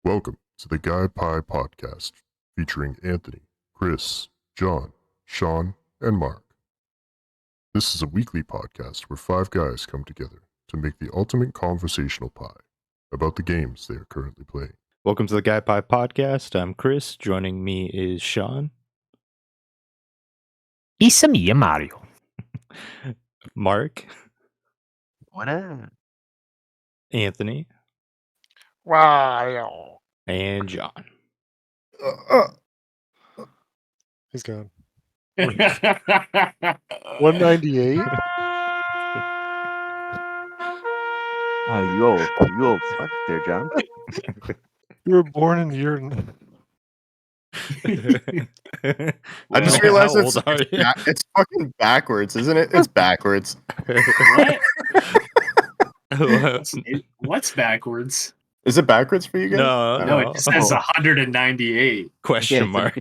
Welcome to the Guy Pie Podcast, featuring Anthony, Chris, John, Sean, and Mark. This is a weekly podcast where five guys come together to make the ultimate conversational pie about the games they are currently playing. Welcome to the Guy Pie Podcast. I'm Chris. Joining me is Sean. It's me, Mario. Mark. What up? Anthony. Wow. And John. He's gone. 198? Oh, you old fuck there, John. You were born in the year. I just realized it's fucking backwards, isn't it? It's backwards. What's backwards? Is it backwards for you guys? No, it just says 198. Question mark.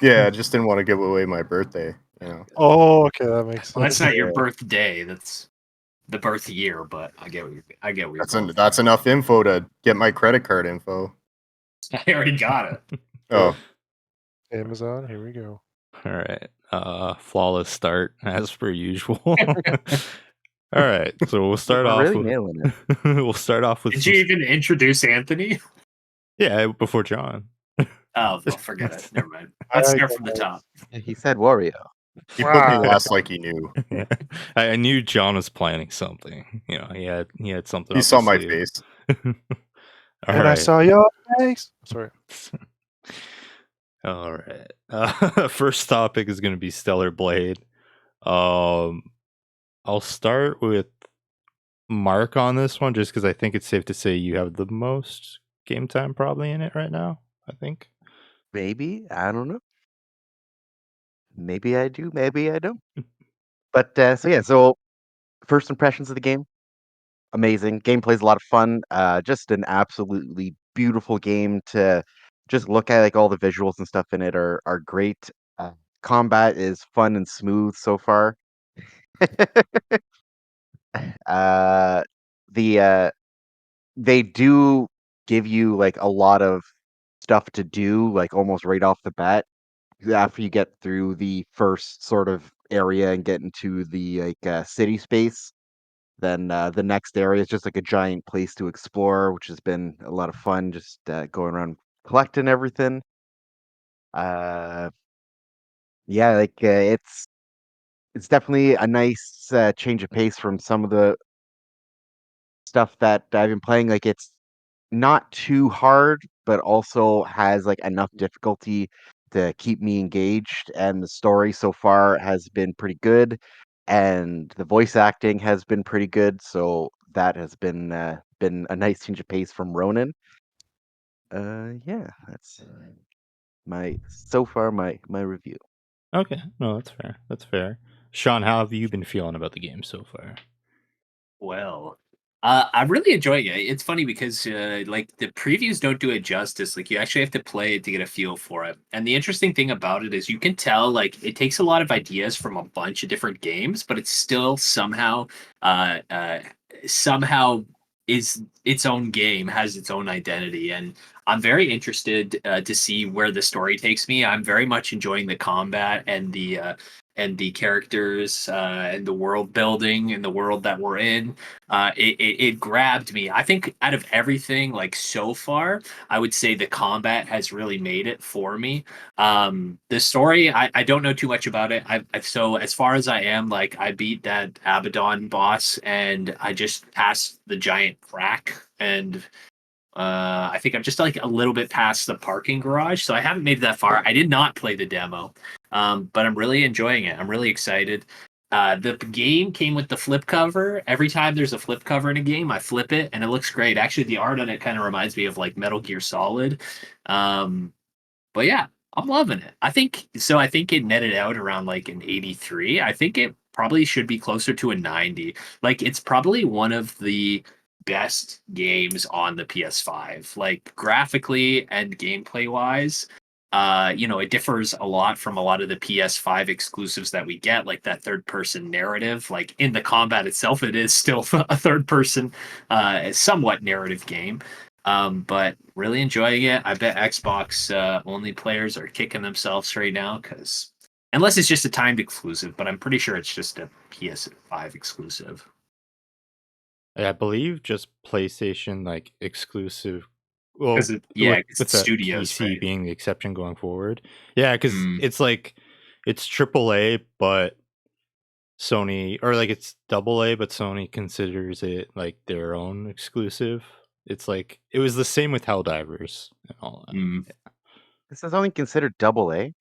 Yeah, I just didn't want to give away my birthday. You know. Oh, okay, that makes sense. Well, that's not your birthday. That's the birth year. But I get what you're. That's enough info to get my credit card info. I already got it. Oh, Amazon. Here we go. All right. Flawless start as per usual. All right, so we'll start off. Really nailing it. We'll start off with. Did you even introduce Anthony? Yeah, before John. Oh, well, forget it. Never mind. Let's start from the top. He said Wario. he put me last like he knew. Yeah. I knew John was planning something. You know, he had something. He up saw his my sleeve. face. All And right. I saw your face. Sorry. All right. First topic is going to be Stellar Blade. I'll start with Mark on this one, just because I think it's safe to say you have the most game time probably in it right now. I think. Maybe. I don't know. Maybe I do. Maybe I don't. But so first impressions of the game. Amazing. Gameplay's a lot of fun. Just an absolutely beautiful game to just look at. Like all the visuals and stuff in it are great. Combat is fun and smooth so far. They do give you like a lot of stuff to do, like almost right off the bat. After you get through the first sort of area and get into the city space, then the next area is just like a giant place to explore, which has been a lot of fun. Just going around collecting everything. Yeah, like it's definitely a nice change of pace from some of the stuff that I've been playing. Like it's not too hard, but also has like enough difficulty to keep me engaged. And the story so far has been pretty good, and the voice acting has been pretty good. So that has been a nice change of pace from Ronan. Yeah, that's my review. Okay, no, that's fair. That's fair. Sean, how have you been feeling about the game so far? Well, I'm really enjoying it. It's funny because like the previews don't do it justice. Like you actually have to play it to get a feel for it. And the interesting thing about it is you can tell like it takes a lot of ideas from a bunch of different games, but it's still somehow is its own game, has its own identity. And I'm very interested to see where the story takes me. I'm very much enjoying the combat and the characters and the world building and the world that we're in. It grabbed me. I think out of everything like so far, I would say the combat has really made it for me. The story, I don't know too much about it. So as far as I am, like I beat that Abaddon boss and I just passed the giant crack, and I think I'm just like a little bit past the parking garage, so I haven't made it that far. I did not play the demo, but I'm really enjoying it. I'm really excited. The game came with the flip cover. Every time there's a flip cover in a game, I flip it, and it looks great. Actually, the art on it kind of reminds me of like Metal Gear Solid. But yeah, I'm loving it. I think it netted out around like an 83. I think it probably should be closer to a 90. Like it's probably one of the best games on the PS5, like graphically and gameplay wise. It differs a lot from a lot of the PS5 exclusives that we get, like that third person narrative. Like in the combat itself, it is still a third person, somewhat narrative game. But really enjoying it. I bet Xbox only players are kicking themselves right now because unless it's just a timed exclusive, but I'm pretty sure it's just a PS5 exclusive. I believe just PlayStation like exclusive. Well, 'Cause it's with the studios, PC right? being the exception going forward. Yeah, because Mm. it's like it's AAA, but Sony or like it's AA, but Sony considers it like their own exclusive. It's like it was the same with Helldivers and all that. Mm. This is only considered double A.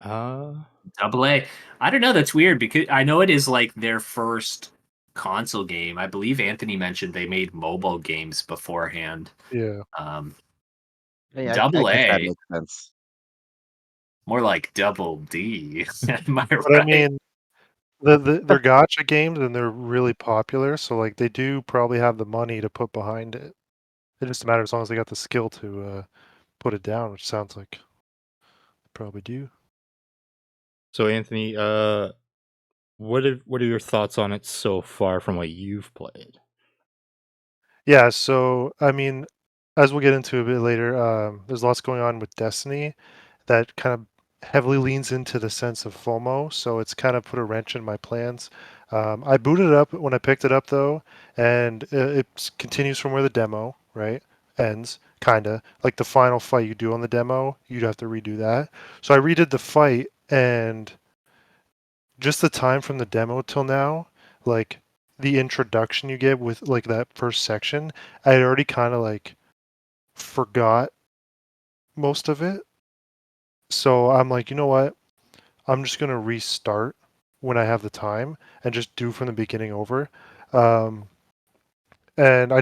Double A. I don't know. That's weird because I know it is like their first console game. I believe Anthony mentioned they made mobile games beforehand. Yeah. Yeah, I Double guess that A, makes sense. more like double D. Am I But I right? mean, they're gacha games and they're really popular, so like they do probably have the money to put behind it. It's just a matter as long as they got the skill to put it down, which sounds like they probably do. So Anthony, what are your thoughts on it so far from what you've played? Yeah, so I mean, as we'll get into a bit later, there's lots going on with Destiny that kind of heavily leans into the sense of FOMO, so it's kind of put a wrench in my plans. I booted it up when I picked it up though, and it continues from where the demo, right, ends, kinda. Like the final fight you do on the demo, you'd have to redo that. So I redid the fight, and just the time from the demo till now, like the introduction you get with like that first section, I had already kind of like forgot most of it. So I'm like, you know what? I'm just gonna restart when I have the time and just do from the beginning over. Um, and I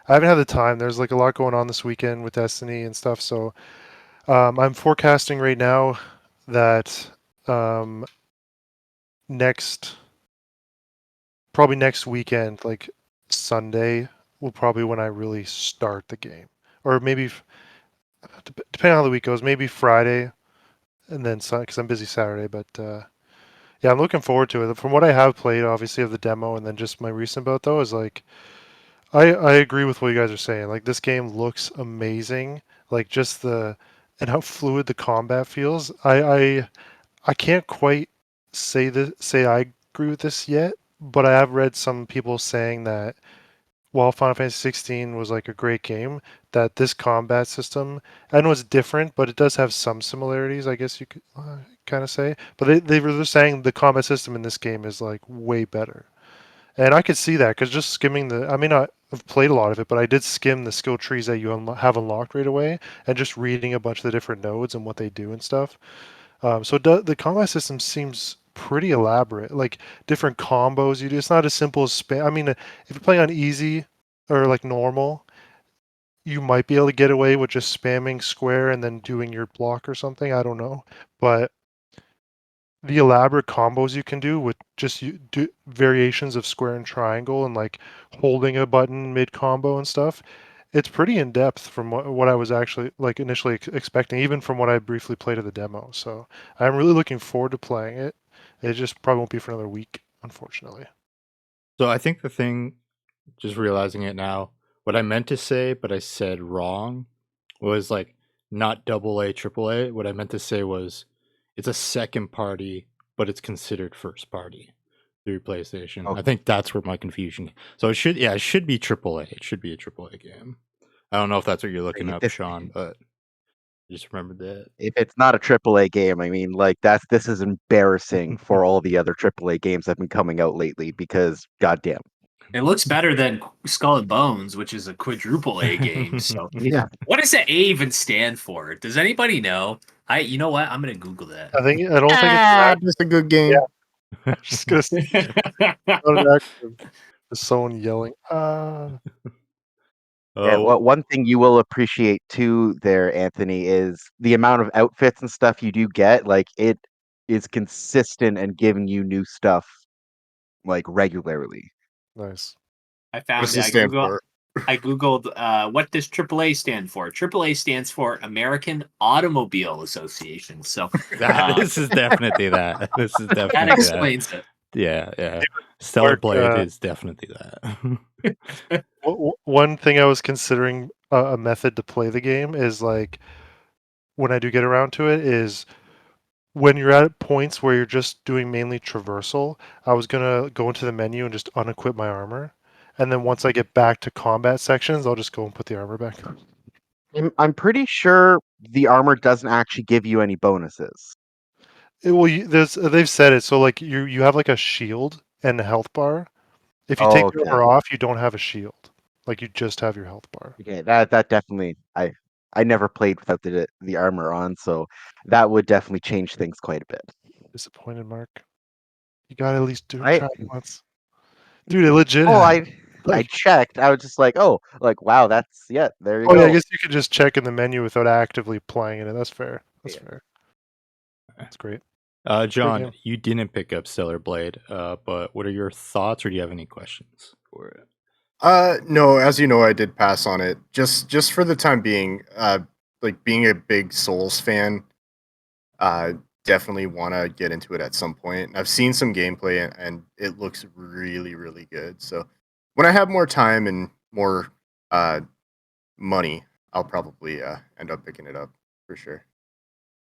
haven't had the time. There's like a lot going on this weekend with Destiny and stuff. So I'm forecasting right now that um, next probably next weekend, like Sunday, will probably when I really start the game, or maybe depending on how the week goes, maybe Friday and then Sunday because I'm busy Saturday. But yeah, I'm looking forward to it. From what I have played, obviously of the demo, and then just my recent bout though is like I agree with what you guys are saying. Like this game looks amazing. Like just the and how fluid the combat feels. I can't quite say I agree with this yet, but I have read some people saying that while Final Fantasy 16 was like a great game, that this combat system, I know it's different, but it does have some similarities, I guess you could kind of say. But they were saying the combat system in this game is like way better. And I could see that because just skimming I may not have played a lot of it, but I did skim the skill trees that you have unlocked right away, and just reading a bunch of the different nodes and what they do and stuff. So the combat system seems pretty elaborate, like different combos you do. It's not as simple as spam. I mean, if you're playing on easy or like normal, you might be able to get away with just spamming square and then doing your block or something. I don't know, but the elaborate combos you can do with just you do variations of square and triangle and like holding a button mid combo and stuff. It's pretty in depth from what I was actually like initially expecting, even from what I briefly played of the demo. So I'm really looking forward to playing it. It just probably won't be for another week, unfortunately. So I think the thing, just realizing it now, what I meant to say, but I said wrong, was like not AA, AAA. What I meant to say was it's a second party, but it's considered first party through PlayStation. Oh, I think that's where my confusion. So it should be AAA. It should be a AAA game. I don't know if that's what you're looking if up, this Sean, but I just remembered that. if it's not a AAA game, I mean, like this is embarrassing for all the other AAA games that have been coming out lately because goddamn. It looks better than Skull and Bones, which is a quadruple A game. So, Yeah. what does the A even stand for? Does anybody know? You know what? I'm gonna Google that. I don't think it's that. Just a good game. I'm just gonna say not an acronym. Just someone yelling. Yeah, Oh, well, one thing you will appreciate too there, Anthony, is the amount of outfits and stuff you do get. Like it is consistent and giving you new stuff like regularly. Nice. I What found does it. this stand for? I googled what does AAA stand for. AAA stands for American Automobile Association. So this is definitely that. This is that definitely that. explains it. Yeah. Stellar Mark, Blade is definitely that. One thing I was considering a method to play the game is like when I do get around to it is when you're at points where you're just doing mainly traversal. I was gonna go into the menu and just unequip my armor, and then once I get back to combat sections, I'll just go and put the armor back on. I'm pretty sure the armor doesn't actually give you any bonuses. They've said it so like you have like a shield and a health bar. If you Oh, take the okay. armor off, you don't have a shield. Like you just have your health bar. Okay, that definitely I never played without the armor on, so that would definitely change things quite a bit. Disappointed, Mark. You gotta at least I try it once, dude. It legit. oh I Like, checked. I was just like, oh, like wow, that's there you oh yeah, I go. guess you could just check in the menu without actively playing it. That's fair. That's Yeah. fair. That's great. John, game. you didn't pick up Stellar Blade, but what are your thoughts, or do you have any questions for it? No, as you know, I did pass on it. Just for the time being, like being a big Souls fan, definitely want to get into it at some point. I've seen some gameplay and it looks really, really good. So when I have more time and more money, I'll probably end up picking it up for sure.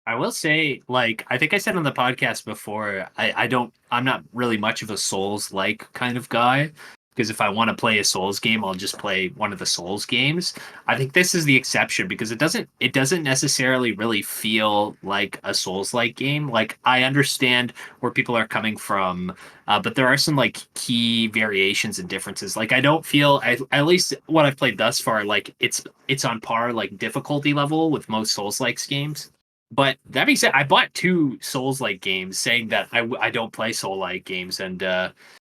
I will say, like, I think I said on the podcast before, I'm not really much of a Souls-like kind of guy. Because if I want to play a Souls game, I'll just play one of the Souls games. I think this is the exception because it doesn't necessarily really feel like a Souls-like game. Like I understand where people are coming from, but there are some like key variations and differences. Like I don't feel, at least what I've played thus far, like it's on par like difficulty level with most Souls-like games. But that being said, I bought two Souls-like games, saying that I don't play Soul-like games, and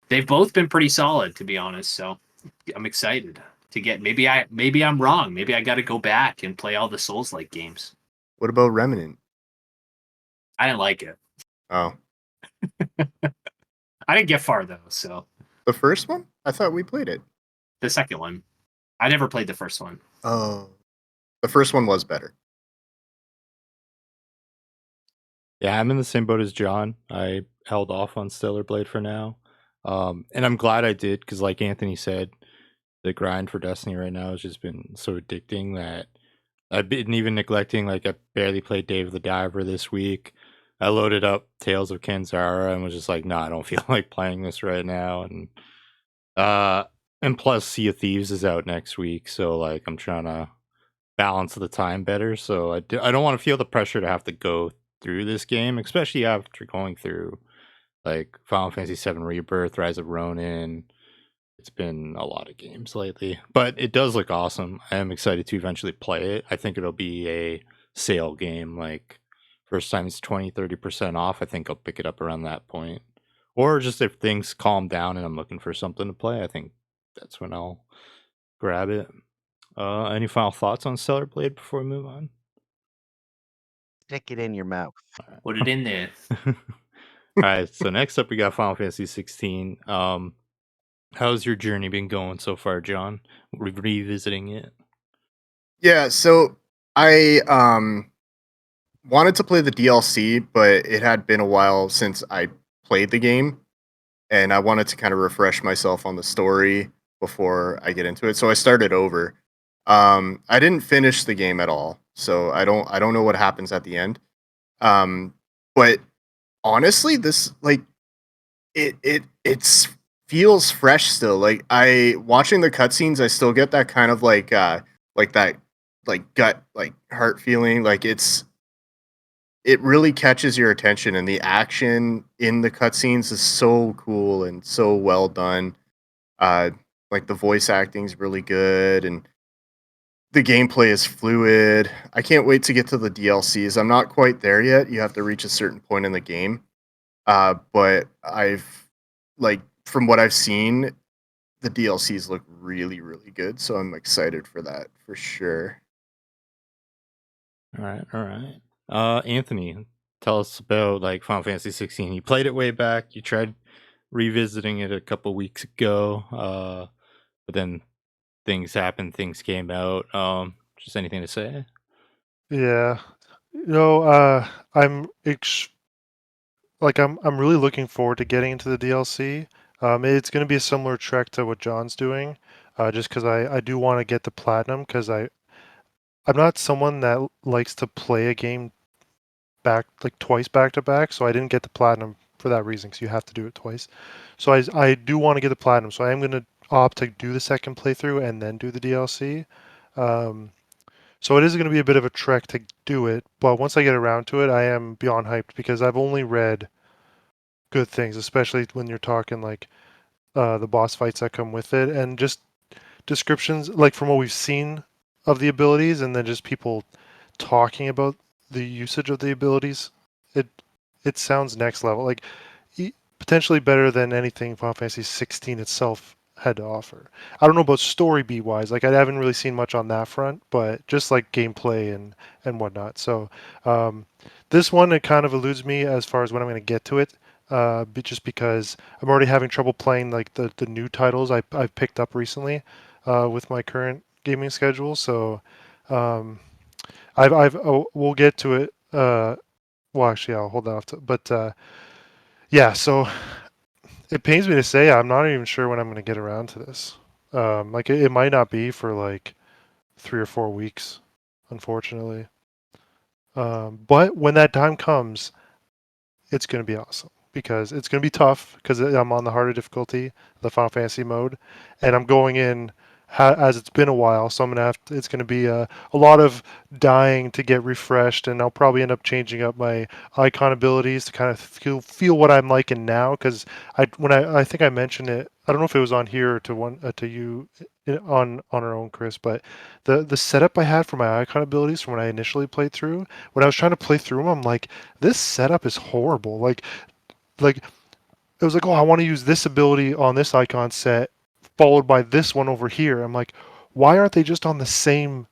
they've both been pretty solid, to be honest. So I'm excited to get. Maybe I'm wrong. Maybe I got to go back and play all the Souls-like games. What about Remnant? I didn't like it. Oh, I didn't get far though. So the first one? I thought we played it. the second one, I never played the first one. Oh, the first one was better. Yeah, I'm in the same boat as John. I held off on Stellar Blade for now. And I'm glad I did because, like Anthony said, the grind for Destiny right now has just been so addicting that I've been even neglecting. Like, I barely played Dave the Diver this week. I loaded up Tales of Kenzara and was just like, no, I don't feel like playing this right now. And plus, Sea of Thieves is out next week, so like I'm trying to balance the time better. So I don't want to feel the pressure to have to go through this game, especially after going through like Final Fantasy VII Rebirth, Rise of Ronin. It's been a lot of games lately, but it does look awesome. I am excited to eventually play it. I think it'll be a sale game. Like first time it's 20-30% off. I think I'll pick it up around that point. Or just if things calm down and I'm looking for something to play, I think that's when I'll grab it. Any final thoughts on Stellar Blade before we move on? Stick it in your mouth. Put it in there. All right, so next up we got Final Fantasy 16. How's your journey been going so far, John? Revisiting it. Yeah, so I wanted to play the DLC, but it had been a while since I played the game, and I wanted to kind of refresh myself on the story before I get into it. So I started over. I didn't finish the game at all, so I don't know what happens at the end. But honestly, this like it's feels fresh still. Like I watching the cutscenes, I still get that kind of like that like gut like heart feeling. Like it really catches your attention, and the action in the cutscenes is so cool and so well done. Uh, like the voice acting is really good, and the gameplay is fluid. I can't wait to get to the DLCs. I'm not quite there yet. You have to reach a certain point in the game. But I've like from what I've seen, the DLCs look really, really good. So I'm excited for that for sure. All right, all right. Anthony, tell us about like Final Fantasy 16. You played it way back. You tried revisiting it a couple weeks ago, but then things happened. Things came out. Just anything to say? Yeah. I'm really looking forward to getting into the DLC. It's going to be a similar trek to what John's doing, just because I do want to get the platinum because I'm not someone that likes to play a game twice back to back, so I didn't get the platinum for that reason because you have to do it twice. So I do want to get the platinum, so I am going to opt to do the second playthrough and then do the DLC. Um, so it is going to be a bit of a trek to do it, but once I get around to it, I am beyond hyped because I've only read good things, especially when you're talking like the boss fights that come with it, and just descriptions like from what we've seen of the abilities, and then just people talking about the usage of the abilities. It it sounds next level, like potentially better than anything Final Fantasy 16 itself had to offer. I don't know about story beat wise, like I haven't really seen much on that front, but just like gameplay and whatnot. So this one, it kind of eludes me as far as when I'm going to get to it. Just because I'm already having trouble playing like the new titles I've picked up recently with my current gaming schedule. So we'll get to it. Well, actually, I'll hold that off. But yeah, so it pains me to say I'm not even sure when I'm going to get around to this. Like it might not be for like 3 or 4 weeks, unfortunately. But when that time comes, it's going to be awesome because it's going to be tough because I'm on the harder difficulty, the Final Fantasy mode, and I'm going in as it's been a while, so I'm gonna have to, it's going to be a lot of dying to get refreshed, and I'll probably end up changing up my icon abilities to kind of feel what I'm liking now. Because I think I mentioned it, I don't know if it was on here or to you on our own, Chris, but the setup I had for my icon abilities from when I initially played through, when I was trying to play through them, I'm like, this setup is horrible. Like it was like, oh, I want to use this ability on this icon set, followed by this one over here. I'm like, why aren't they just on the same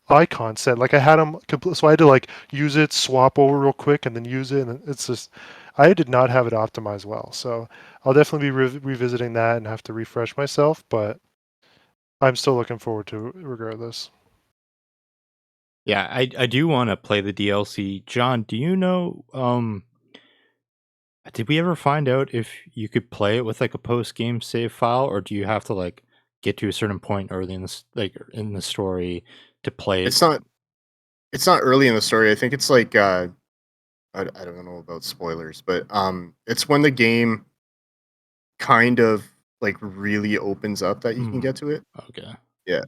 icon set? Like I had them so I had to like use it, swap over real quick, and then use it. And it's just, I did not have it optimized well. So I'll definitely be revisiting that and have to refresh myself. But I'm still looking forward to it regardless. Yeah, I do want to play the DLC. John, do you know did we ever find out if you could play it with like a post game save file, or do you have to like get to a certain point early in in the story to play it? It's not. It's not early in the story. I think it's like I don't know about spoilers, but it's when the game kind of like really opens up that you can get to it. Okay. Yeah.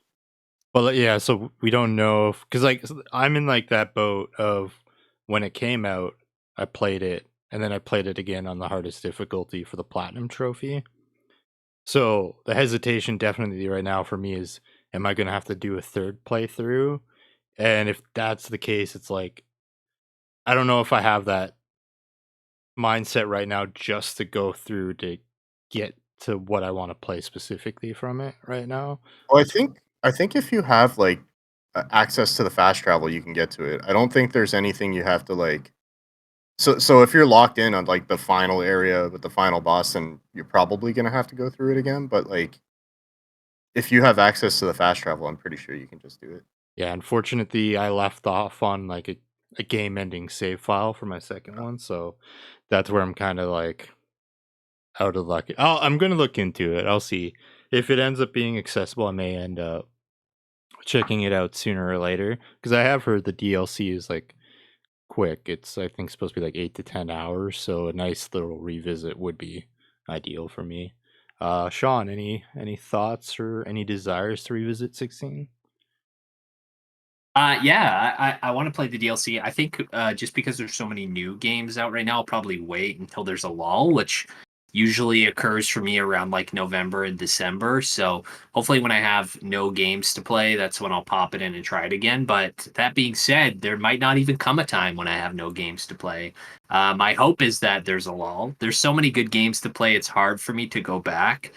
Well, yeah. So we don't know if because like I'm in like that boat of when it came out, I played it and then I played it again on the hardest difficulty for the platinum trophy. So the hesitation definitely right now for me is, am I going to have to do a third playthrough? And if that's the case, it's like, I don't know if I have that mindset right now just to go through to get to what I want to play specifically from it right now. Well, I think if you have like access to the fast travel, you can get to it. I don't think there's anything you have to like. So if you're locked in on like the final area with the final boss, then you're probably gonna have to go through it again. But like, if you have access to the fast travel, I'm pretty sure you can just do it. Yeah, unfortunately, I left off on like a game ending save file for my second one. So that's where I'm kind of like out of luck. I'm going to look into it. I'll see. If it ends up being accessible, I may end up checking it out sooner or later because I have heard the DLC is like quick. It's I think supposed to be like 8 to 10 hours, so a nice little revisit would be ideal for me. Sean, any thoughts or any desires to revisit 16? Yeah, I want to play the DLC. I think just because there's so many new games out right now, I'll probably wait until there's a lull, which usually occurs for me around like November and December. So hopefully, when I have no games to play, that's when I'll pop it in and try it again. But that being said, there might not even come a time when I have no games to play. My hope is that there's a lull. There's so many good games to play, it's hard for me to go back.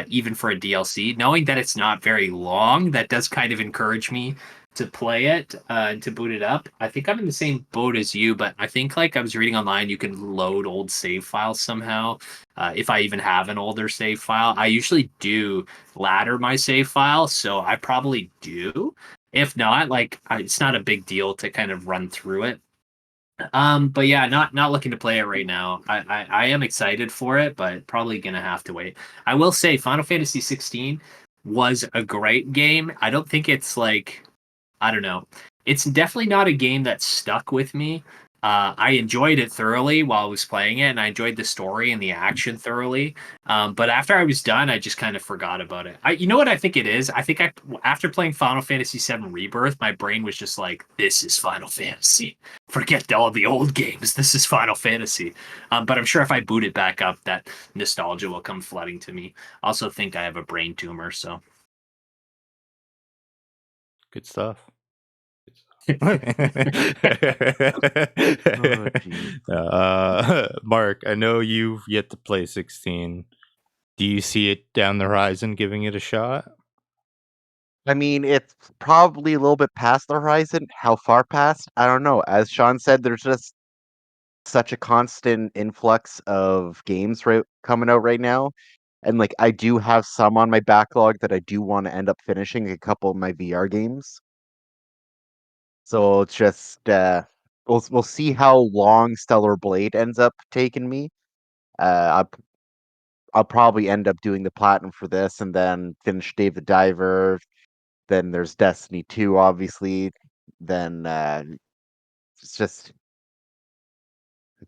Even for a DLC, knowing that it's not very long, that does kind of encourage me to play it and to boot it up. I think I'm in the same boat as you, but I think like I was reading online, you can load old save files somehow. If I even have an older save file, I usually do ladder my save file, so I probably do. If not, like it's not a big deal to kind of run through it. But yeah, not looking to play it right now. I am excited for it, but probably gonna have to wait. I will say Final Fantasy 16 was a great game. I don't think it's like, I don't know. It's definitely not a game that stuck with me. I enjoyed it thoroughly while I was playing it, and I enjoyed the story and the action thoroughly. But after I was done, I just kind of forgot about it. You know what I think it is? I think after playing Final Fantasy VII Rebirth, my brain was just like, "This is Final Fantasy. Forget all the old games. This is Final Fantasy." But I'm sure if I boot it back up, that nostalgia will come flooding to me. I also think I have a brain tumor, so. Good stuff. Mark, I know you've yet to play 16. Do you see it down the horizon giving it a shot? I mean, it's probably a little bit past the horizon. How far past? I don't know. As Sean said, there's just such a constant influx of games coming out right now. And like I do have some on my backlog that I do want to end up finishing, a couple of my VR games. So it's just we'll see how long Stellar Blade ends up taking me. I'll probably end up doing the platinum for this and then finish Dave the Diver. Then there's Destiny 2, obviously. Then it's just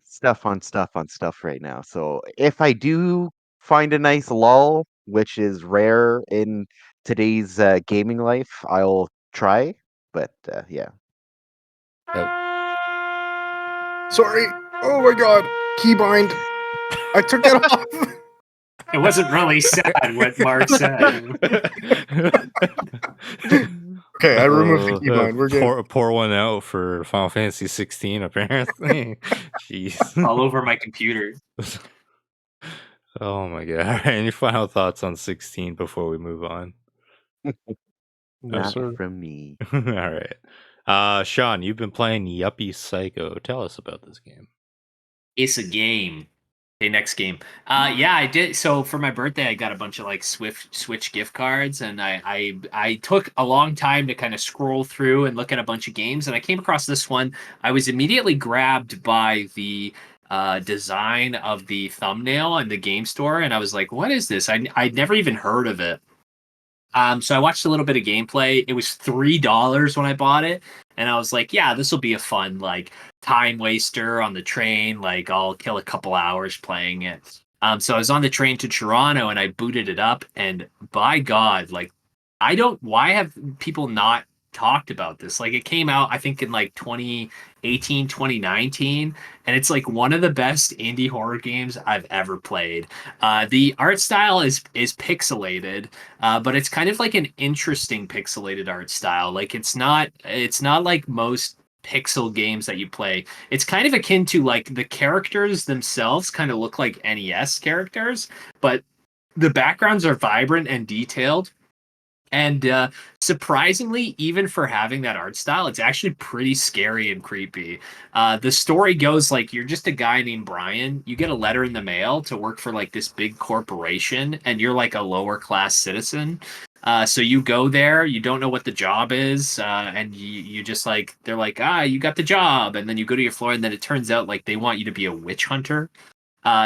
stuff on stuff on stuff right now. So if I do find a nice lull, which is rare in today's gaming life, I'll try. But yeah. Sorry. Oh my god. Keybind. I took it off. It wasn't really sad what Mark said. Okay, I removed the keybind. We're good. Pour one out for Final Fantasy 16, apparently. Jeez. All over my computer. Oh my god. Any final thoughts on 16 before we move on? Not sir. from me. All right. Sean, you've been playing Yuppie Psycho. Tell us about this game. It's a game. Okay, next game. Yeah, I did. So for my birthday, I got a bunch of like Switch gift cards, and I took a long time to kind of scroll through and look at a bunch of games, and I came across this one. I was immediately grabbed by the design of the thumbnail in the game store, and I was like, "What is this?" I'd never even heard of it. So I watched a little bit of gameplay. It was $3 when I bought it, and I was like, "Yeah, this will be a fun like time waster on the train. Like I'll kill a couple hours playing it." So I was on the train to Toronto, and I booted it up, and by God, like I don't. Why have people not talked about this? Like it came out, I think, in like 2018, 2019, and it's like one of the best indie horror games I've ever played. The art style is pixelated, but it's kind of like an interesting pixelated art style. Like it's not like most pixel games that you play. It's kind of akin to like the characters themselves kind of look like NES characters, but the backgrounds are vibrant and detailed. And surprisingly, even for having that art style, it's actually pretty scary and creepy. The story goes like you're just a guy named Brian. You get a letter in the mail to work for like this big corporation, and you're like a lower class citizen. So you go there, you don't know what the job is, and you just like, they're like, you got the job. And then you go to your floor, and then it turns out like they want you to be a witch hunter.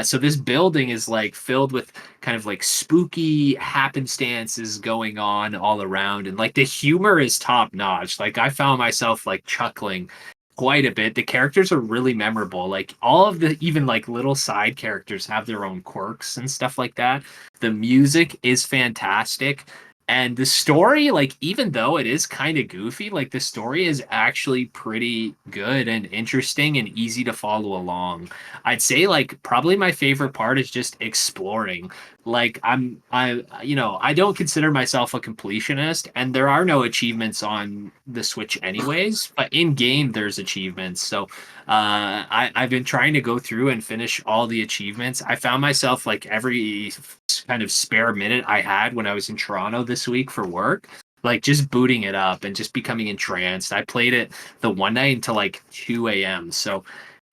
So this building is like filled with kind of like spooky happenstances going on all around, and like the humor is top notch. Like I found myself like chuckling quite a bit. The characters are really memorable. Like all of the even like little side characters have their own quirks and stuff like that. The music is fantastic. And the story, like, even though it is kind of goofy, like, the story is actually pretty good and interesting and easy to follow along. I'd say like probably my favorite part is just exploring. Like I don't consider myself a completionist, and there are no achievements on the Switch anyways, but in game there's achievements. So I've been trying to go through and finish all the achievements. I found myself like every kind of spare minute I had when I was in Toronto this week for work, like just booting it up and just becoming entranced. I played it the one night until like 2 a.m. So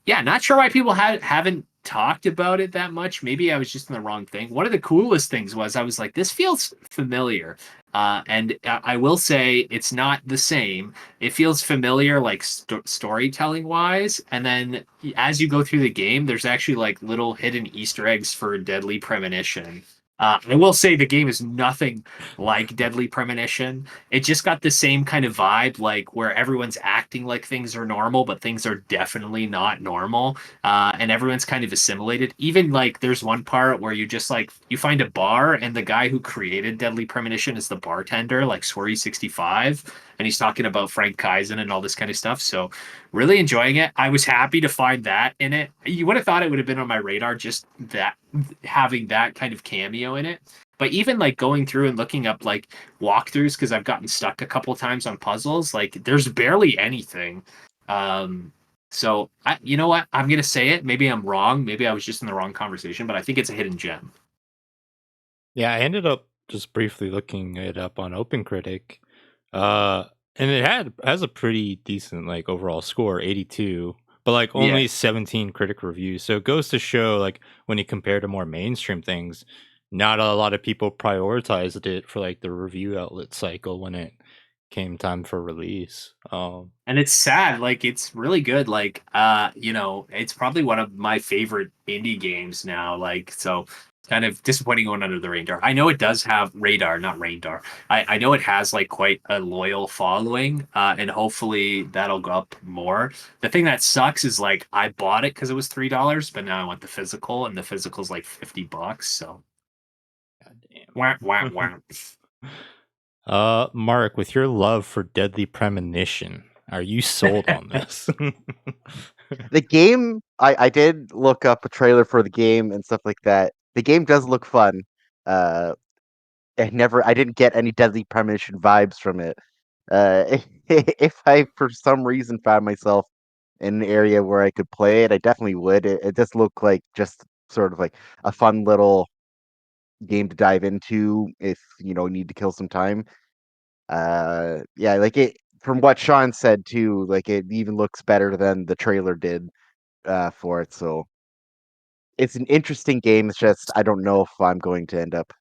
yeah, not sure why people haven't talked about it that much. Maybe I was just in the wrong thing. One of the coolest things was I was like, this feels familiar. And I will say it's not the same. It feels familiar, like storytelling wise. And then as you go through the game, there's actually like little hidden Easter eggs for Deadly Premonition. I will say the game is nothing like Deadly Premonition. It just got the same kind of vibe, like where everyone's acting like things are normal, but things are definitely not normal. And everyone's kind of assimilated. Even like there's one part where you just like you find a bar, and the guy who created Deadly Premonition is the bartender, like Swery65, and he's talking about Frank Kaizen and all this kind of stuff. So really enjoying it. I was happy to find that in it. You would have thought it would have been on my radar, just that having that kind of cameo in it. But even like going through and looking up like walkthroughs, because I've gotten stuck a couple times on puzzles, like there's barely anything. So you know what? I'm gonna say it. Maybe I'm wrong. Maybe I was just in the wrong conversation, but I think it's a hidden gem. Yeah, I ended up just briefly looking it up on OpenCritic. And it has a pretty decent like overall score, 82, but like only Yeah. 17 critic reviews. So it goes to show like when you compare to more mainstream things, not a lot of people prioritized it for like the review outlet cycle when it came time for release. And it's sad. Like it's really good. Like it's probably one of my favorite indie games now. Like so kind of disappointing going under the radar. I know it does have radar, not radar. I know it has like quite a loyal following, and hopefully that'll go up more. The thing that sucks is like I bought it because it was $3, but now I want the physical, and the physical's like $50. So wah, wah, wah. Mark, with your love for Deadly Premonition, are you sold on this? The game, I did look up a trailer for the game and stuff like that. The game does look fun. I didn't get any Deadly Premonition vibes from it. If I for some reason found myself in an area where I could play it, I definitely would. It does look like just sort of like a fun little game to dive into if need to kill some time. Yeah, like it from what Sean said too, like it even looks better than the trailer did for it. So it's an interesting game. It's just I don't know if I'm going to end up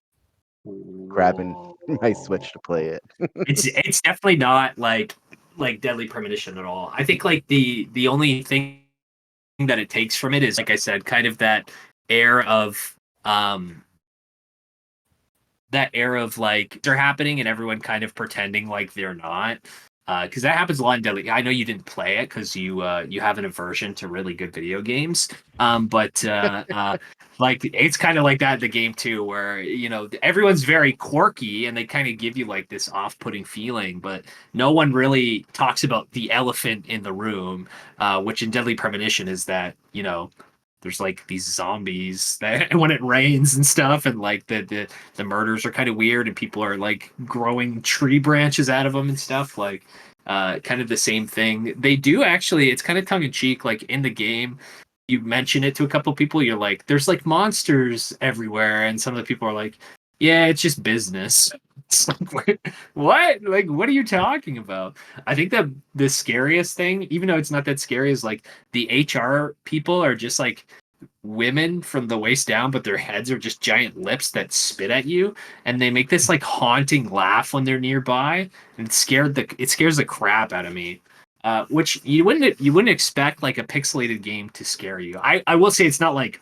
grabbing my Switch to play it. It's definitely not like Deadly Premonition at all. I think like the only thing that it takes from it is, like I said, kind of um that air of like they're happening and everyone kind of pretending like they're not. Because that happens a lot in Deadly. I know you didn't play it because you have an aversion to really good video games. But like it's kind of like that in the game too, where everyone's very quirky and they kind of give you like this off-putting feeling, but no one really talks about the elephant in the room, which in Deadly Premonition is that there's like these zombies that when it rains and stuff, and like the murders are kind of weird, and people are like growing tree branches out of them and stuff. Like, kind of the same thing. They do actually. It's kind of tongue in cheek. Like in the game, you mention it to a couple people. You're like, "There's like monsters everywhere," and some of the people are like, "Yeah, it's just business." It's like, what? Like, what are you talking about? I think that the scariest thing, even though it's not that scary, is like the HR people are just like women from the waist down, but their heads are just giant lips that spit at you, and they make this like haunting laugh when they're nearby, and it scares the crap out of me. Which you wouldn't expect like a pixelated game to scare you. I will say it's not like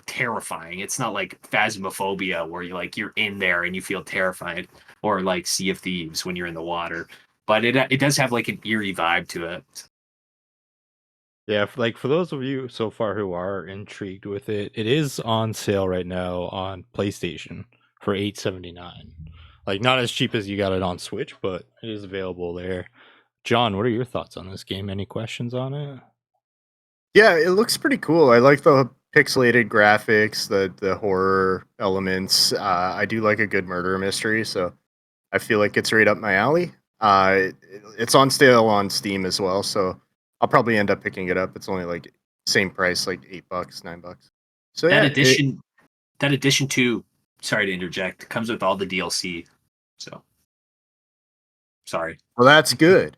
terrifying. It's not like Phasmophobia where you're in there and you feel terrified, or like Sea of Thieves when you're in the water. But it does have like an eerie vibe to it. Yeah, for those of you so far who are intrigued with it, it is on sale right now on PlayStation for $8.79. Like not as cheap as you got it on Switch, but it is available there. John, what are your thoughts on this game? Any questions on it? Yeah, it looks pretty cool. I like the pixelated graphics, the horror elements. I do like a good murder mystery, so I feel like it's right up my alley. It's on sale on Steam as well, so I'll probably end up picking it up. It's only like same price, like $8, $9. So That yeah, edition, that edition too. Sorry to interject. Comes with all the DLC. So sorry. well, that's good.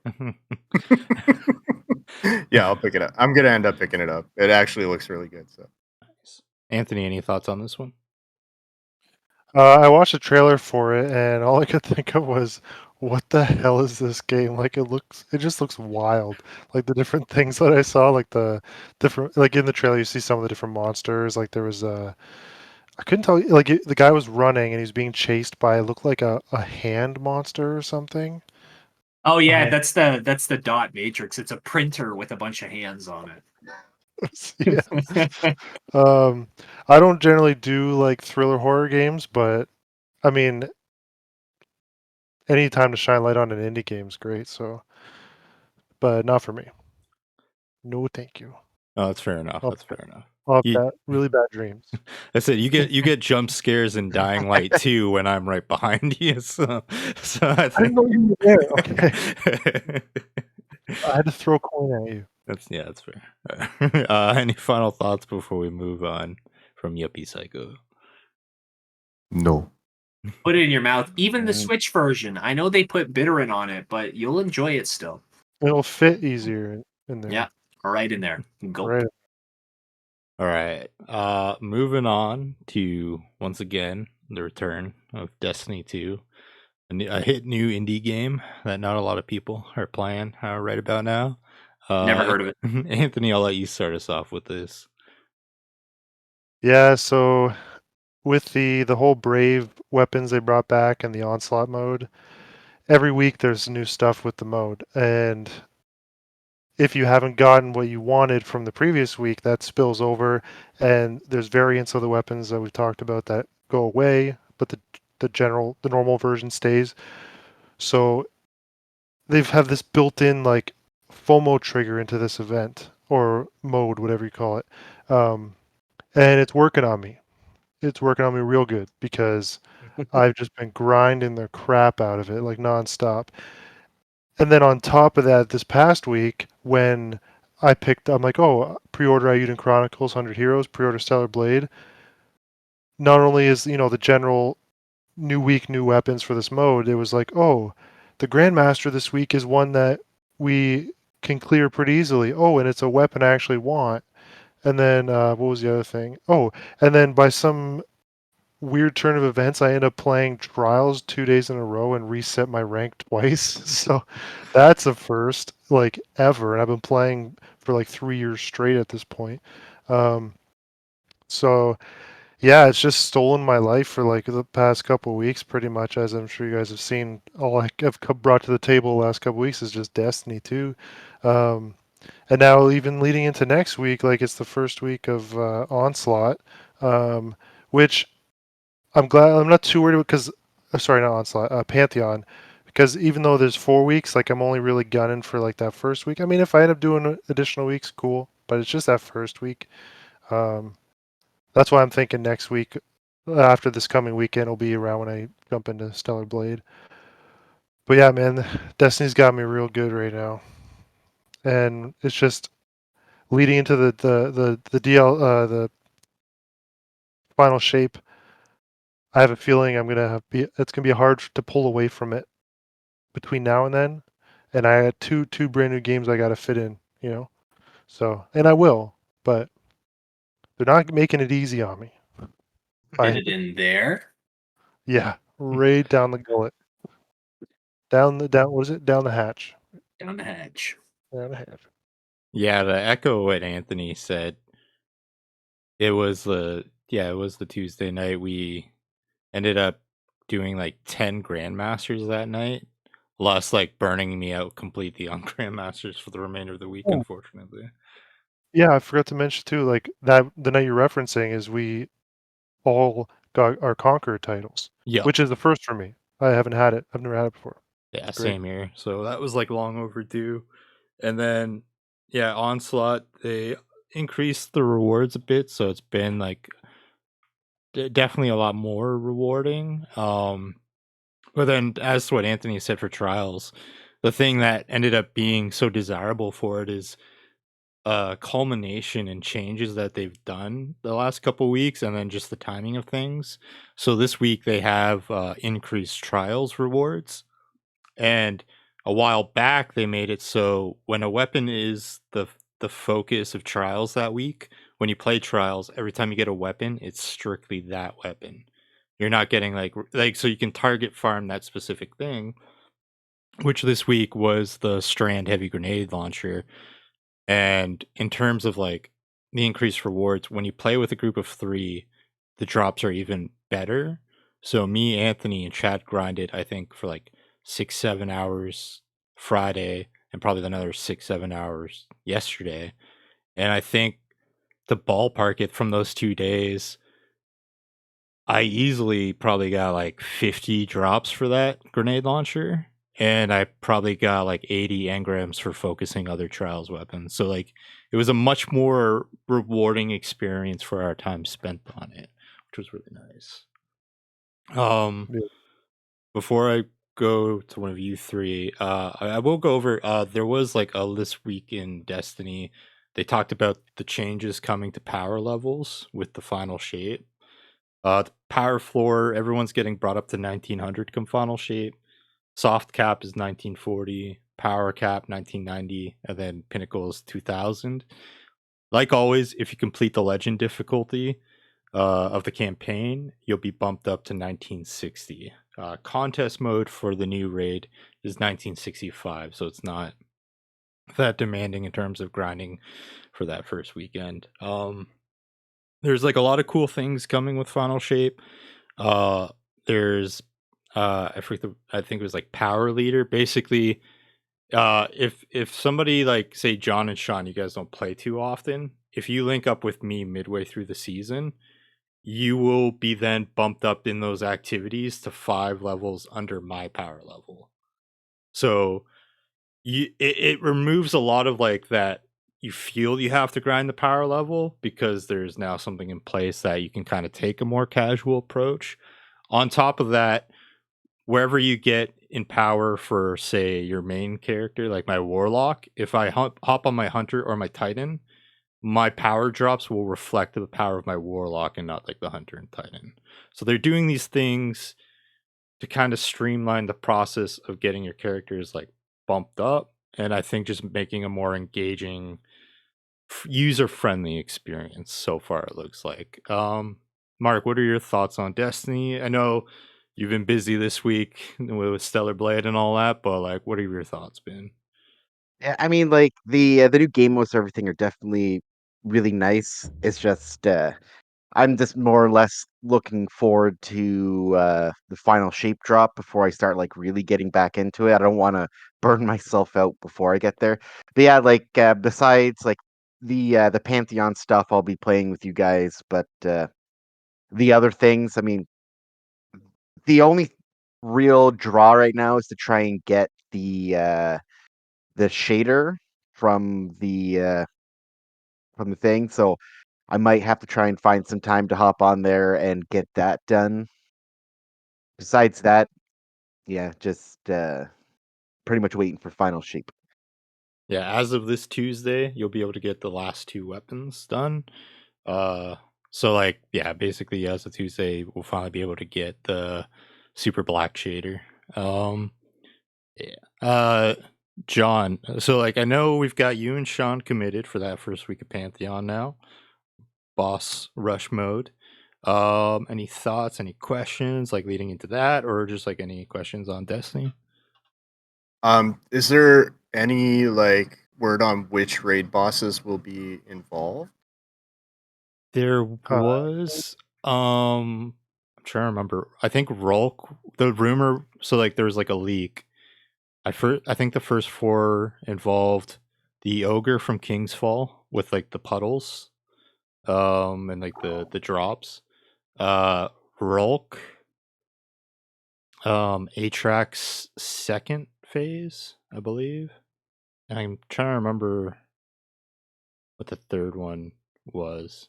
Yeah, I'll pick it up. I'm gonna end up picking it up. It actually looks really good. So Anthony, any thoughts on this one? I watched a trailer for it, and all I could think of was, "What the hell is this game?" Like it just looks wild. Like the different things that I saw, like the different, like in the trailer, you see some of the different monsters. Like there was I couldn't tell you, like the guy was running and he was being chased by, it looked like a hand monster or something. Oh yeah, Uh, that's the dot matrix. It's a printer with a bunch of hands on yeah. it. I don't generally do like thriller horror games, but I mean, any time to shine light on an indie game is great. So, but not for me. No, thank you. Oh, that's fair enough. I'll, That's fair enough. I'll have You, really bad dreams. I said you get jump scares in Dying Light too when I'm right behind you. So I I didn't think know you were there. Okay, I had to throw a coin at you. that's fair. Any final thoughts before we move on from Yuppie Psycho? No. Put it in your mouth. Even the Mm. Switch version. I know they put Bitterin on it, but you'll enjoy it still. It'll fit easier in there. Yeah, right in there. Go. Right. All right. Moving on to once again the return of Destiny 2, a hit new indie game that not a lot of people are playing right about now. Never heard of it. Anthony, I'll let you start us off with this. Yeah. So with the whole Brave weapons they brought back and the onslaught mode, every week there's new stuff with the mode, and if you haven't gotten what you wanted from the previous week, that spills over, and there's variants of the weapons that we've talked about that go away, but the normal version stays. So they've have this built-in like FOMO trigger into this event or mode, whatever you call it, and it's working on me. It's working on me real good because I've just been grinding the crap out of it like nonstop. And then on top of that, this past week, when I'm like, oh, pre-order Ayuden Chronicles 100 Heroes, pre-order Stellar Blade. Not only is, the general new week, new weapons for this mode, it was like, oh, the Grandmaster this week is one that we can clear pretty easily. Oh, and it's a weapon I actually want. And then, what was the other thing? Oh, and then by some weird turn of events, I end up playing Trials 2 days in a row and reset my rank twice. So that's a first, like ever. And I've been playing for like 3 years straight at this point. Um, so yeah, it's just stolen my life for like the past couple of weeks, pretty much. As I'm sure you guys have seen, all I've brought to the table the last couple of weeks is just Destiny 2. Um, and now even leading into next week, like it's the first week of Onslaught, which I'm glad I'm not too worried because sorry, not Onslaught, Pantheon, because even though there's 4 weeks, like I'm only really gunning for like that first week. I mean, if I end up doing additional weeks, cool, but it's just that first week. Um, that's why I'm thinking next week, after this coming weekend, will be around when I jump into Stellar Blade. But yeah, man, Destiny's got me real good right now, and it's just leading into the final shape. I have a feeling it's gonna be hard to pull away from it between now and then, and I had two brand new games I got to fit in. So, and I will, but they're not making it easy on me. Fit it in there. Yeah, right down the gullet, down. What is it? Down the hatch. Down the hatch. Down the hatch. Yeah, to echo what Anthony said, it was the Tuesday night. We ended up doing like 10 Grandmasters that night, plus like burning me out completely on Grandmasters for the remainder of the week, Oh. unfortunately. Yeah, I forgot to mention too, like that the night you're referencing is we all got our Conqueror titles, Yeah. which is the first for me. I haven't had it. I've never had it before. Yeah, It's great. same here. So that was like long overdue. And then yeah, Onslaught, they increased the rewards a bit, so it's been like definitely a lot more rewarding. But then as to what Anthony said for Trials, the thing that ended up being so desirable for it is culmination and changes that they've done the last couple weeks, and then just the timing of things. So this week they have increased Trials rewards, and a while back they made it so when a weapon is the focus of Trials that week, when you play Trials, every time you get a weapon, it's strictly that weapon. You're not getting like so you can target farm that specific thing, which this week was the Strand heavy grenade launcher. And in terms of like the increased rewards, when you play with a group of 3, the drops are even better. So me, Anthony, and Chad grinded, I think, for like 6-7 hours Friday and probably another 6-7 hours yesterday. And I think to ballpark it from those 2 days, I easily probably got like 50 drops for that grenade launcher. And I probably got like 80 engrams for focusing other Trials weapons. So like it was a much more rewarding experience for our time spent on it, which was really nice. Yeah. Before I go to one of you 3, I will go over there was like this week in Destiny, they talked about the changes coming to power levels with the final shape. The power floor, everyone's getting brought up to 1900 come final shape. Soft cap is 1940, power cap 1990, and then pinnacle is 2000. Like always, if you complete the legend difficulty of the campaign, you'll be bumped up to 1960. Contest mode for the new raid is 1965, so it's not that demanding in terms of grinding for that first weekend. There's like a lot of cool things coming with Final Shape. There's I think it was like Power Leader. Basically, if somebody like say John and Sean, you guys don't play too often, if you link up with me midway through the season, you will be then bumped up in those activities to 5 levels under my power level. So it removes a lot of like that you feel you have to grind the power level, because there's now something in place that you can kind of take a more casual approach. On top of that, wherever you get in power for say your main character, like my warlock, if I hop on my hunter or my titan, my power drops will reflect the power of my warlock and not like the hunter and titan. So they're doing these things to kind of streamline the process of getting your characters like bumped up, and I think just making a more engaging, user-friendly experience so far, it looks like. Mark, what are your thoughts on Destiny? I know you've been busy this week with Stellar Blade and all that, but like, what have your thoughts been? Yeah, I mean, like the new game modes and everything are definitely really nice. It's just I'm just more or less looking forward to the final shape drop before I start like really getting back into it. I don't want to burn myself out before I get there. But yeah, like besides like the Pantheon stuff, I'll be playing with you guys. But the other things, I mean, the only real draw right now is to try and get the shader from the thing. So I might have to try and find some time to hop on there and get that done. Besides that, yeah, just pretty much waiting for final shape. Yeah, as of this Tuesday, you'll be able to get the last 2 weapons done. So like, yeah, basically as of Tuesday, we'll finally be able to get the super black shader. Yeah. John, so like I know we've got you and Sean committed for that first week of Pantheon now. Boss rush mode. Any thoughts, any questions like leading into that, or just like any questions on Destiny? Is there any like word on which raid bosses will be involved? There was I'm trying to remember. I think Rolk, the rumor, so like there was like a leak. I think the first 4 involved the ogre from King's Fall with like the puddles and like the drops. Rolk, Atrax's second phase, I believe. And I'm trying to remember what the third one was.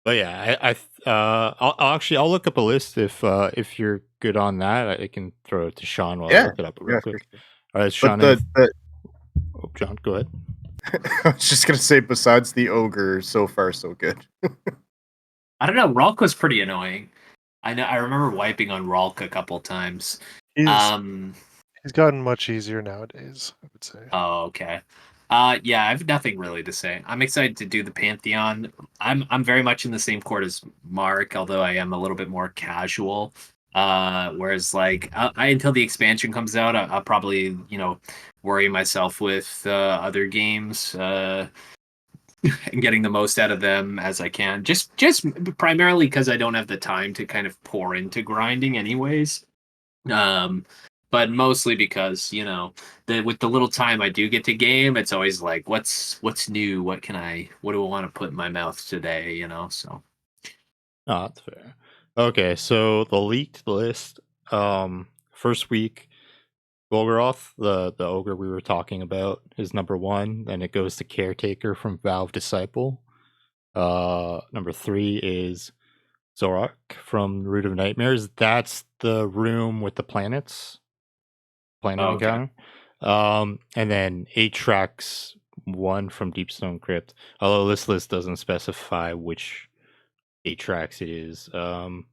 But yeah, I'll look up a list if you're good on that. I can throw it to Sean while I look it up real quick. Sure. All right, Sean. But Oh, John, go ahead. I was just gonna say, besides the ogre, so far so good. I don't know. Ralk was pretty annoying. I remember wiping on Ralk a couple times. He's gotten much easier nowadays, I would say. Oh, okay. Yeah, I have nothing really to say. I'm excited to do the Pantheon. I'm very much in the same court as Mark, although I am a little bit more casual. Whereas like until the expansion comes out, I'll probably worry myself with other games and getting the most out of them as I can. Just primarily because I don't have the time to kind of pour into grinding, anyways. Um, but mostly because with the little time I do get to game, it's always like, what's new? What do I want to put in my mouth today? So Oh, that's fair. Okay, so the leaked list. First week, Golgoroth, the ogre we were talking about, is number 1. Then it goes to Caretaker from Valve Disciple. Number 3 is Zorak from Root of Nightmares. That's the room with the planets. Planet okay. encounter. And then 8 tracks, 1 from Deepstone Crypt. Although this list doesn't specify which 8 tracks it is. And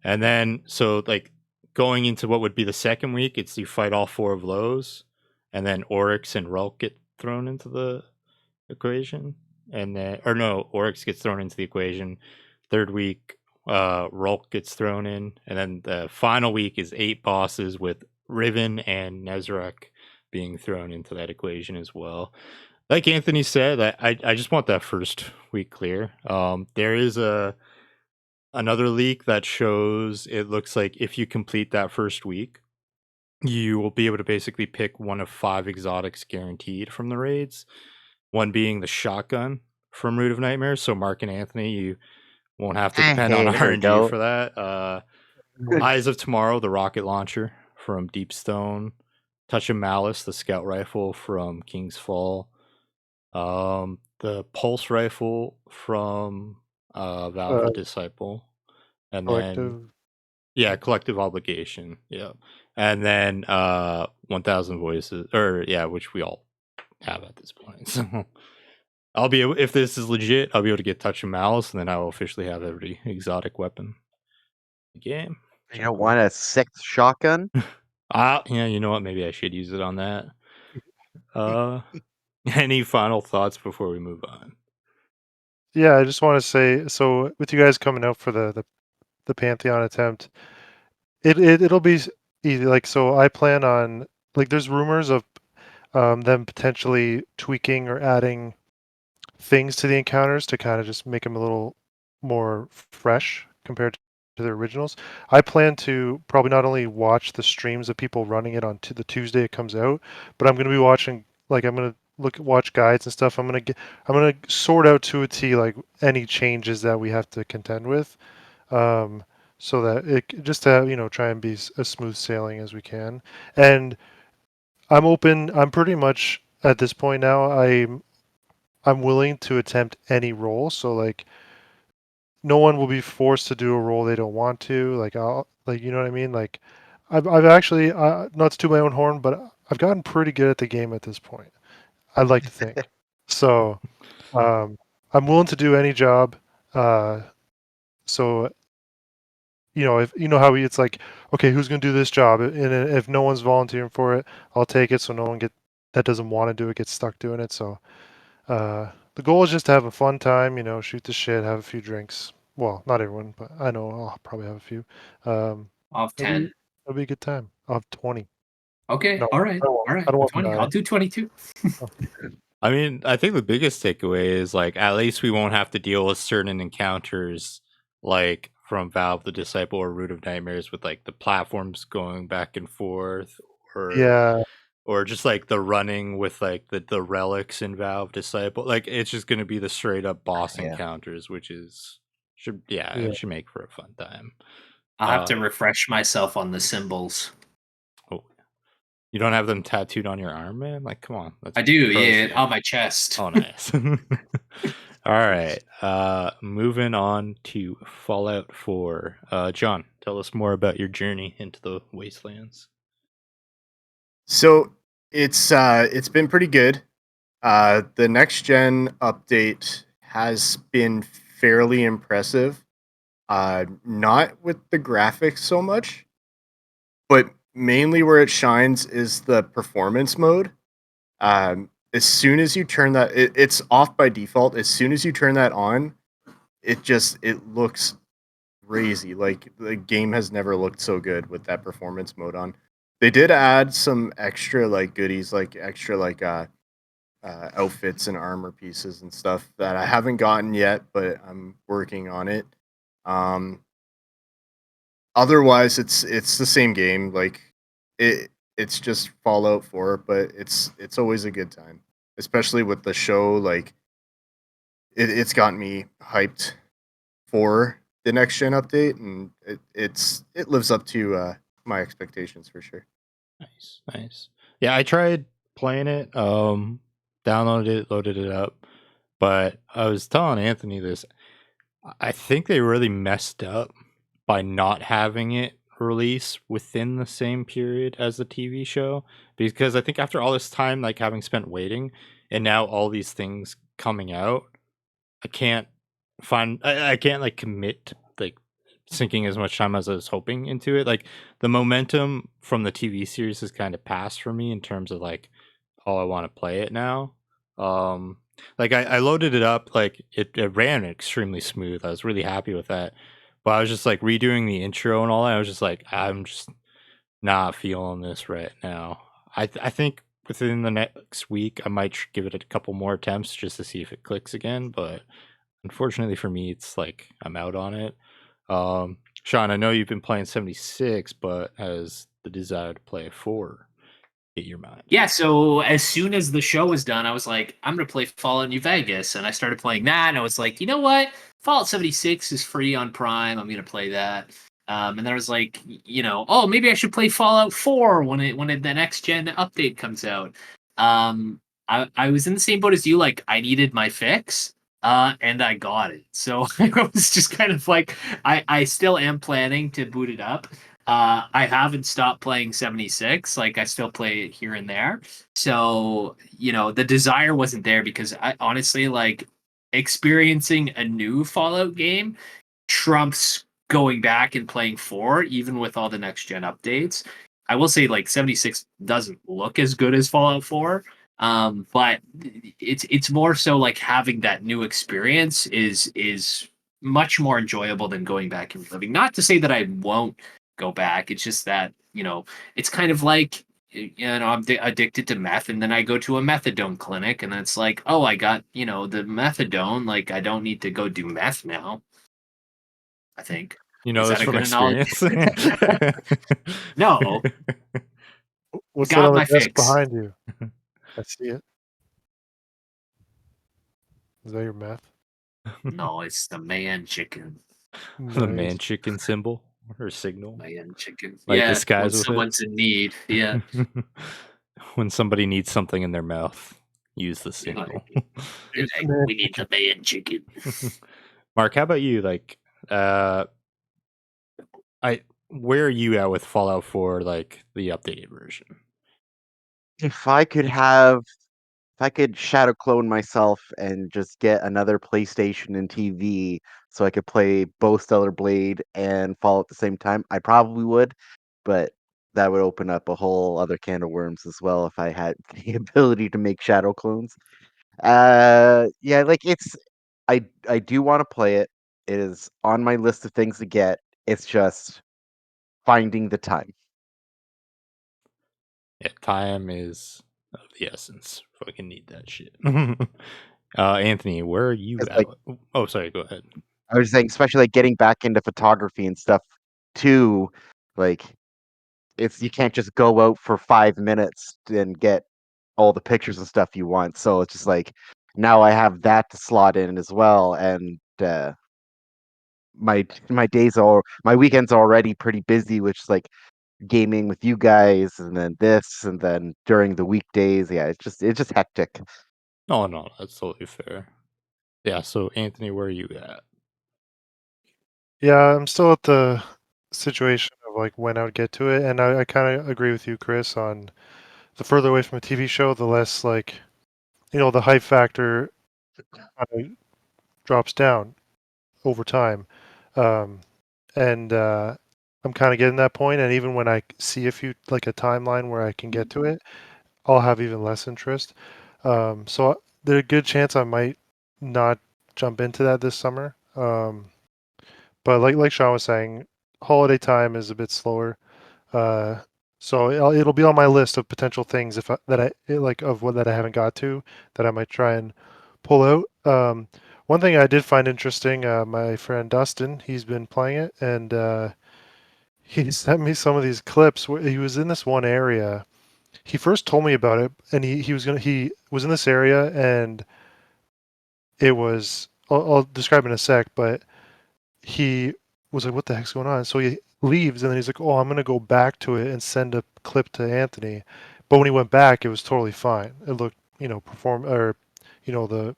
then so like going into what would be the second week, it's you fight all 4 of those, and then Oryx and Relk get thrown into the equation. And then Oryx gets thrown into the equation. Third week, Rolk gets thrown in, and then the final week is 8 bosses with Riven and Nezarek being thrown into that equation as well. Like Anthony said, I just want that first week clear. There is another leak that shows it looks like if you complete that first week, you will be able to basically pick one of 5 exotics guaranteed from the raids. One being the shotgun from Root of Nightmares. So Mark and Anthony, you won't have to depend on Hey, there we RNG go. for that. Eyes of Tomorrow, the rocket launcher from Deepstone. Touch of Malice, the scout rifle from King's Fall. The pulse rifle from Valve the Disciple. And Collective. then Collective Obligation. Yeah. And then 1000 Voices, which we all have at this point. So I'll be able, if this is legit, I'll be able to get Touch of Malice, and then I will officially have every exotic weapon in the game. You don't want a 6th shotgun? Yeah, you know what? Maybe I should use it on that. Any final thoughts before we move on? Yeah, I just want to say, so with you guys coming out for the Pantheon attempt, it'll be easy. Like, so I plan on, like, there's rumors of them potentially tweaking or adding things to the encounters to kind of just make them a little more fresh compared to the originals. I plan to probably not only watch the streams of people running it on the Tuesday it comes out, but I'm going to be watching, like, I'm going to watch guides and stuff. I'm going to sort out to a T like any changes that we have to contend with, so that it just to try and be as smooth sailing as we can. And I'm open. I'm pretty much at this point now. I'm willing to attempt any role. So like, no one will be forced to do a role they don't want to. Like you know what I mean. Like, I've actually not to toot my own horn, but I've gotten pretty good at the game at this point. I'd like to think. So, I'm willing to do any job. So if how it's like, okay, who's going to do this job? And if no one's volunteering for it, I'll take it. So no one that doesn't want to do it gets stuck doing it. So the goal is just to have a fun time, shoot the shit, have a few drinks. Well, not everyone, but I know I'll probably have a few. I'll have It'll 10. be a good time. I'll have 20. Okay, No, all right, I don't want to 20. die. I'll do 22. I mean, I think the biggest takeaway is like at least we won't have to deal with certain encounters like from Valve the Disciple or Root of Nightmares with like the platforms going back and forth Yeah, or just like the running with like the relics in Valve Disciple. Like it's just gonna be the straight up boss Yeah. encounters, which should Yeah. make for a fun time. I'll have to refresh myself on the symbols. Oh, you don't have them tattooed on your arm, man? Like, come on. I do, pro yeah, shit. on my chest. Oh, nice. All right. Moving on to Fallout 4. John, tell us more about your journey into the Wastelands. So it's been pretty good. The next gen update has been fairly impressive. Not with the graphics so much, but mainly where it shines is the performance mode. as soon as you turn that, it's off by default. As soon as you turn that on, it looks crazy. Like the game has never looked so good with that performance mode on. They did add some extra like goodies, like extra like outfits and armor pieces and stuff that I haven't gotten yet, but I'm working on it. Otherwise, it's the same game. Like it's just Fallout 4, but it's always a good time, especially with the show. Like it's gotten me hyped for the next gen update, and it lives up to my expectations for sure. Nice. Yeah, I tried playing it, downloaded it, loaded it up, but I was telling Anthony this. I think they really messed up by not having it release within the same period as the TV show, because I think after all this time, like having spent waiting, and now all these things coming out, I can't I can't like commit to like sinking as much time as I was hoping into it. Like the momentum from the TV series has kind of passed for me in terms of like, oh, I want to play it now. Like I loaded it up, like it ran extremely smooth. I was really happy with that. But I was just like redoing the intro and all that. I was just like, I'm just not feeling this right now. I think within the next week I might give it a couple more attempts just to see if it clicks again. But unfortunately for me, it's like I'm out on it. Sean, I know you've been playing 76, but has the desire to play 4 hit your mind? Yeah, so as soon as the show was done, I was like, I'm going to play Fallout New Vegas. And I started playing that. And I was like, you know what? Fallout 76 is free on Prime. I'm going to play that. And then I was like, oh, maybe I should play Fallout 4 when the next gen update comes out. I was in the same boat as you. Like, I needed my fix. And I got it. So I was just kind of like, I still am planning to boot it up. I haven't stopped playing 76. Like, I still play it here and there. So, the desire wasn't there because I honestly, like, experiencing a new Fallout game trumps going back and playing 4, even with all the next gen updates. I will say, like, 76 doesn't look as good as Fallout 4. But it's more so like having that new experience is much more enjoyable than going back and living. Not to say that I won't go back. It's just that, it's kind of like, I'm addicted to meth, and then I go to a methadone clinic, and it's like, oh, I got, the methadone. Like, I don't need to go do meth now. I think. You know Is this that a from good analogy? experience. No, What's that got on the my desk fix. behind you? I see it. Is that your meth? No, it's the man chicken. The man Nice. chicken symbol or signal. Man chicken. Like Yeah, disguise when with someone's in need. Yeah. When somebody needs something in their mouth, use the signal. We need the man chicken. Mark, how about you? Like, where are you at with Fallout 4, like the updated version? If I could shadow clone myself and just get another PlayStation and TV so I could play both Stellar Blade and Fallout at the same time, I probably would, but that would open up a whole other can of worms as well if I had the ability to make shadow clones. Yeah, like I do want to play it. It is on my list of things to get. It's just finding the time. Yeah, time is of the essence. Fucking need that shit. Anthony, where are you It's at? like Oh, sorry. Go ahead. I was saying, especially like getting back into photography and stuff too. Like you can't just go out for 5 minutes and get all the pictures and stuff you want. So it's just like now I have that to slot in as well, and my weekends are already pretty busy, which is like gaming with you guys, and then this, and then during the weekdays. Yeah, it's just hectic. Oh no, that's totally fair. Yeah. So Anthony, where are you at? Yeah, I'm still at the situation of like when I would get to it, and I kind of agree with you, Chris, on the further away from a TV show, the less like the hype factor kind of drops down over time, and I'm kind of getting that point. And even when I see a timeline where I can get to it, I'll have even less interest. So there's a good chance I might not jump into that this summer. But like Sean was saying, holiday time is a bit slower. Uh, so it'll be on my list of potential things that I haven't got to that I might try and pull out. One thing I did find interesting, my friend Dustin, he's been playing it, and he sent me some of these clips where he was in this one area. He first told me about it, and he was in this area, and it was I'll describe in a sec, but he was like, "What the heck's going on?" So he leaves, and then he's like, "Oh, I'm gonna go back to it and send a clip to Anthony." But when he went back, it was totally fine. It looked, the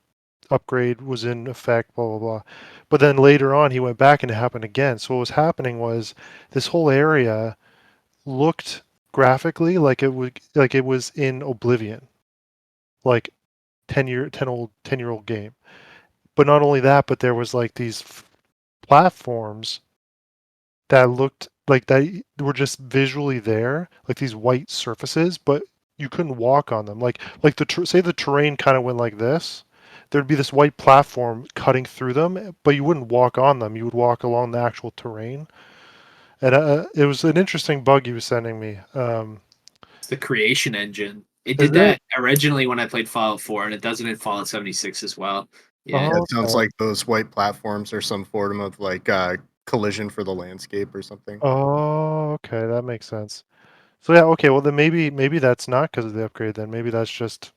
upgrade was in effect, blah blah blah. But then later on, he went back, and it happened again. So what was happening was this whole area looked graphically like it was in Oblivion, like 10-year old game. But not only that, but there was like these platforms that looked like that were just visually there, like these white surfaces, but you couldn't walk on them. Like say the terrain kind of went like this, there'd be this white platform cutting through them, but you wouldn't walk on them. You would walk along the actual terrain. And it was an interesting bug he was sending me. It's the creation engine. It Is did it? that originally when I played Fallout 4, and it does it in Fallout 76 as well. Yeah. Oh, It sounds okay. like those white platforms are some form of like collision for the landscape or something. Oh, okay, that makes sense. So yeah, okay, well then maybe that's not because of the upgrade then. Maybe that's just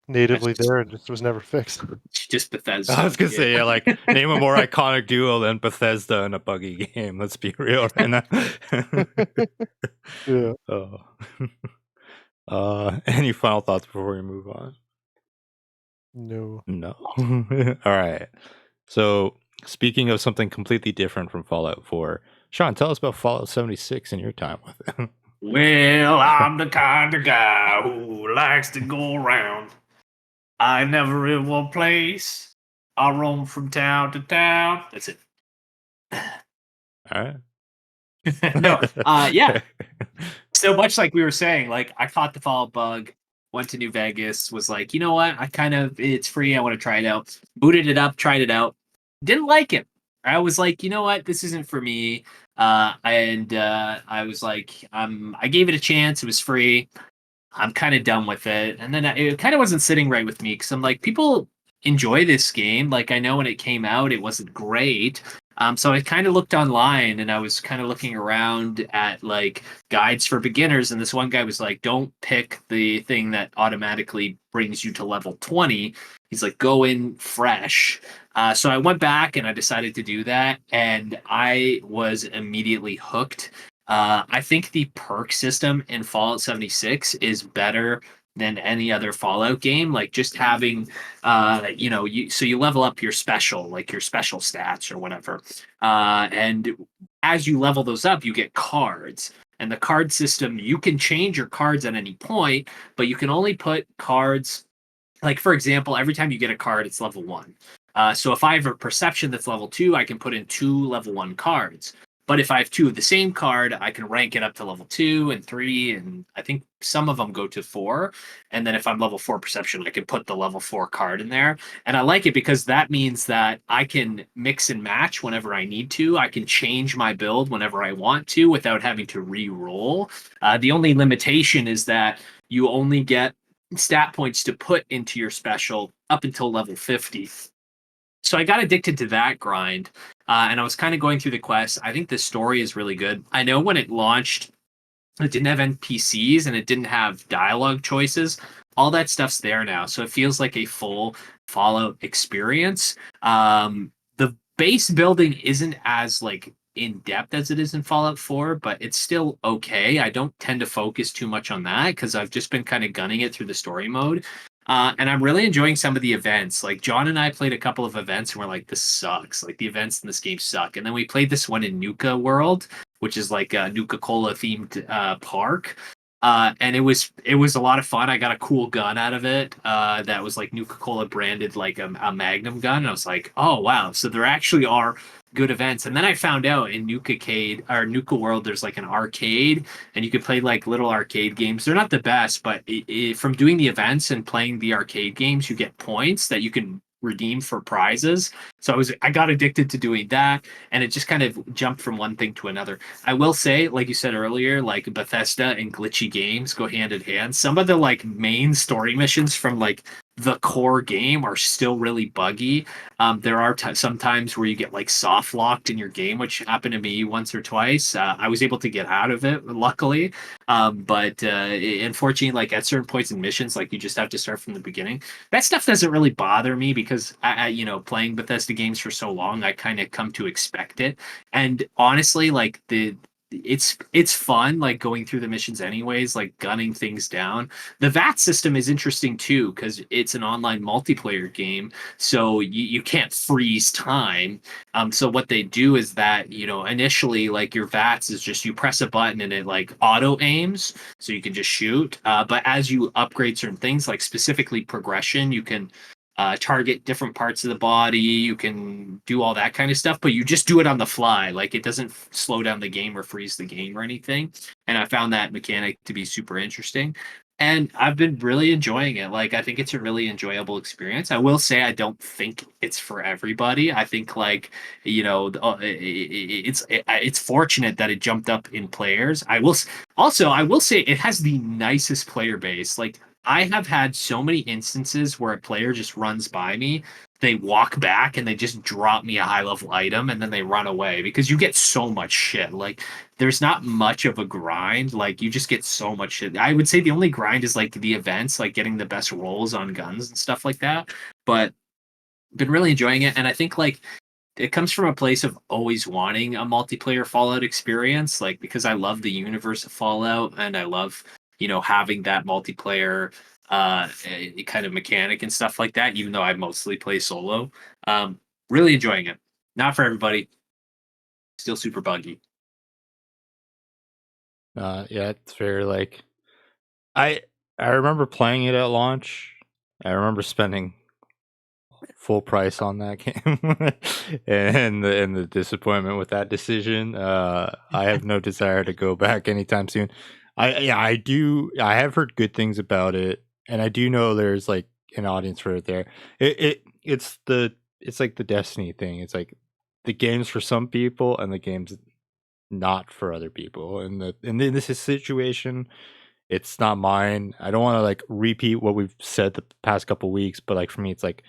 That's natively there and just was never fixed. just Bethesda. I was gonna Yeah. say, yeah, like name a more iconic duo than Bethesda in a buggy game. Let's be real right now. Yeah. Oh. Any final thoughts before we move on? No. No. All right. So, speaking of something completely different from Fallout 4, Sean, tell us about Fallout 76 and your time with it. Well, I'm the kind of guy who likes to go around. I never in one place. I roam from town to town. That's it. All right. No, yeah. So much like we were saying, like I caught the Fallout bug, went to New Vegas, was like, you know what? It's free. I want to try it out. Booted it up, tried it out. Didn't like it. I was like, you know what? This isn't for me. And I was like, I gave it a chance. It was free. I'm kind of done with it. And then it kind of wasn't sitting right with me because I'm like, people enjoy this game. Like, I know when it came out, it wasn't great. So I kind of looked online and I was kind of looking around at like guides for beginners. And this one guy was like, don't pick the thing that automatically brings you to level 20. He's like, go in fresh. So I went back and I decided to do that. And I was immediately hooked. I think the perk system in Fallout 76 is better than any other Fallout game. Like just having, you level up your special, like your special stats or whatever. And as you level those up, you get cards. And the card system, you can change your cards at any point, but you can only put cards. Like for example, every time you get a card, it's level 1. So if I have a perception that's level 2, I can put in 2 level 1 cards. But if I have 2 of the same card, I can rank it up to level 2 and 3, and I think some of them go to 4. And then if I'm level 4 perception, I can put the level 4 card in there. And I like it because that means that I can mix and match whenever I need to. I can change my build whenever I want to without having to re-roll. The only limitation is that you only get stat points to put into your special up until level 50. So I got addicted to that grind, and I was kind of going through the quest. I think the story is really good. I know when it launched, it didn't have NPCs and it didn't have dialogue choices. All that stuff's there now, so it feels like a full Fallout experience. The base building isn't as like in depth as it is in Fallout 4, but it's still okay. I don't tend to focus too much on that because I've just been kind of gunning it through the story mode. And I'm really enjoying some of the events. Like John and I played a couple of events and we're like, this sucks. Like the events in this game suck. And then we played this one in Nuka World, which is like a Nuka Cola themed park. And it was a lot of fun. I got a cool gun out of it that was like Nuka-Cola branded, like a Magnum gun. And I was like, oh wow, so there actually are good events. And then I found out in Nuka-Cade or Nuka World, there's like an arcade, and you could play like little arcade games. They're not the best, but from doing the events and playing the arcade games, you get points that you can redeem for prizes. So I got addicted to doing that, and it just kind of jumped from one thing to another. I will say, like you said earlier, like Bethesda and glitchy games go hand in hand. Some of the like main story missions from like the core game are still really buggy. There are some times where you get like soft locked in your game, which happened to me once or twice. I was able to get out of it, luckily. But unfortunately, like at certain points in missions, like you just have to start from the beginning. That stuff doesn't really bother me because you know, playing Bethesda games for so long, I kind of come to expect it. And honestly, like it's fun like going through the missions anyways, like gunning things down. The VAT system is interesting too because it's an online multiplayer game, so you can't freeze time. So what they do is that, you know, initially like your VATs is just you press a button and it like auto aims, so you can just shoot. But as you upgrade certain things, like specifically progression, you can target different parts of the body. You can do all that kind of stuff, but you just do it on the fly. Like it doesn't slow down the game or freeze the game or anything. And I found that mechanic to be super interesting. And I've been really enjoying it. Like I think it's a really enjoyable experience. I will say I don't think it's for everybody. I think like, you know, it's fortunate that it jumped up in players. I will say it has the nicest player base. Like I have had so many instances where a player just runs by me, they walk back and they just drop me a high level item and then they run away because you get so much shit. Like there's not much of a grind. Like you just get so much shit. I would say the only grind is like the events, like getting the best rolls on guns and stuff like that. But been really enjoying it. And I think like it comes from a place of always wanting a multiplayer Fallout experience, like because I love the universe of Fallout and I love, you know, having that multiplayer kind of mechanic and stuff like that, even though I mostly play solo. Really enjoying it. Not for everybody. Still super buggy. Yeah, it's fair. Like I I remember playing it at launch. I remember spending full price on that game, and the disappointment with that decision. I have no desire to go back anytime soon. I do. I have heard good things about it, and I do know there's like an audience for it there. It's like the Destiny thing. It's like the game's for some people, and the game's not for other people. And in this situation, it's not mine. I don't want to like repeat what we've said the past couple weeks, but like for me, it's like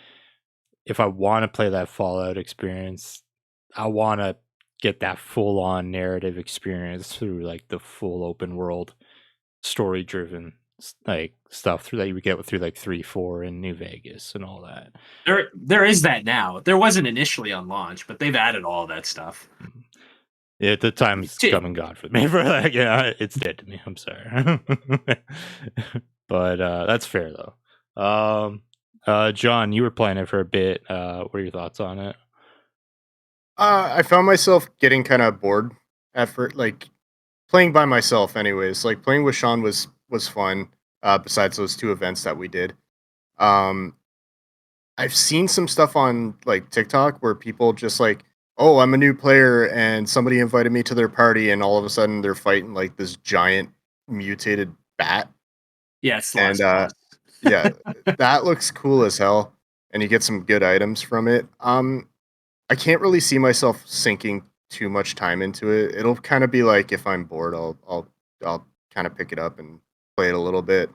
if I want to play that Fallout experience, I want to get that full on narrative experience through like the full open world, story driven like stuff through that you would get through like 3-4 in New Vegas and all that. There is that now. There wasn't initially on launch, but they've added all that stuff. Yeah, the time's come and gone for me. For like, yeah, it's dead to me. I'm sorry, but that's fair though. John, you were playing it for a bit. What are your thoughts on it? I found myself getting kind of bored at first, like playing by myself. Anyways, like playing with Sean was fun. Besides those two events that we did, um, I've seen some stuff on like TikTok where people just like, oh, I'm a new player and somebody invited me to their party, and all of a sudden they're fighting like this giant mutated bat, Yeah, it's and yeah, that looks cool as hell, and you get some good items from it. I can't really see myself sinking too much time into it. It'll kind of be like if I'm bored, I'll kind of pick it up and play it a little bit,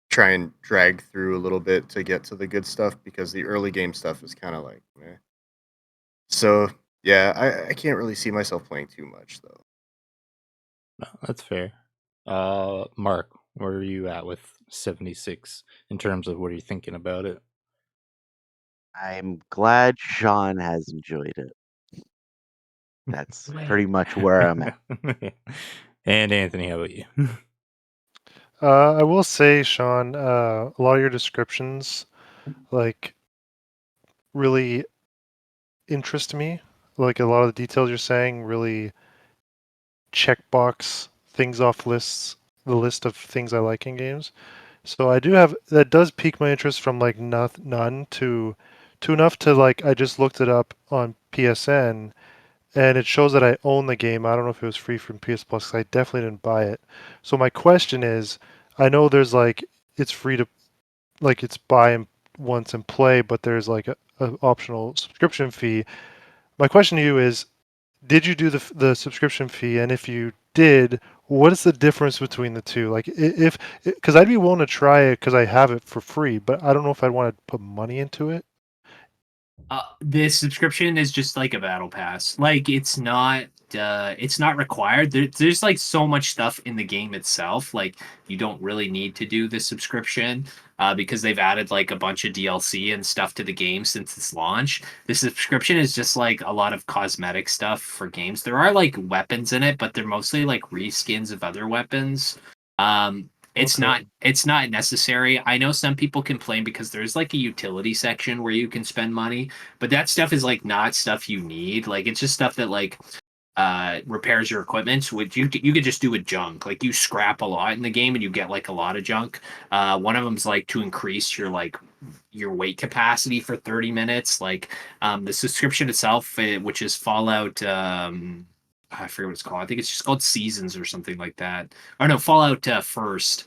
try and drag through a little bit to get to the good stuff because the early game stuff is kind of like meh. So yeah, I can't really see myself playing too much though. No, that's fair. Mark, where are you at with 76 in terms of what are you thinking about it? I'm glad Sean has enjoyed it. That's pretty much where I'm at. And Anthony, how about you? I will say, Sean, a lot of your descriptions, like, really interest me. Like, a lot of the details you're saying really checkbox things off lists the list of things I like in games. So I do have that does pique my interest from like none to enough to like I just looked it up on PSN and it shows that I own the game. I don't know if it was free from PS Plus 'cause I definitely didn't buy it. So my question is, I know there's like it's free to like it's buy and once and play, but there's like a optional subscription fee. My question to you is, did you do the subscription fee? And if you did, what is the difference between the two? Like if because I'd be willing to try it because I have it for free, but I don't know if I'd want to put money into it. This subscription is just like a battle pass. Like it's not required. There's like so much stuff in the game itself. Like you don't really need to do the subscription because they've added like a bunch of DLC and stuff to the game since its launch. The subscription is just like a lot of cosmetic stuff for games. There are like weapons in it, but they're mostly like reskins of other weapons. It's Okay. it's not necessary. I know some people complain because there's like a utility section where you can spend money, but that stuff is like not stuff you need. Like it's just stuff that like repairs your equipment, which you could just do with junk. Like you scrap a lot in the game and you get like a lot of junk. One of them's like to increase your weight capacity for 30 minutes. Like the subscription itself, which is Fallout I forget what it's called. I think it's just called Seasons or something like that. Or no, Fallout First.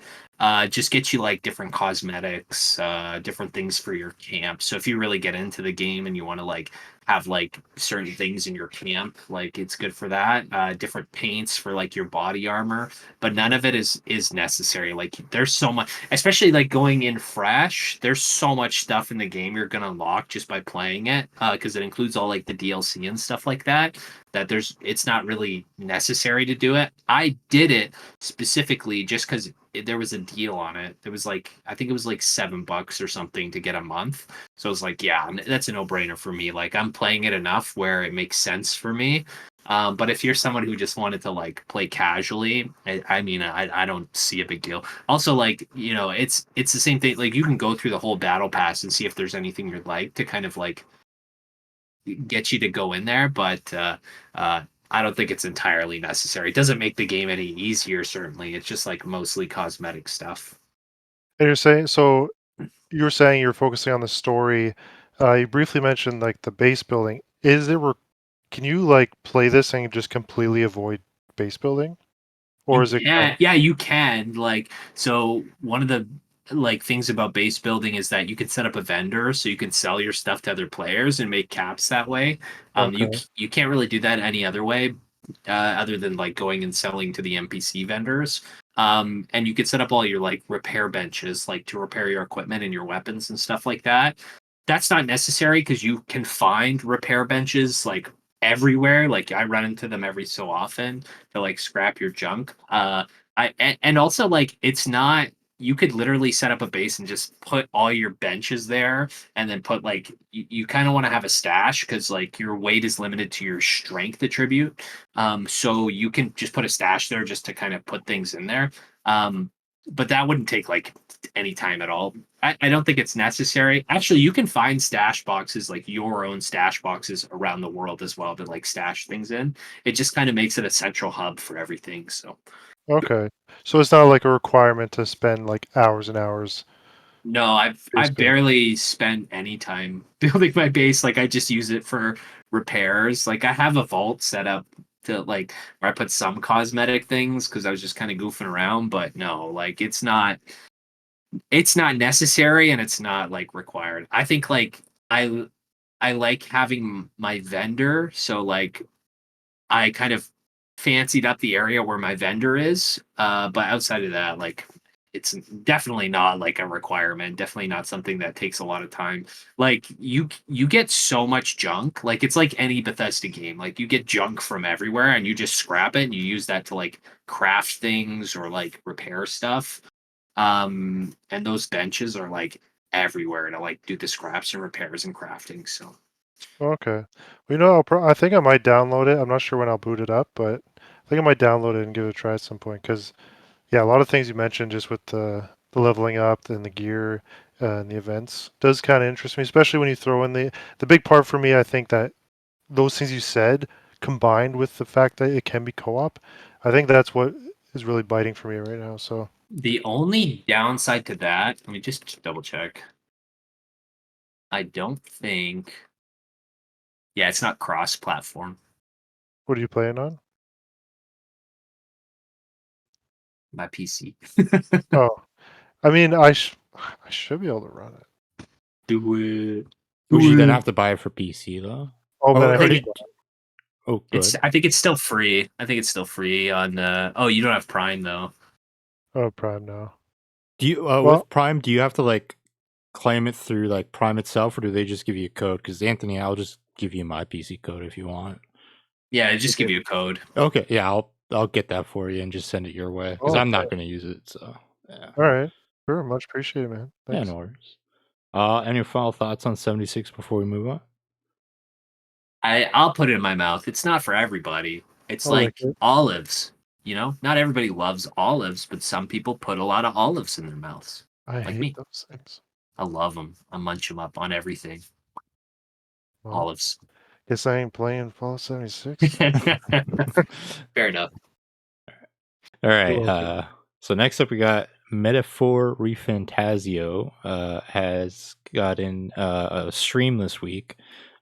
Just gets you like different cosmetics, different things for your camp. So if you really get into the game and you want to like have like certain things in your camp, like it's good for that. Different paints for like your body armor, but none of it is necessary. Like there's so much, especially like going in fresh. There's so much stuff in the game you're gonna unlock just by playing it, because it includes all like the DLC and stuff like that. That it's not really necessary to do it. I did it specifically just because there was a deal on it. It was like I think it was like $7 or something to get a month. So I was like, yeah, that's a no-brainer for me. Like I'm playing it enough where it makes sense for me. But if you're someone who just wanted to like play casually, I mean, I don't see a big deal. Also, like it's the same thing. Like you can go through the whole battle pass and see if there's anything you'd like to kind of like get you to go in there, but I don't think it's entirely necessary. It doesn't make the game any easier, certainly. It's just like mostly cosmetic stuff. And you're saying you're focusing on the story. You briefly mentioned like the base building. Can you like play this and just completely avoid base building, or You is it kind can, yeah, you can. Like, so one of the like things about base building is that you can set up a vendor, so you can sell your stuff to other players and make caps that way. okay? You can't really do that any other way, other than like going and selling to the NPC vendors. And you could set up all your like repair benches, like to repair your equipment and your weapons and stuff like that. That's not necessary because you can find repair benches like everywhere. Like I run into them every so often to like scrap your junk. And also like it's not you could literally set up a base and just put all your benches there and then put like you kind of want to have a stash because like your weight is limited to your strength attribute. So you can just put a stash there just to kind of put things in there. But that wouldn't take like any time at all. I don't think it's necessary. Actually, you can find stash boxes, like your own stash boxes around the world as well to like stash things in. It just kind of makes it a central hub for everything. So Okay, so it's not like a requirement to spend like hours and hours no, base I've building. barely spent any time building my base. Like I just use it for repairs. Like I have a vault set up to like where I put some cosmetic things because I was just kind of goofing around, but no, like it's not necessary and it's not like required. I think like I like having my vendor, so like I kind of fancied up the area where my vendor is. But outside of that, like it's definitely not like a requirement. Definitely not something that takes a lot of time. Like you get so much junk. Like it's like any Bethesda game. Like you get junk from everywhere and you just scrap it and you use that to like craft things or like repair stuff. And those benches are like everywhere to like do the scraps and repairs and crafting. So Okay, well, I think I might download it. I'm not sure when I'll boot it up, but I think I might download it and give it a try at some point. Because yeah, a lot of things you mentioned just with the leveling up and the gear and the events does kind of interest me, especially when you throw in the big part for me. I think that those things you said combined with the fact that it can be co-op, I think that's what is really biting for me right now. So The only downside to that, let me just double check. I don't think. Yeah, it's not cross-platform. what are you playing on? My PC. Oh, I mean, I should be able to run it. Do it. Would you then have to buy it for PC though? Oh, man, I Or have did, to oh, It's. good. I think it's still free. I think it's still free on. Oh, you don't have Prime though. oh, Prime now. Do you Well, with Prime? Do you have to like claim it through like Prime itself, or do they just give you a code? Because Anthony, I'll just give you my PC code if you want. Yeah, just give Okay. you a code. Okay, yeah, I'll get that for you and just send it your way because Oh, I'm not okay. going to use it. So yeah, All right. Sure, much appreciated, man. yeah, Thanks. no worries. Any final thoughts on 76 before we move on? I'll put it in my mouth. It's not for everybody. It's I'll lick like it. olives. You know, not everybody loves olives, but some people put a lot of olives in their mouths. I Like hate me. those things. I love them. I munch them up on everything. Well, Olives. guess I ain't playing Fallout 76. Fair enough. All right. You're welcome. So next up, we got Metaphor ReFantazio has gotten a stream this week.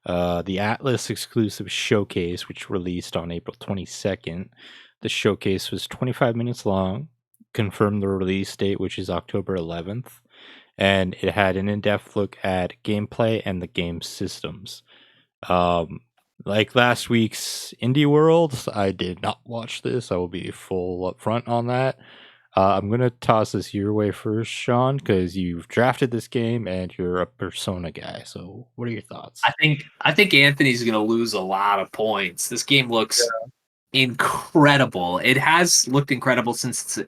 The Atlus exclusive showcase, which released on April 22nd. The showcase was 25 minutes long, confirmed the release date, which is October 11th, and it had an in-depth look at gameplay and the game systems. Like last week's Indie World, I did not watch this. I will be full upfront on that. I'm gonna toss this your way first, Sean, because you've drafted this game and you're a Persona guy. So, what are your thoughts? I think Anthony's going to lose a lot of points. This game looks incredible. It has looked incredible since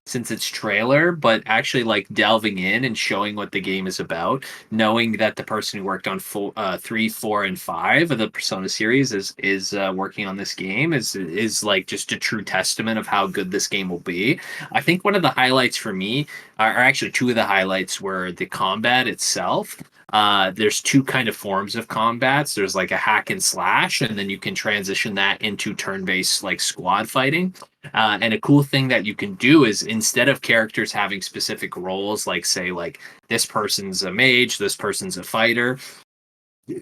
since its trailer, but actually like delving in and showing what the game is about, knowing that the person who worked on 3, 4, and 5 of the Persona series is working on this game is like just a true testament of how good this game will be. I think one of the highlights for me are actually two of the highlights were the combat itself. There's two kind of forms of combats. There's like a hack and slash, and then you can transition that into turn-based like squad fighting. And a cool thing that you can do is instead of characters having specific roles, like say like this person's a mage, this person's a fighter,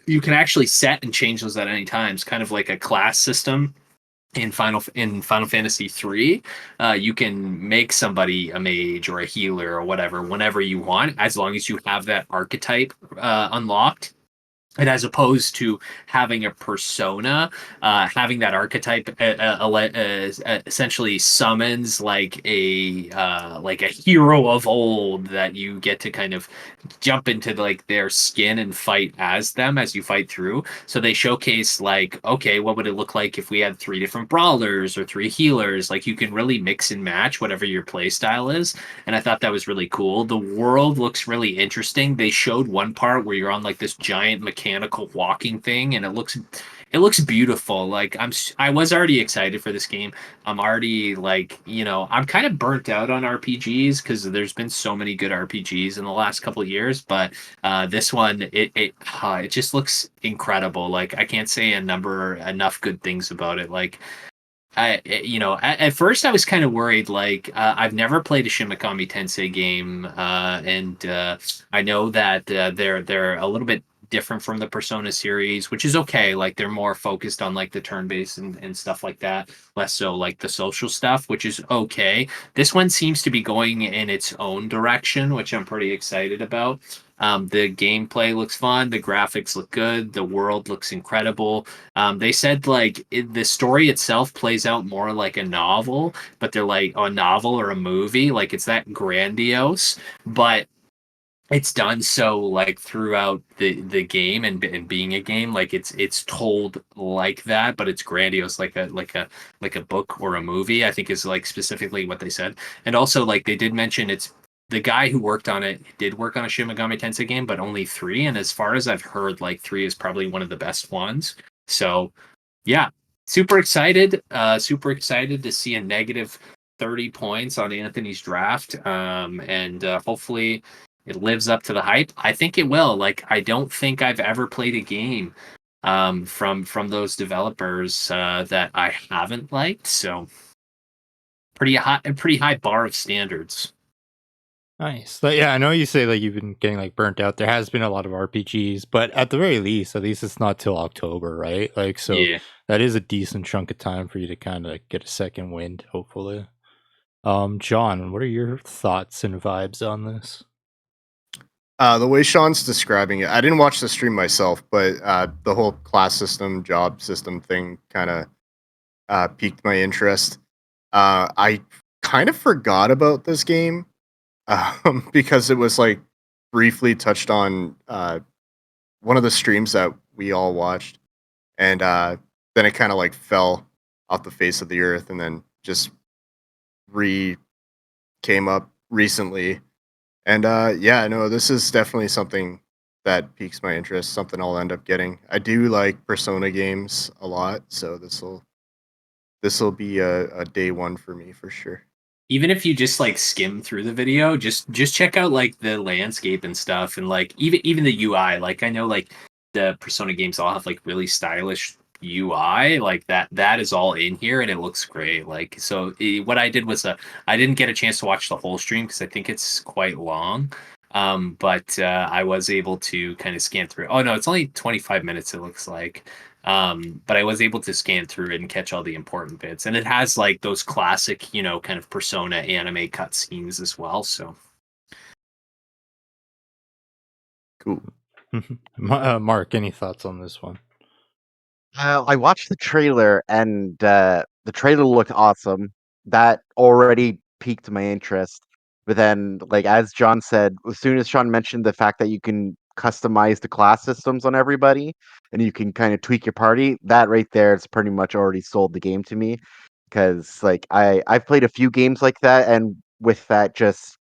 you can actually set and change those at any time. It's kind of like a class system in Final Fantasy 3. You can make somebody a mage or a healer or whatever whenever you want, as long as you have that archetype unlocked. And as opposed to having a persona, having that archetype essentially summons like a hero of old that you get to kind of jump into like their skin and fight as them as you fight through. So they showcase like, okay, what would it look like if we had 3 different brawlers or 3 healers? Like you can really mix and match whatever your play style is. And I thought that was really cool. The world looks really interesting. They showed one part where you're on like this giant mechanical walking thing, and it looks beautiful. Like I was already excited for this game. I'm already like, I'm kind of burnt out on RPGs because there's been so many good RPGs in the last couple of years, but this one it just looks incredible. Like I can't say enough good things about it. Like at first I was kind of worried. Like I've never played a Shin Megami Tensei game, and I know that they're a little bit different from the Persona series, which is okay. Like they're more focused on like the turn-based and stuff like that, less so like the social stuff, which is okay. This one seems to be going in its own direction, which I'm pretty excited about. The gameplay looks fun. The graphics look good. The world looks incredible. They said like the story itself plays out more like a novel, but they're like a novel or a movie. Like it's that grandiose, but it's done so like throughout the game and being a game. Like it's told like that, but it's grandiose like a book or a movie. I think is like specifically what they said. And also like they did mention it's the guy who worked on it did work on a Shin Megami Tensei game, but only 3. And as far as I've heard, like 3 is probably one of the best ones. So yeah, super excited to see a negative 30 points on Anthony's draft. And hopefully it lives up to the hype. I think it will. Like I don't think I've ever played a game from those developers that I haven't liked. So pretty high bar of standards. Nice. But yeah, I know you say like you've been getting like burnt out. There has been a lot of RPGs, but at the very least, at least it's not till October, right? Like, so Yeah. that is a decent chunk of time for you to kind of get a second wind, hopefully. John, what are your thoughts and vibes on this? The way Sean's describing it, I didn't watch the stream myself, but the whole class system, job system thing kind of piqued my interest. I kind of forgot about this game because it was like briefly touched on one of the streams that we all watched, and then it kind of like fell off the face of the earth, and then just re came up recently. And yeah, no, this is definitely something that piques my interest. Something I'll end up getting. I do like Persona games a lot, so this will be a day one for me for sure. Even if you just like skim through the video, just check out like the landscape and stuff, and like even the UI. Like I know like the Persona games all have like really stylish UI, like that is all in here, and it looks great. Like so, what I did was I didn't get a chance to watch the whole stream because I think it's quite long. But I was able to kind of scan through. Oh no, it's only 25 minutes. It looks like. But I was able to scan through it and catch all the important bits, and it has like those classic, kind of Persona anime cutscenes as well. So Cool. Mark, any thoughts on this one? I watched the trailer, and the trailer looked awesome. That already piqued my interest. But then, like as John said, as soon as Sean mentioned the fact that you can customize the class systems on everybody, and you can kind of tweak your party, that right there, it's pretty much already sold the game to me. Because like I've played a few games like that, and with that just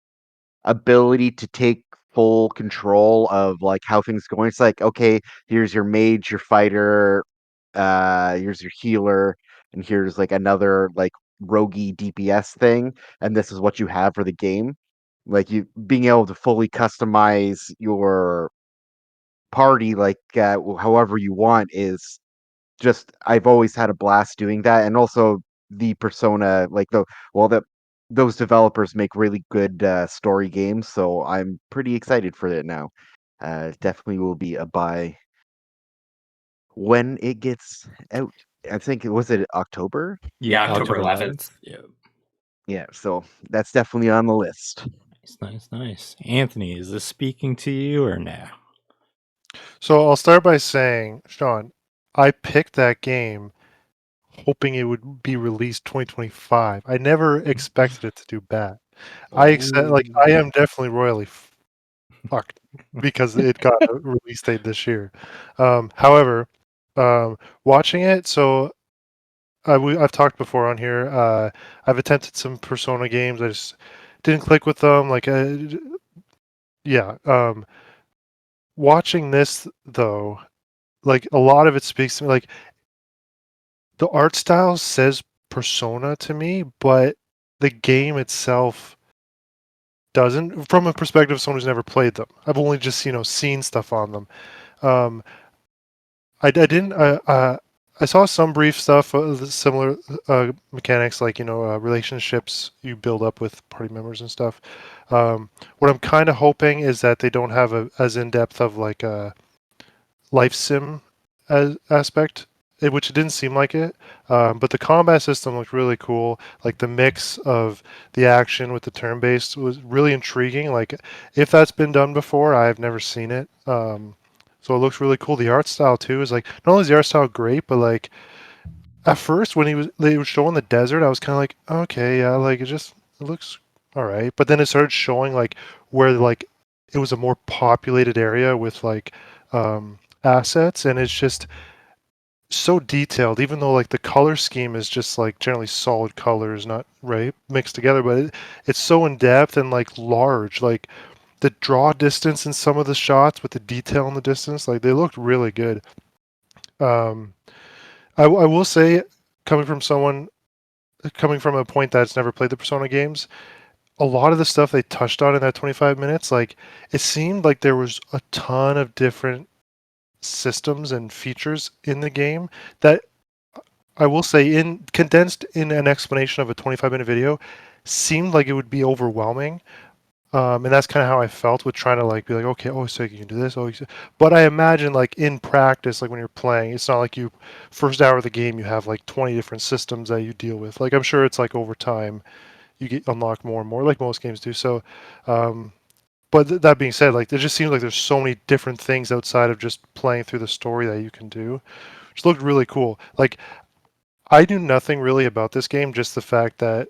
ability to take full control of like how things going. It's like, okay, here's your mage, your fighter, here's your healer, and here's like another like roguey DPS thing, and this is what you have for the game. Like you being able to fully customize your party like however you want is just I've always had a blast doing that, and also the Persona, like the those developers make really good story games, so I'm pretty excited for it now. Definitely will be a buy when it gets out. I think was it October? Yeah, October October 11th. Yeah. Yeah, so that's definitely on the list. Nice. Anthony, is this speaking to you or nah? So I'll start by saying, Sean, I picked that game hoping it would be released 2025. I never expected it to do bad. I am definitely royally fucked because it got a release date this year. However, watching it, so I've talked before on here. I've attempted some Persona games. I just didn't click with them. Like, yeah. Watching this though, like a lot of it speaks to me. Like the art style says Persona to me, but the game itself doesn't. From a perspective of someone who's never played them, I've only just seen stuff on them. Um, I didn't. I saw some brief stuff, similar mechanics, like relationships you build up with party members and stuff. What I'm kind of hoping is that they don't have as in depth of like a life sim aspect, which it didn't seem like it. But the combat system looked really cool. Like the mix of the action with the turn-based was really intriguing. Like if that's been done before, I've never seen it. So it looks really cool. The art style too is like not only is the art style great, but like at first when they were showing the desert, I was kind of like, okay, yeah, like it looks all right. But then it started showing like where like it was a more populated area with like assets, and it's just so detailed. Even though like the color scheme is just like generally solid colors, not right mixed together, but it's so in depth and like large, like the draw distance in some of the shots with the detail in the distance, like they looked really good. Um, I will say, coming from a point that's never played the Persona games, a lot of the stuff they touched on in that 25 minutes, like it seemed like there was a ton of different systems and features in the game that I will say, in condensed in an explanation of a 25-minute video, seemed like it would be overwhelming. And that's kind of how I felt with trying to like be like, okay, oh, so you can do this, but I imagine like in practice, like when you're playing, it's not like you first hour of the game you have like 20 different systems that you deal with. Like I'm sure it's like over time you get unlock more and more, like most games do. So, um, but that being said, like it just seems like there's so many different things outside of just playing through the story that you can do, which looked really cool. Like I knew nothing really about this game, just the fact that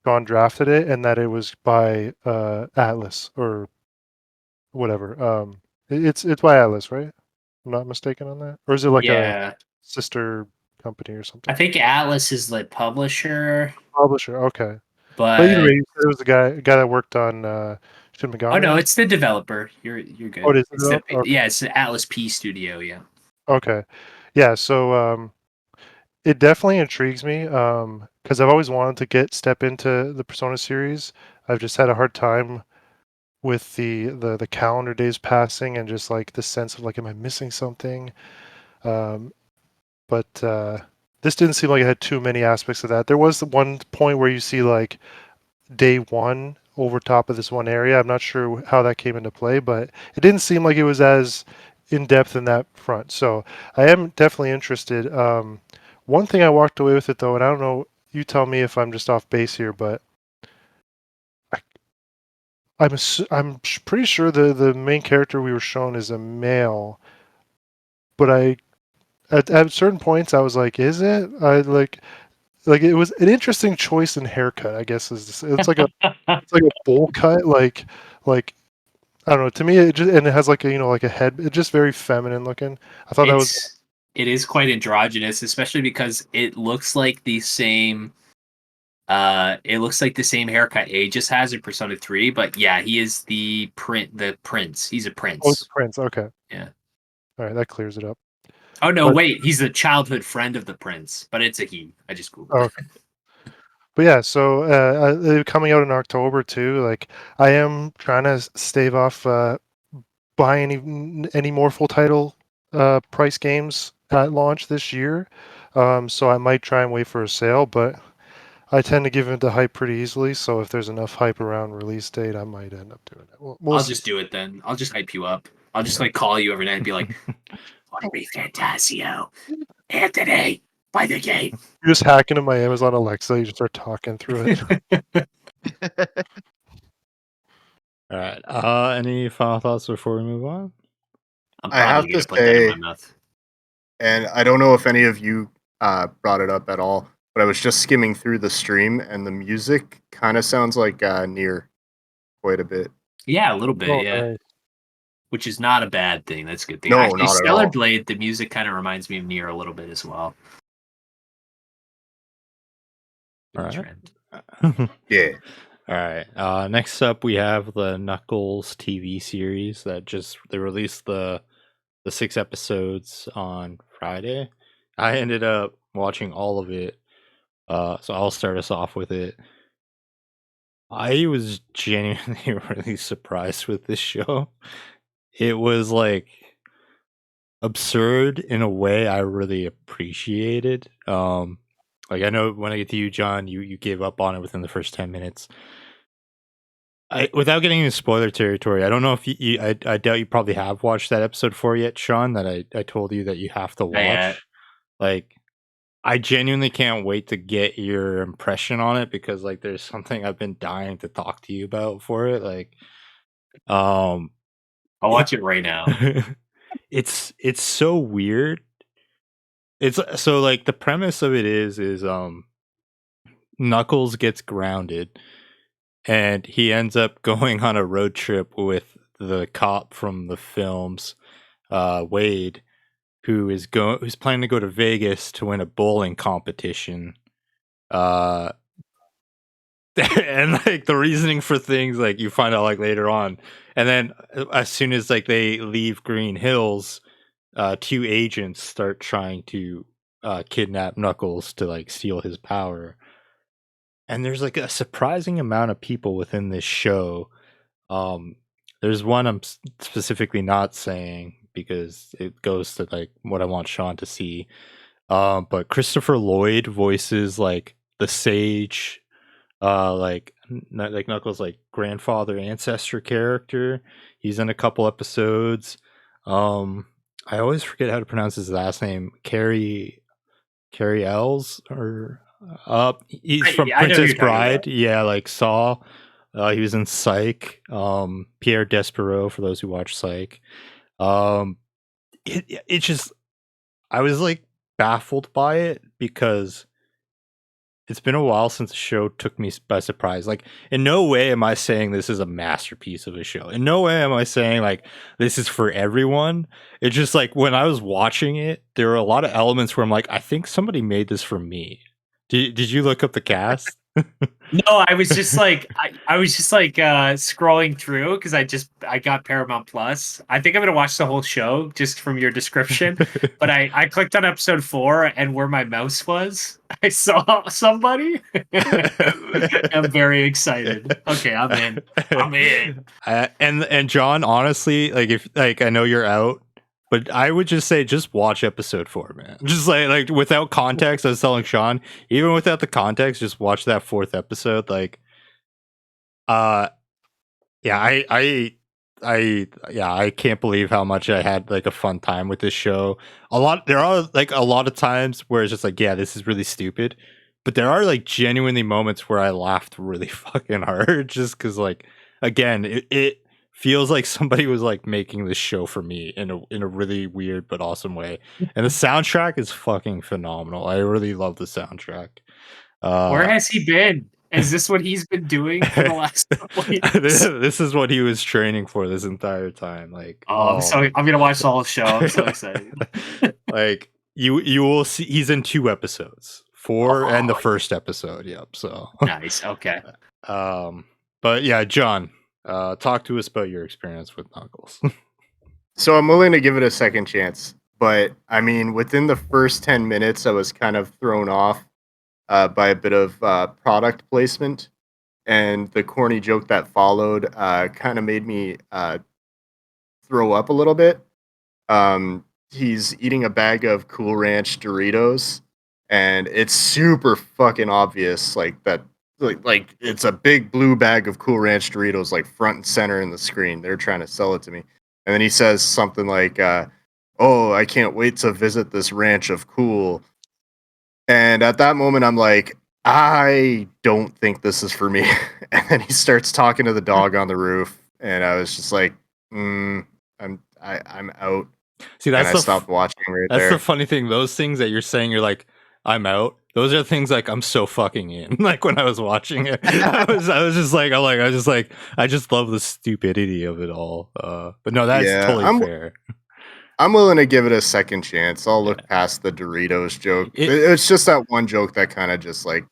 John drafted it and that it was by Atlus or whatever. It's by Atlus, right? I'm not mistaken on that, or is it like a Yeah, sister company or I something? think Atlas is the publisher, Publisher, okay. But either way, but it was the guy that worked on Shin oh no, Megami. it's the developer. You're Oh, good. it is the It's the developer? yeah, it's the Atlas P Studio. Yeah. Okay, yeah. So it definitely intrigues me because I've always wanted to step into the Persona series. I've just had a hard time with the calendar days passing and just like the sense of like, am I missing something? Um, but this didn't seem like it had too many aspects of that. There was the one point where you see like day one over top of this one area. I'm not sure how that came into play, but it didn't seem like it was as in depth in that front. So I am definitely interested. One thing I walked away with it though, and I don't know, you tell me if I'm just off base here, but I, pretty sure the main character we were shown is a male, but at certain points I was like, is it? I like it was an interesting choice in haircut. I guess it's like a bowl cut, like I don't know. To me, it just and it has like a like a head. It's just very feminine looking. I thought that was It is quite androgynous, especially because it looks like the same. It looks like the same haircut Aegis has in Persona 3, but yeah, he is the prince. He's a oh, it's a prince. prince. Okay, Yeah. all right, that clears it up. Oh no, But wait, he's a childhood friend of the prince, but it's a he. I just googled oh, it. but yeah, so coming out in October too. Like I am trying to stave off buying any more full title price games at launch this year. So I might try and wait for a sale, but I tend to give into hype pretty easily. So if there's enough hype around release date, I might end up doing it. We'll I'll see. just do it then. I'll just hype you up. I'll just like call you every night and be like, "What a ReFantazio, Anthony, buy the game." You just hack into my Amazon Alexa. You just start talking through it. All right. Any final thoughts before we move on? I'm I have probably to gonna put that in my say, mouth. and I don't know if any of you brought it up at all, but I was just skimming through the stream, and the music kind of sounds like Near quite a bit. Yeah, a little bit, Oh, yeah. nice. Which is not a bad thing. That's a good thing. No, Actually, not at Stellar all. Blade, the music kind of reminds me of Nier a little bit as well. All Good right. trend. Yeah. All right. Next up, we have the Knuckles TV series that they released the 6 episodes on Friday. I ended up watching all of it. So I'll start us off with it. I was genuinely really surprised with this show. It was like absurd in a way I really appreciated. Like I know when I get to you, John, you gave up on it within the first 10 minutes. Without getting into spoiler territory, I don't know if I doubt you probably have watched that episode 4 yet, Sean, that I told you that you have to Yeah. watch. Like I genuinely can't wait to get your impression on it because like there's something I've been dying to talk to you about for it. Like um I'll it, watch it right now. it's so weird. It's so like the premise of it is Knuckles gets grounded and he ends up going on a road trip with the cop from the films, Wade, who's planning to go to Vegas to win a bowling competition. And like the reasoning for things like you find out like later on. And then as soon as like they leave Green Hills, 2 agents start trying to kidnap Knuckles to like steal his power. And there's like a surprising amount of people within this show. There's one I'm specifically not saying because it goes to like what I want Sean to see. But Christopher Lloyd voices like the sage, like Knuckles' like grandfather ancestor character. He's in a couple episodes. I always forget how to pronounce his last name. Carrie Ells, or he's from I know who Princess you're talking Bride. about. Yeah, like Saw. He was in Psych. Pierre Despereaux, for those who watch Psych. It just, I was like baffled by it because it's been a while since the show took me by surprise. Like, in no way am I saying this is a masterpiece of a show. In no way am I saying like this is for everyone. It's just like when I was watching it, there were a lot of elements where I'm like, I think somebody made this for me. Did you look up the cast? No, I was just like I was just like scrolling through because I got Paramount Plus. I think I'm gonna watch the whole show just from your description. But I clicked on episode 4 and where my mouse was, I saw somebody. I'm very excited. Okay, I'm in. I'm in. And John, honestly, like if like I know you're out, but I would just say just watch episode 4, man. Just like without context. I was telling Sean, even without the context, just watch that 4th episode. Like, yeah, I can't believe how much I had like a fun time with this show. There are like a lot of times where it's just like, yeah, this is really stupid, but there are like genuinely moments where I laughed really fucking hard, just because like, again, it feels like somebody was like making this show for me in a really weird but awesome way. And the soundtrack is fucking phenomenal. I really love the soundtrack. Where has he been? Is this what he's been doing for the last couple of years? This is what he was training for this entire time. Like, I'm gonna watch the whole show. I'm so excited. Like, you will see he's in 2 episodes, 4 and the first episode. Yep. So nice. Okay. But yeah, John, talk to us about your experience with Knuckles. So I'm willing to give it a second chance, but I mean, within the first 10 minutes, I was kind of thrown off by a bit of product placement, and the corny joke that followed kind of made me throw up a little bit. He's eating a bag of Cool Ranch Doritos, and it's super fucking obvious, like that. Like it's a big blue bag of Cool Ranch Doritos, like front and center in the screen. They're trying to sell it to me. And then he says something like, "Oh, I can't wait to visit this ranch of cool." And at that moment, I'm like, I don't think this is for me. And then he starts talking to the dog on the roof, and I was just like, I'm out. See, I stopped watching right there. That's the funny thing. Those things that you're saying, you're like, I'm out. Those are things like I'm so fucking in. Like when I was watching it, I was just like, I just love the stupidity of it all. But no, that's totally fair. I'm willing to give it a second chance. I'll look past the Doritos joke. It's just that one joke that kind of just like,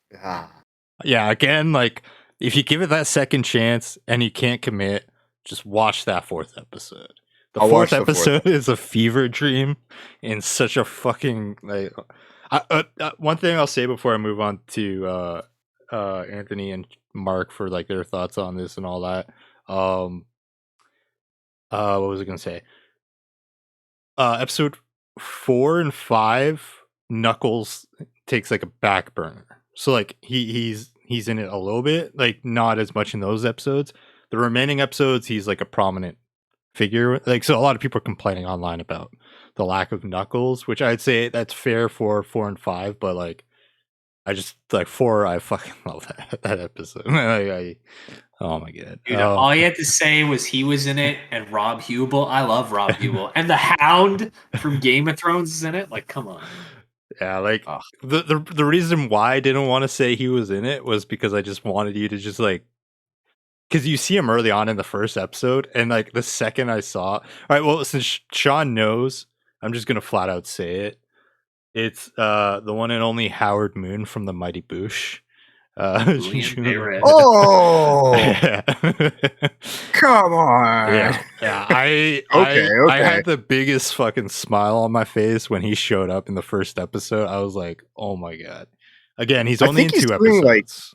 Yeah, again, like if you give it that second chance and you can't commit, just watch that 4th episode. The 4th episode is a fever dream in such a fucking like. One thing I'll say before I move on to Anthony and Mark for like their thoughts on this and all that. What was I gonna say? Episode 4 and 5, Knuckles takes like a back burner. So like he's in it a little bit, like not as much in those episodes. The remaining episodes, he's like a prominent figure. Like, so a lot of people are complaining online about the lack of Knuckles, which I'd say that's fair for 4 and 5, but like I just like 4, I fucking love that episode. Oh my god. Dude, all you had to say was he was in it and Rob Hubel. I love Rob Hubel. And the Hound from Game of Thrones is in it. Like, come on. Yeah, like the reason why I didn't want to say he was in it was because I just wanted you to just like, because you see him early on in the first episode, and like the second I saw, all right, well, since Sean knows, I'm just gonna flat out say it. It's the one and only Howard Moon from the Mighty Boosh. Oh, yeah. Come on. Yeah. I had the biggest fucking smile on my face when he showed up in the first episode. I was like, oh my god. Again, he's only in 2 episodes.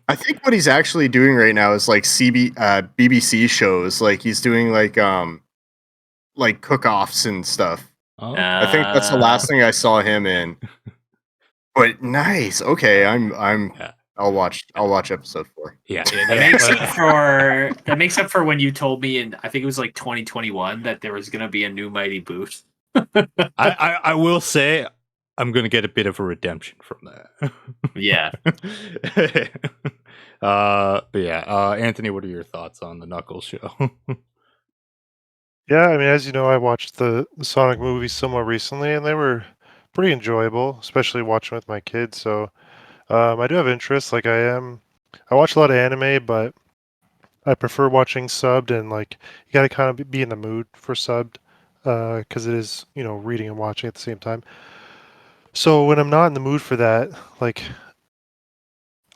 I think what he's actually doing right now is like BBC shows. Like he's doing like cook-offs and stuff. Oh, I think that's the last thing I saw him in. But nice. Okay, yeah. I'll watch episode 4. Yeah, That makes up for when you told me in, I think it was like 2021, that there was gonna be a new Mighty Boosh. I will say I'm gonna get a bit of a redemption from that. Yeah. But yeah, Anthony, what are your thoughts on the Knuckles show? Yeah, I mean, as you know, I watched the Sonic movies somewhat recently, and they were pretty enjoyable, especially watching with my kids. So I do have interest. I watch a lot of anime, but I prefer watching subbed, and like you got to kind of be in the mood for subbed, because it is, reading and watching at the same time. So when I'm not in the mood for that, like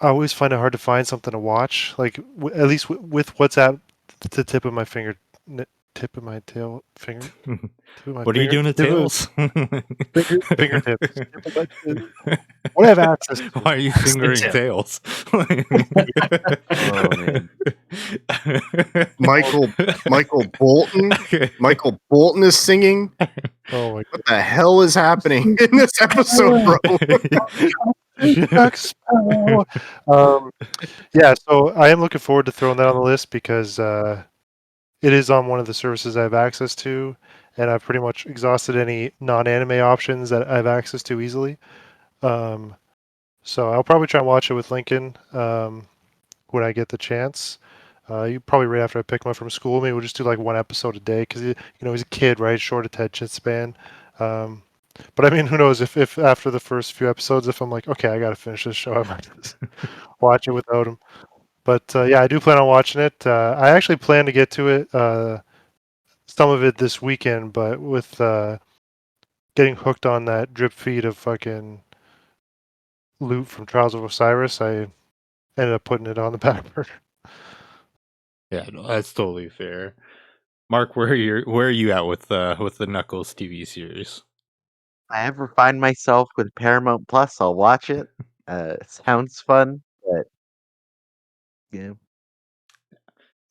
I always find it hard to find something to watch. Like at least with what's at the tip of my finger, tip of my tail finger. What are you doing to Tails? Fingertips. What I have access to. Why are you fingering Tip. Tails? Oh, man. Michael Bolton. Michael Bolton is singing. Oh my What the hell is happening in this episode, bro? Yeah, so I am looking forward to throwing that on the list because it is on one of the services I have access to, and I've pretty much exhausted any non-anime options that I have access to easily. So I'll probably try and watch it with Lincoln when I get the chance. You probably right after I pick him up from school. Maybe we'll just do like one episode a day because he's a kid, right? Short attention span. But I mean, who knows if after the first few episodes, if I'm like, okay, I got to finish this show, I might just watch it without him. But yeah, I do plan on watching it. I actually plan to get to it, some of it this weekend, but with getting hooked on that drip feed of fucking loot from Trials of Osiris, I ended up putting it on the back burner. Yeah, no, that's totally fair. Mark, where are you at with the Knuckles TV series? If I ever find myself with Paramount Plus, I'll watch it. It sounds fun, but yeah.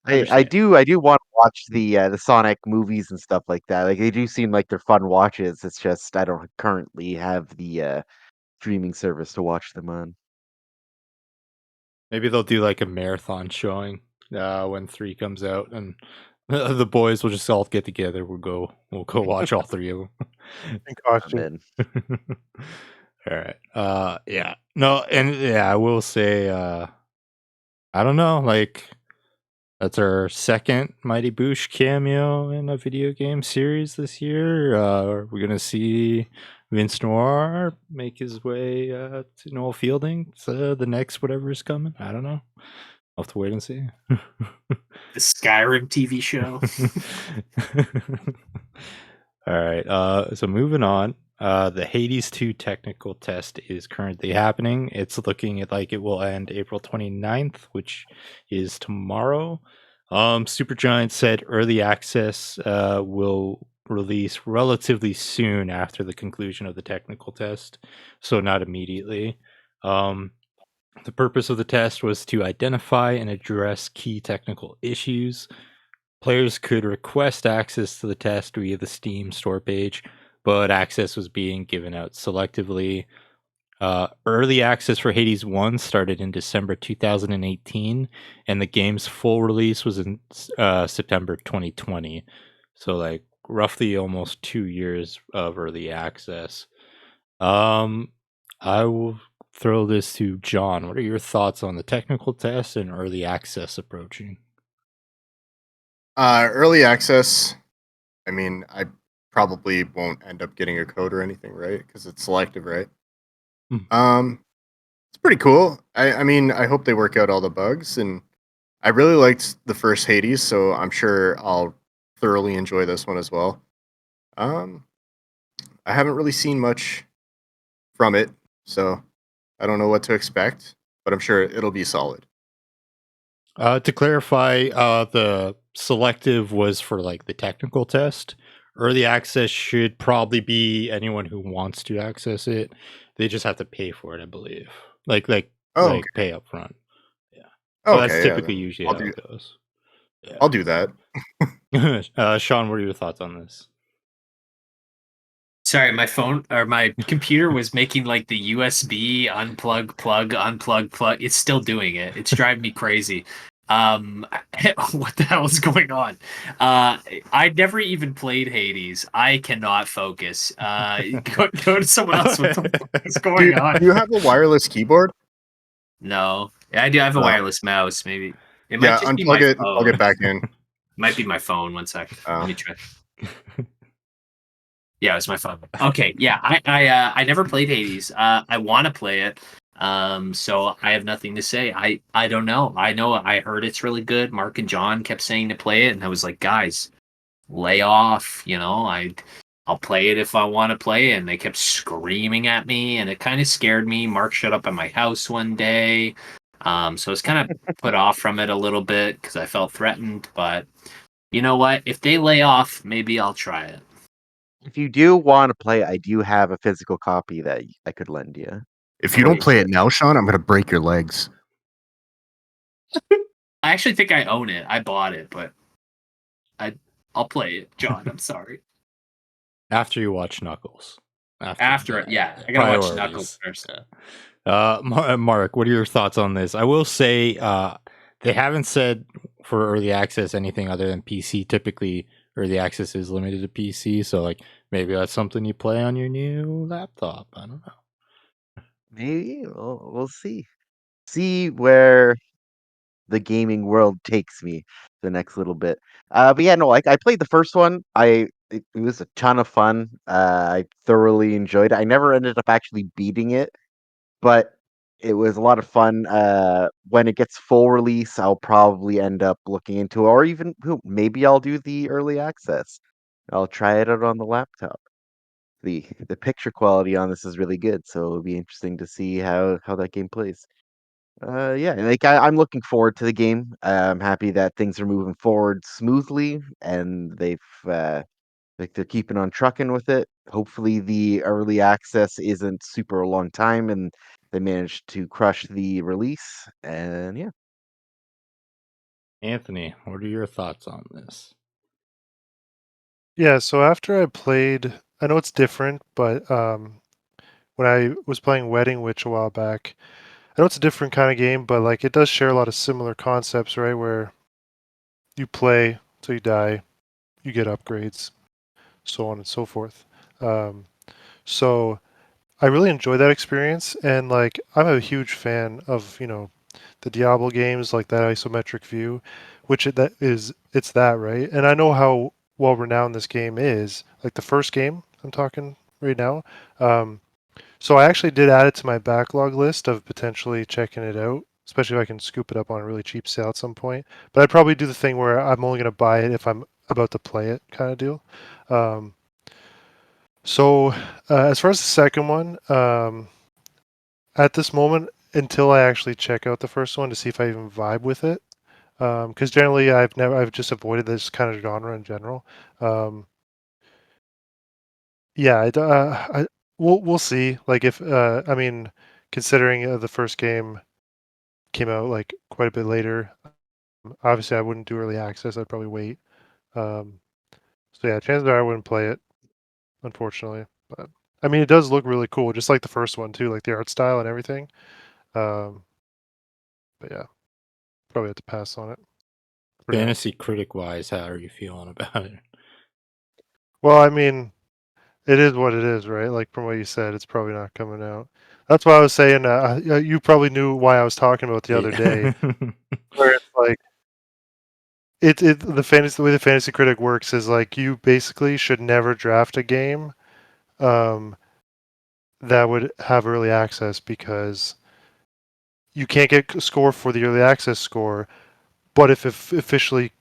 I Understand. do want to watch the Sonic movies and stuff like that. Like they do seem like they're fun watches. It's just I don't currently have the streaming service to watch them on. Maybe they'll do like a marathon showing when 3 comes out, and the boys will just all get together. We'll go watch all 3 of them. In I'm costume. in. All right. Yeah. No, and yeah, I will say I don't know, like that's our second Mighty Boosh cameo in a video game series this year. We're gonna see Vince Noir make his way to Noel Fielding. The next whatever is coming. I don't know. I'll have to wait and see. The Skyrim TV show. All right. So moving on. The Hades 2 technical test is currently happening. It's looking at like it will end April 29th, which is tomorrow. Supergiant said early access will release relatively soon after the conclusion of the technical test, so not immediately. The purpose of the test was to identify and address key technical issues. Players could request access to the test via the Steam store page, but access was being given out selectively. Early access for Hades 1 started in December 2018, and the game's full release was in September 2020. So, like, roughly almost 2 years of early access. I will throw this to John. What are your thoughts on the technical test and early access approaching? Early access. I mean, I probably won't end up getting a code or anything, right? Because it's selective, right? It's pretty cool. I mean, I hope they work out all the bugs, and I really liked the first Hades, so I'm sure I'll thoroughly enjoy this one as well. I haven't really seen much from it, so I don't know what to expect, but I'm sure it'll be solid. To clarify, the selective was for like the technical test. Early access should probably be anyone who wants to access it. They just have to pay for it, I believe. Like Oh, okay. pay up front. Yeah. Okay, That's yeah, typically then usually I'll how do. it goes. I'll do that. Yeah. Sean, what are your thoughts on this? Sorry, my phone or my computer was making like the USB unplug, plug, unplug, plug. It's still doing it. It's driving me crazy. What the hell is going on? I never even played Hades. I cannot focus. Go to someone else. What the fuck is going on? Do you have a wireless keyboard? No, I do have a No. wireless mouse. Maybe it might Yeah, just be my unplug it. phone. Plug it back in. Might be my phone. One sec. Oh. Let me try. Yeah, it's my phone. Okay, yeah, I never played Hades. I want to play it. So I have nothing to say. I don't know. I know I heard it's really good. Mark and John kept saying to play it, and I was like, guys, lay off. I'll play it if I want to play it. And they kept screaming at me, and it kind of scared me. Mark showed up at my house one day. So I was kind of put off from it a little bit because I felt threatened. But you know what? If they lay off, maybe I'll try it. If you do want to play, I do have a physical copy that I could lend you. If you don't play it now, Sean, I'm gonna break your legs. I actually think I own it. I bought it, but I'll play it. John, I'm sorry. After you watch Knuckles. After it, yeah. I gotta watch Knuckles first. Yeah. Mark, what are your thoughts on this? I will say they haven't said for early access anything other than PC. Typically, early access is limited to PC, so like maybe that's something you play on your new laptop. I don't know. Maybe we'll see. See where the gaming world takes me the next little bit. But yeah, no, I played the first one. It was a ton of fun. I thoroughly enjoyed it. I never ended up actually beating it, but it was a lot of fun. When it gets full release, I'll probably end up looking into it, or even maybe I'll do the early access. I'll try it out on the laptop. The picture quality on this is really good, so it'll be interesting to see how that game plays. Yeah, like I'm looking forward to the game. I'm happy that things are moving forward smoothly, and like they're keeping on trucking with it. Hopefully, the early access isn't super long time, and they managed to crush the release. And yeah, Anthony, what are your thoughts on this? Yeah, so after I played, I know it's different, but when I was playing Wedding Witch a while back, I know it's a different kind of game, but like it does share a lot of similar concepts, right? Where you play till you die, you get upgrades, so on and so forth. Um, so I really enjoyed that experience, and like I'm a huge fan of the Diablo games, like that isometric view, it's that, right? And I know how well renowned this game is. Like the first game I'm talking right now. So I actually did add it to my backlog list of potentially checking it out, especially if I can scoop it up on a really cheap sale at some point. But I'd probably do the thing where I'm only going to buy it if I'm about to play it, kind of deal. So as far as the second one, at this moment, until I actually check out the first one to see if I even vibe with it, because generally I've just avoided this kind of genre in general. Yeah, we'll see. Like if I mean, considering the first game came out like quite a bit later, obviously I wouldn't do early access. I'd probably wait. Um, so yeah, chances are I wouldn't play it, unfortunately. But I mean, it does look really cool, just like the first one too, like the art style and everything. But yeah, probably have to pass on it. for now. Fantasy critic wise, how are you feeling about it? Well, I mean, it is what it is, right? Like from what you said, it's probably not coming out. That's why I was saying. You probably knew why I was talking about the other day, where it's like the way the fantasy critic works is like you basically should never draft a game that would have early access because you can't get a score for the early access score, but if it officially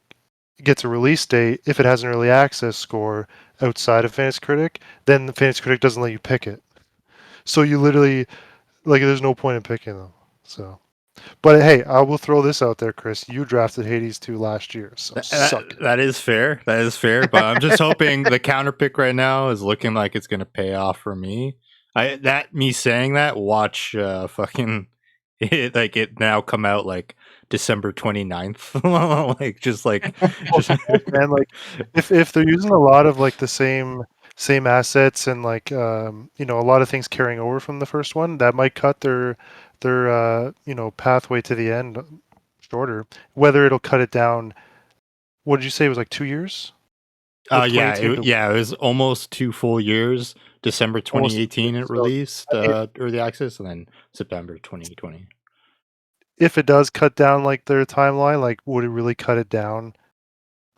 gets a release date, if it has an early access score outside of Fantasy Critic, then the Fantasy Critic doesn't let you pick it. So you literally there's no point in picking them. So, but hey, I will throw this out there, Chris. You drafted Hades 2 last year, so suck it. That is fair. That is fair. But I'm just hoping the counter pick right now is looking like it's gonna pay off for me. Me saying that, watch fucking it now come out like December 29th. Just Man, like if they're using a lot of like the same same assets and like you know, a lot of things carrying over from the first one, that might cut their you know, pathway to the end shorter. Whether it'll cut it down, what did you say it was like 2 years? With 22 to It was almost 2 full years. December almost 2018 it so released if, early access, and then September 2020. if it does cut down like their timeline, like would it really cut it down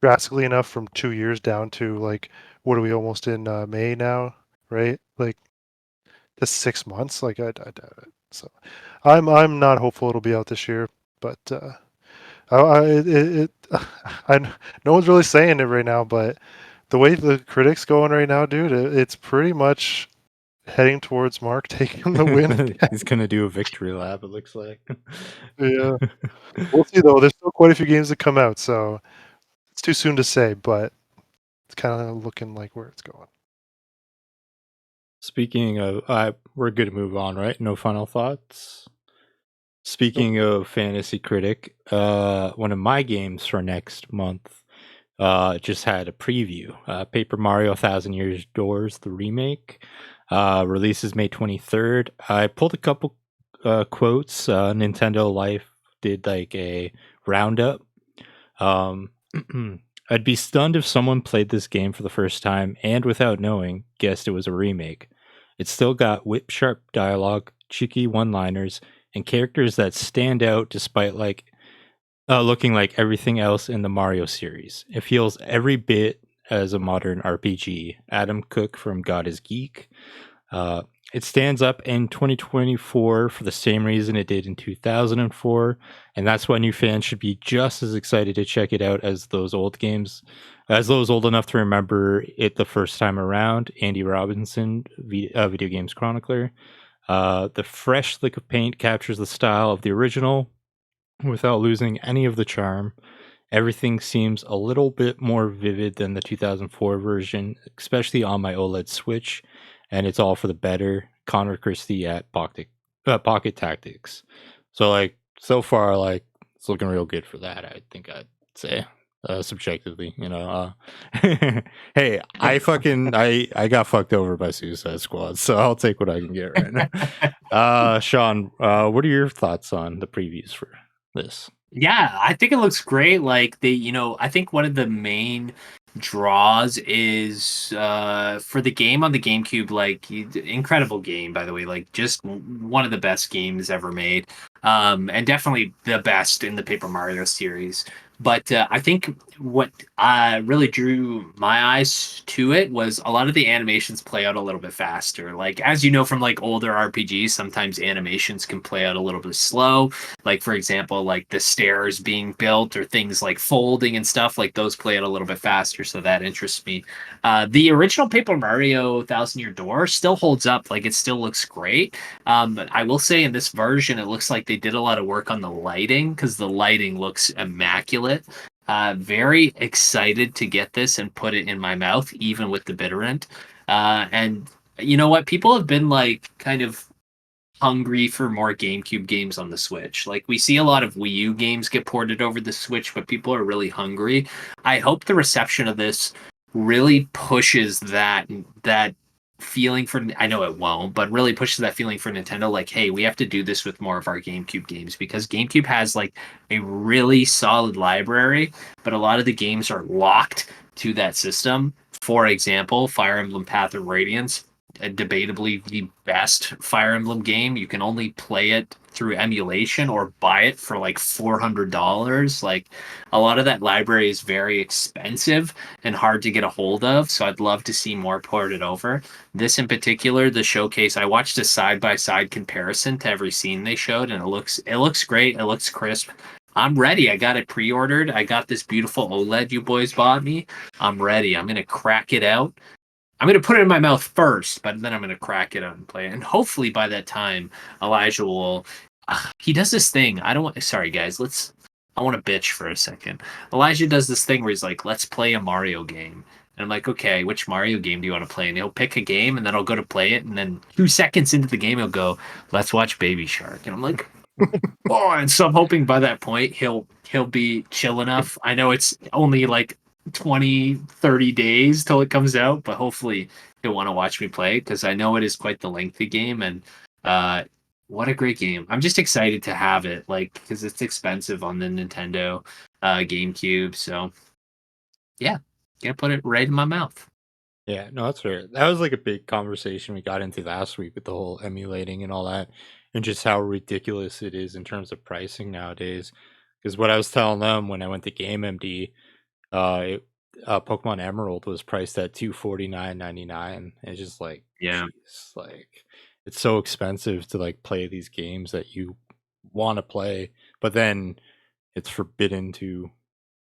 drastically enough from 2 years down to like, what are we almost in May now, right? Like just 6 months. Like I doubt it. So I'm not hopeful it'll be out this year, but I no one's really saying it right now, but the way the critics going right now, dude, it's pretty much heading towards Mark taking the win. He's gonna do a victory lap, it looks like. Yeah, we'll see though. There's still quite a few games that come out, so it's too soon to say, but it's kind of looking like where it's going. Speaking of, we're good to move on, right? No final thoughts. Speaking of Fantasy Critic, one of my games for next month just had a preview. Paper Mario 1000 Years Doors, the remake, releases May 23rd. I pulled a couple quotes. Nintendo Life did like a roundup. I'd be stunned if someone played this game for the first time and without knowing guessed it was a remake. It's still got whip sharp dialogue, cheeky one-liners, and characters that stand out despite looking like everything else in the Mario series. It feels every bit as a modern RPG. Adam Cook from God is Geek. It stands up in 2024 for the same reason it did in 2004, and that's why new fans should be just as excited to check it out as those old enough to remember it the first time around. Andy Robinson, Video Games Chronicler. The fresh lick of paint captures the style of the original without losing any of the charm. Everything seems a little bit more vivid than the 2004 version, especially on my OLED Switch, and it's all for the better. Connor Christie at Pocket Tactics. So like so far, like it's looking real good for that. I think I'd say subjectively, you know. Hey, I got fucked over by Suicide Squad, so I'll take what I can get right now. Sean, what are your thoughts on the previews for this? Yeah, I think it looks great. Like I think one of the main draws is for the game on the GameCube, like incredible game, by the way, like just one of the best games ever made. And definitely the best in the Paper Mario series. But I think what really drew my eyes to it was a lot of the animations play out a little bit faster. Like, as you know from like older RPGs, sometimes animations can play out a little bit slow. Like, for example, like the stairs being built or things like folding and stuff, like those play out a little bit faster. So that interests me. The original Paper Mario 1000 Year Door still holds up. Like, it still looks great. But I will say in this version, it looks like they did a lot of work on the lighting because the lighting looks immaculate. Very excited to get this and put it in my mouth, even with the bitter end. And you know what? People have been like kind of hungry for more GameCube games on the Switch. Like, we see a lot of Wii U games get ported over the Switch, but people are really hungry. I hope the reception of this really pushes that feeling for, I know it won't, but really pushes that feeling for Nintendo, like, hey, we have to do this with more of our GameCube games, because GameCube has like a really solid library, but a lot of the games are locked to that system. For example, Fire Emblem Path of Radiance, debatably the best Fire Emblem game. You can only play it through emulation or buy it for like $400. Like, a lot of that library is very expensive and hard to get a hold of, so I'd love to see more ported over. This in particular, the showcase, I watched a side-by-side comparison to every scene they showed, and it looks great. It looks crisp. I'm ready. I got it pre-ordered. I got this beautiful OLED you boys bought me. I'm ready. I'm gonna crack it out. I'm going to put it in my mouth first, but then I'm going to crack it out and play it. And hopefully by that time, Elijah will... he does this thing. Sorry, guys. I want to bitch for a second. Elijah does this thing where he's like, let's play a Mario game. And I'm like, okay, which Mario game do you want to play? And he'll pick a game, and then I'll go to play it. And then 2 seconds into the game, he'll go, let's watch Baby Shark. And I'm like... oh, and so I'm hoping by that point, he'll be chill enough. I know it's only like 20, 30 days till it comes out, but hopefully he'll want to watch me play because I know it is quite the lengthy game, and what a great game. I'm just excited to have it, like, because it's expensive on the Nintendo GameCube. So yeah, gonna put it right in my mouth. Yeah, no, that's fair. That was like a big conversation we got into last week with the whole emulating and all that, and just how ridiculous it is in terms of pricing nowadays. Because what I was telling them when I went to GameMD, it, Pokemon Emerald was priced at $249.99. It's just like, Yeah. geez, like it's so expensive to like play these games that you want to play, but then it's forbidden to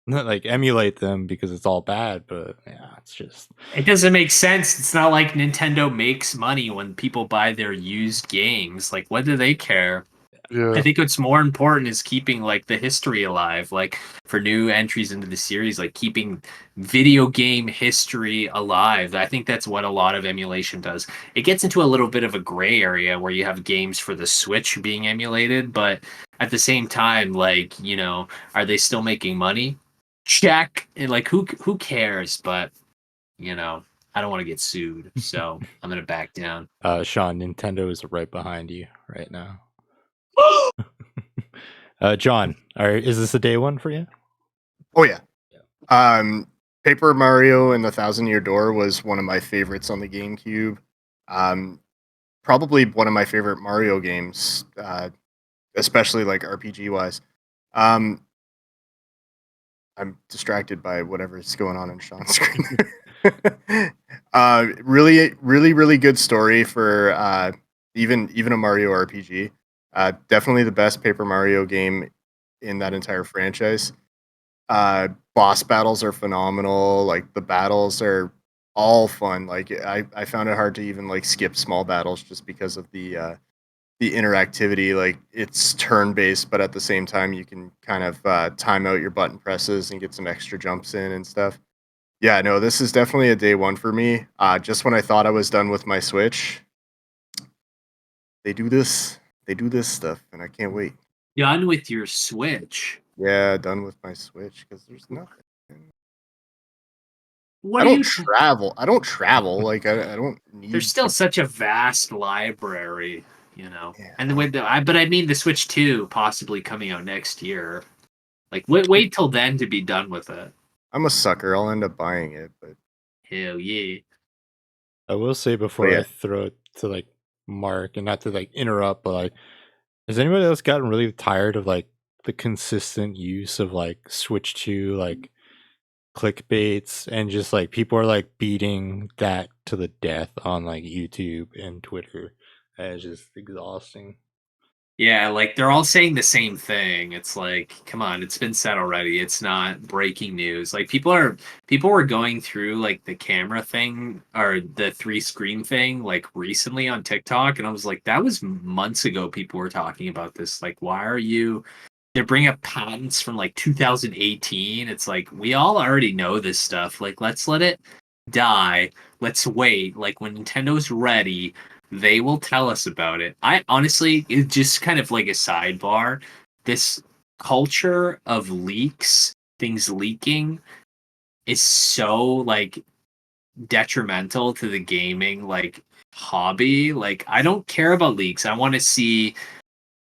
like emulate them because it's all bad. But yeah, it's just It doesn't make sense. It's not like Nintendo makes money when people buy their used games. Like, what do they care? Yeah. I think what's more important is keeping like the history alive, like for new entries into the series, like keeping video game history alive. I think that's what a lot of emulation does. It gets into a little bit of a gray area where you have games for the Switch being emulated, but at the same time, like, you know, are they still making money? Check. And like who cares? But, you know, I don't want to get sued, so I'm gonna back down. Sean, Nintendo is right behind you right now. John, is this a day one for you? Oh yeah. Paper Mario and the Thousand Year Door was one of my favorites on the GameCube. Probably one of my favorite Mario games, especially like RPG wise. I'm distracted by whatever's going on in Sean's screen. Really good story for even a Mario RPG. Definitely the best Paper Mario game in that entire franchise. Boss battles are phenomenal. Like the battles are all fun. Like I found it hard to even like skip small battles just because of the interactivity. Like it's turn based, but at the same time you can kind of time out your button presses and get some extra jumps in and stuff. Yeah, no, this is definitely a day one for me. Just when I thought I was done with my Switch, they do this stuff, and I can't wait. Done with your Switch. Yeah, done with my Switch because there's nothing. What I do don't you travel. I don't travel. Like I don't need. There's still such a vast library, you know. Yeah. And but I mean the Switch 2 possibly coming out next year. Like wait till then to be done with it. I'm a sucker. I'll end up buying it, but Hell yeah. I will say before yeah. I throw it to like Mark, and not to like interrupt, but like, has anybody else gotten really tired of like the consistent use of like Switch 2 like clickbaits, and just like people are like beating that to the death on like YouTube and Twitter, and it's just exhausting. Yeah, like they're all saying the same thing. It's like, come on, it's been said already. It's not breaking news. Like people were going through like the camera thing or the 3-screen thing like recently on TikTok, and I was like, that was months ago people were talking about this. Like, why are you they're bringing up patents from like 2018. It's like we all already know this stuff. Like let's let it die. Let's wait. Like when Nintendo's ready, they will tell us about it. I honestly, it's just kind of like a sidebar. This culture of leaks, things leaking, is so like detrimental to the gaming like hobby. Like I don't care about leaks. I want to see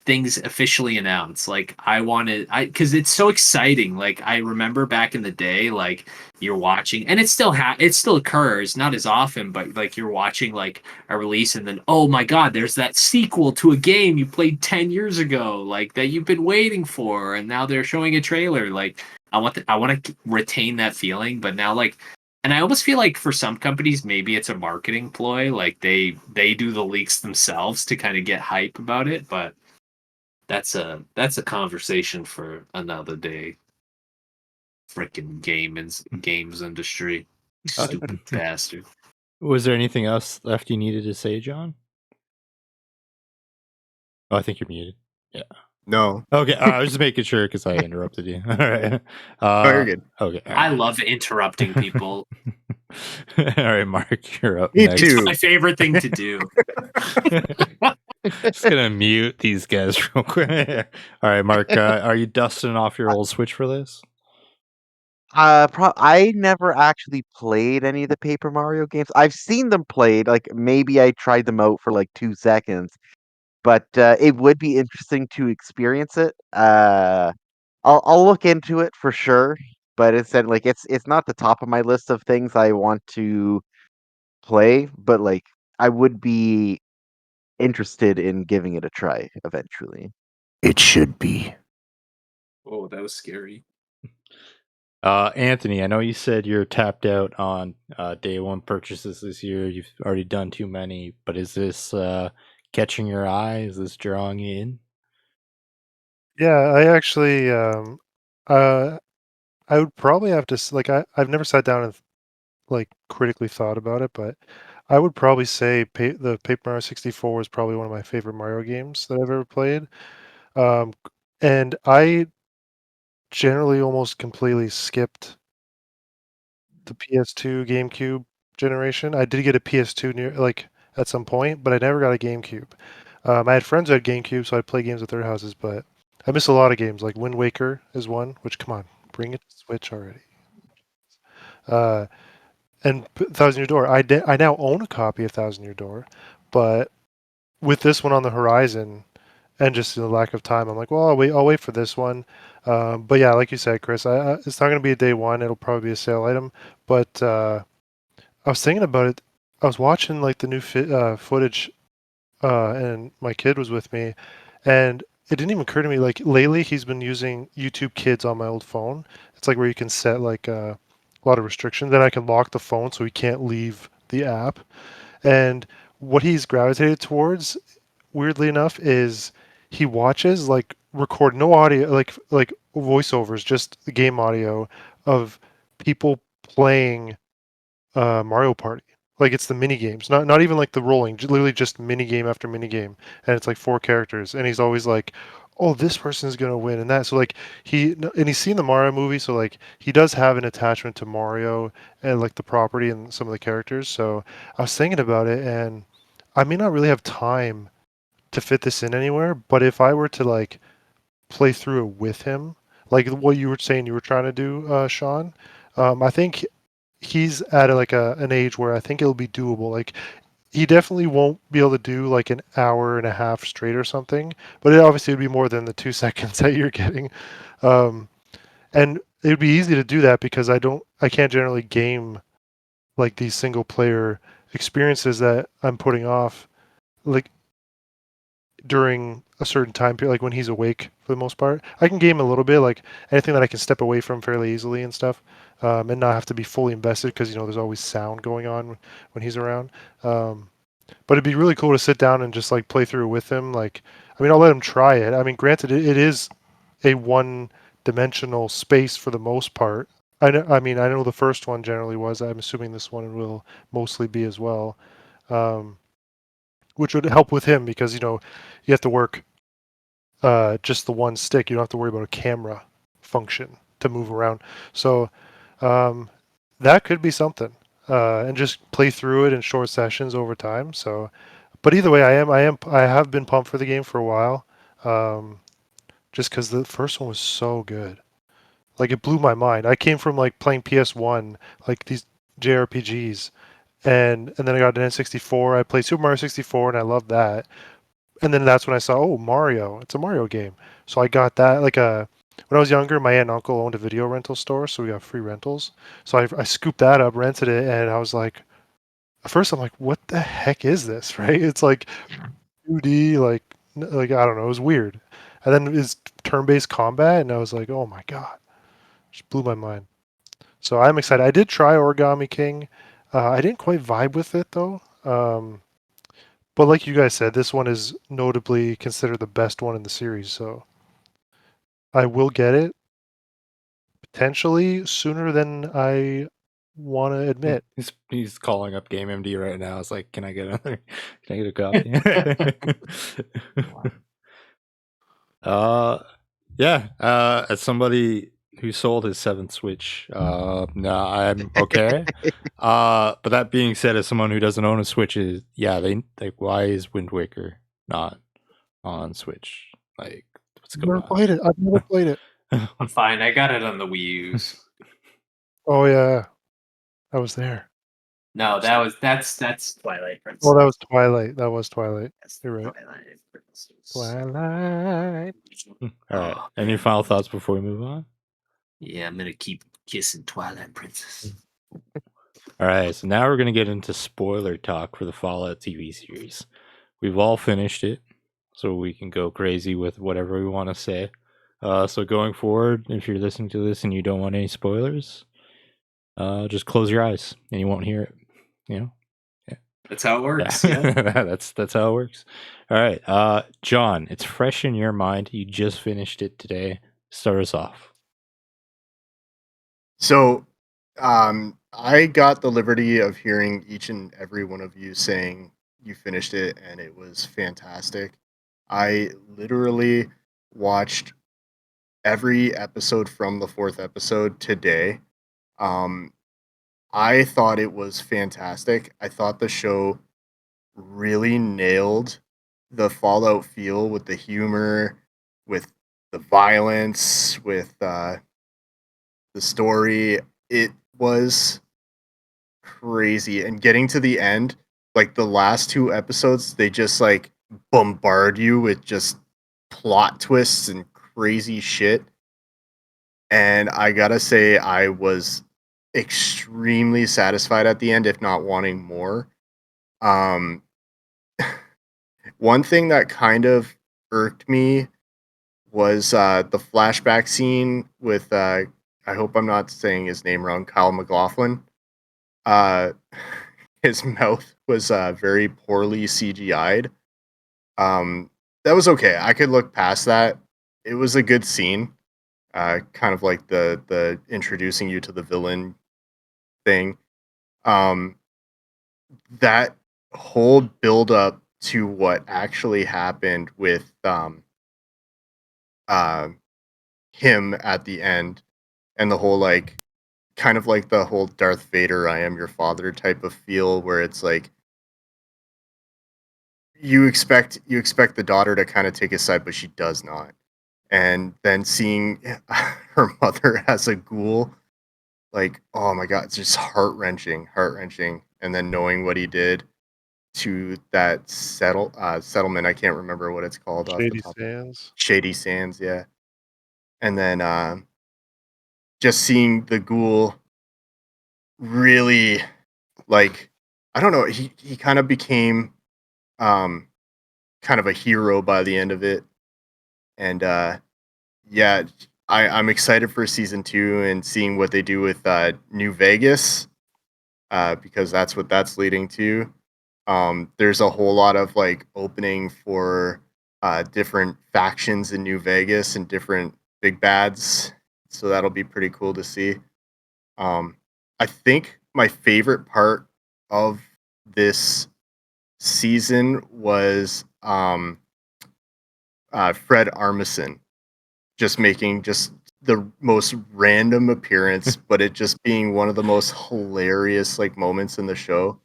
things officially announced. Like I wanted because it's so exciting. Like I remember back in the day, like you're watching, and it still occurs, not as often, but like you're watching like a release, and then oh my god, there's that sequel to a game you played 10 years ago, like that you've been waiting for, and now they're showing a trailer. Like I want to retain that feeling, but now like. And I almost feel like for some companies, maybe it's a marketing ploy. Like they do the leaks themselves to kind of get hype about it. But that's a conversation for another day. Freaking games industry, stupid bastard. Was there anything else left you needed to say, John? Oh, I think you're muted. Yeah. no. Okay, I was just making sure because I interrupted you. All right. Oh, you're good. Okay. all I right. love interrupting people. All right, Mark, you're up Me next. too. It's my favorite thing to do. Just gonna mute these guys real quick. All right, Mark, are you dusting off your old Switch for this? I never actually played any of the Paper Mario games. I've seen them played. Like maybe I tried them out for like 2 seconds, but it would be interesting to experience it. I'll look into it for sure. But it said like it's not the top of my list of things I want to play. But like I would be interested in giving it a try eventually. It should be. Oh, that was scary. Anthony, I know you said you're tapped out on day one purchases this year. You've already done too many, but is this catching your eye? Is this drawing you in? Yeah, I actually, I would probably have to like I've never sat down and like critically thought about it, but I would probably say the Paper Mario 64 is probably one of my favorite Mario games that I've ever played. Um, and I generally almost completely skipped the PS2, GameCube generation. I did get a PS2 near like at some point, but I never got a GameCube. I had friends who had GameCube, so I'd play games at their houses, but I miss a lot of games. Like Wind Waker is one, which come on, bring it to Switch already. Uh, and Thousand Year Door. I now own a copy of Thousand Year Door, but with this one on the horizon and just the lack of time, I'm like, well, I'll wait for this one. But yeah, like you said, Chris, it's not going to be a day one. It'll probably be a sale item. But I was thinking about it. I was watching like the new footage, and my kid was with me, and it didn't even occur to me. Like lately, he's been using YouTube Kids on my old phone. It's like where you can set like a lot of restrictions. Then I can lock the phone so he can't leave the app. And what he's gravitated towards, weirdly enough, is he watches like record no audio, like voiceovers, just the game audio of people playing Mario Party. Like it's the mini games, not even like the rolling, literally just mini game after mini game, and it's like 4 characters, and he's always like, "Oh, this person's gonna win," and that. So like he's seen the Mario movie, so like he does have an attachment to Mario and like the property and some of the characters. So I was thinking about it, and I may not really have time to fit this in anywhere, but if I were to like play through it with him, like what you were saying you were trying to do, Sean, I think he's at an age where I think it'll be doable. Like he definitely won't be able to do like an hour and a half straight or something, but it obviously would be more than the 2 seconds that you're getting. Um, and it would be easy to do that because I can't generally game like these single player experiences that I'm putting off like during a certain time period, like when he's awake for the most part. I can game a little bit, like anything that I can step away from fairly easily and stuff, and not have to be fully invested because there's always sound going on when he's around. But it'd be really cool to sit down and just like play through with him. Like, I mean, I'll let him try it. I mean, granted, it is a one-dimensional space for the most part. I mean, I know the first one generally was. I'm assuming this one will mostly be as well. Um, which would help with him because you have to work just the one stick. You don't have to worry about a camera function to move around. So um, that could be something, and just play through it in short sessions over time. So, but either way, I have been pumped for the game for a while, just because the first one was so good. Like it blew my mind. I came from like playing PS1, like these JRPGs, and then I got an N64. I played Super Mario 64, and I loved that. And then that's when I saw, oh, Mario. It's a Mario game. So I got that. When I was younger, my aunt and uncle owned a video rental store, so we got free rentals. So I scooped that up, rented it, and I was like, at first I'm like, what the heck is this? Right? It's like 2D, like I don't know. It was weird. And then it's turn-based combat, and I was like, oh my god, just blew my mind. So I'm excited. I did try Origami King. I didn't quite vibe with it though. But like you guys said, this one is notably considered the best one in the series, so I will get it potentially sooner than I want to admit. He's calling up Game MD right now. It's like, can I get another? Can I get a copy? Yeah. As somebody who sold his seventh Switch, no, I'm okay. But that being said, as someone who doesn't own a Switch, they like, why is Wind Waker not on Switch? Like, what's I've going never played it. I've never played it. I'm fine. I got it on the Wii U's. Oh yeah, I was there. No, that's Twilight Princess. Oh, that was Twilight. That was Twilight. That's You're right. Twilight Princess. Twilight. All right. Oh, Any man. final thoughts before we move on? Yeah, I'm gonna keep kissing Twilight Princess. All right. So now we're gonna get into spoiler talk for the Fallout TV series. We've all finished it, so we can go crazy with whatever we want to say. So going forward, if you're listening to this and you don't want any spoilers, just close your eyes and you won't hear it. You know. That's how it works. Yeah. That's how it works. All right, John, it's fresh in your mind. You just finished it today. Start us off. So, I got the liberty of hearing each and every one of you saying you finished it and it was fantastic. I literally watched every episode from the fourth episode today. Um, I thought it was fantastic. I thought the show really nailed the Fallout feel with the humor, with the violence, with the story. It was crazy. And getting to the end, like the last two episodes, they just like bombard you with just plot twists and crazy shit. And I gotta say, I was extremely satisfied at the end, if not wanting more. Um, one thing that kind of irked me was the flashback scene with I hope I'm not saying his name wrong, Kyle MacLachlan. Uh, his mouth was very poorly CGI'd. That was okay. I could look past that. It was a good scene. Kind of like the introducing you to the villain thing. Um, that whole build up to what actually happened with uh, him at the end, and the whole like kind of like the whole Darth Vader "I am your father" type of feel, where it's like you expect the daughter to kind of take his side, but she does not. And then seeing her mother as a ghoul, like, oh my god, it's just heart wrenching. And then knowing what he did to that settlement, I can't remember what it's called off the Shady top. Sands. Shady Sands, yeah. And then just seeing the ghoul really, like, I don't know, he kind of became um kind of a hero by the end of it. And yeah, I'm excited for season 2 and seeing what they do with New Vegas, because that's what that's leading to. There's a whole lot of like opening for different factions in New Vegas and different big bads, so that'll be pretty cool to see. I think my favorite part of this season was Fred Armisen just making just the most random appearance, but it just being one of the most hilarious like moments in the show.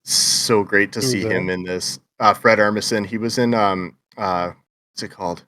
So great to Who was see him that? in this. Fred Armisen, he was in what's it called?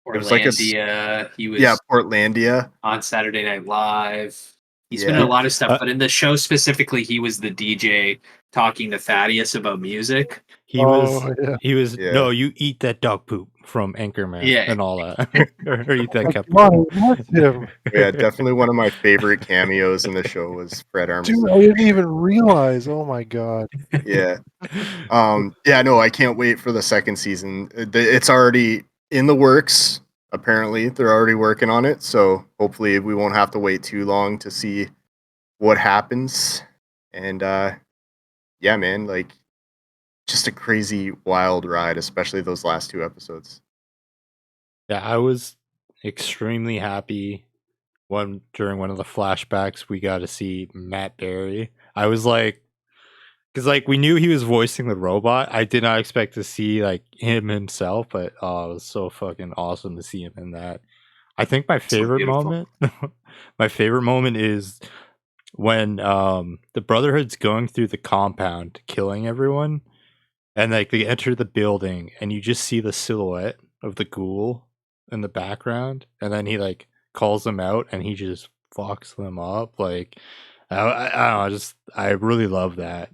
It was like Portlandia. He was yeah, Portlandia. on Saturday Night Live. He's been Yeah. in a lot of stuff, Uh, but in the show specifically, he was the DJ talking to Thaddeus about music. He was. Oh yeah. He was. Yeah. No, you eat that dog poop from Anchorman Yeah. and all that, or eat that cat Come on, poop. it was him. Yeah, definitely one of my favorite cameos in the show was Fred Dude, Armisen. I didn't even realize. Oh my god. Yeah. Yeah, no, I can't wait for the second season. It's already in the works. Apparently, they're already working on it, so hopefully we won't have to wait too long to see what happens. And yeah, man, like just a crazy wild ride, especially those last two episodes. Yeah, I was extremely happy when during one of the flashbacks we got to see Matt Berry. I was like, because like we knew he was voicing the robot. I did not expect to see like him himself, but it was so fucking awesome to see him in that. I think my So favorite beautiful. moment, my favorite moment is when the Brotherhood's going through the compound, killing everyone, and like they enter the building, and you just see the silhouette of the ghoul in the background, and then he like calls them out, and he just fucks them up. Like, I don't know, I really love that.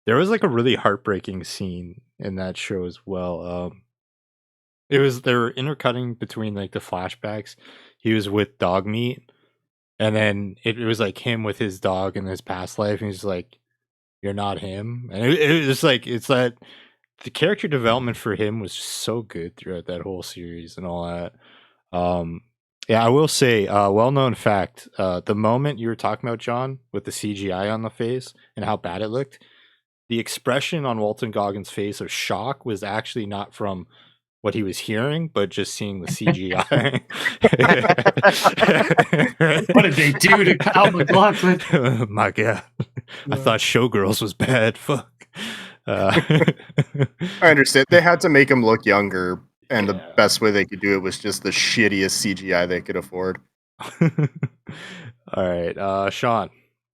There was like a really heartbreaking scene in that show as well. It was they were intercutting between like the flashbacks. He was with dog meat, and then it was like him with his dog in his past life, and he's like, "You're not him," and it was like it's that the character development for him was just so good throughout that whole series and all that. Um, yeah, I will say, well-known fact: the moment you were talking about John with the CGI on the face and how bad it looked, the expression on Walton Goggins' face of shock was actually not from what he was hearing, but just seeing the CGI. What did they do to Kyle MacLachlan? My God, I thought Showgirls was bad. Fuck. I understand. They had to make him look younger, and the Yeah. best way they could do it was just the shittiest CGI they could afford. All right, Sean,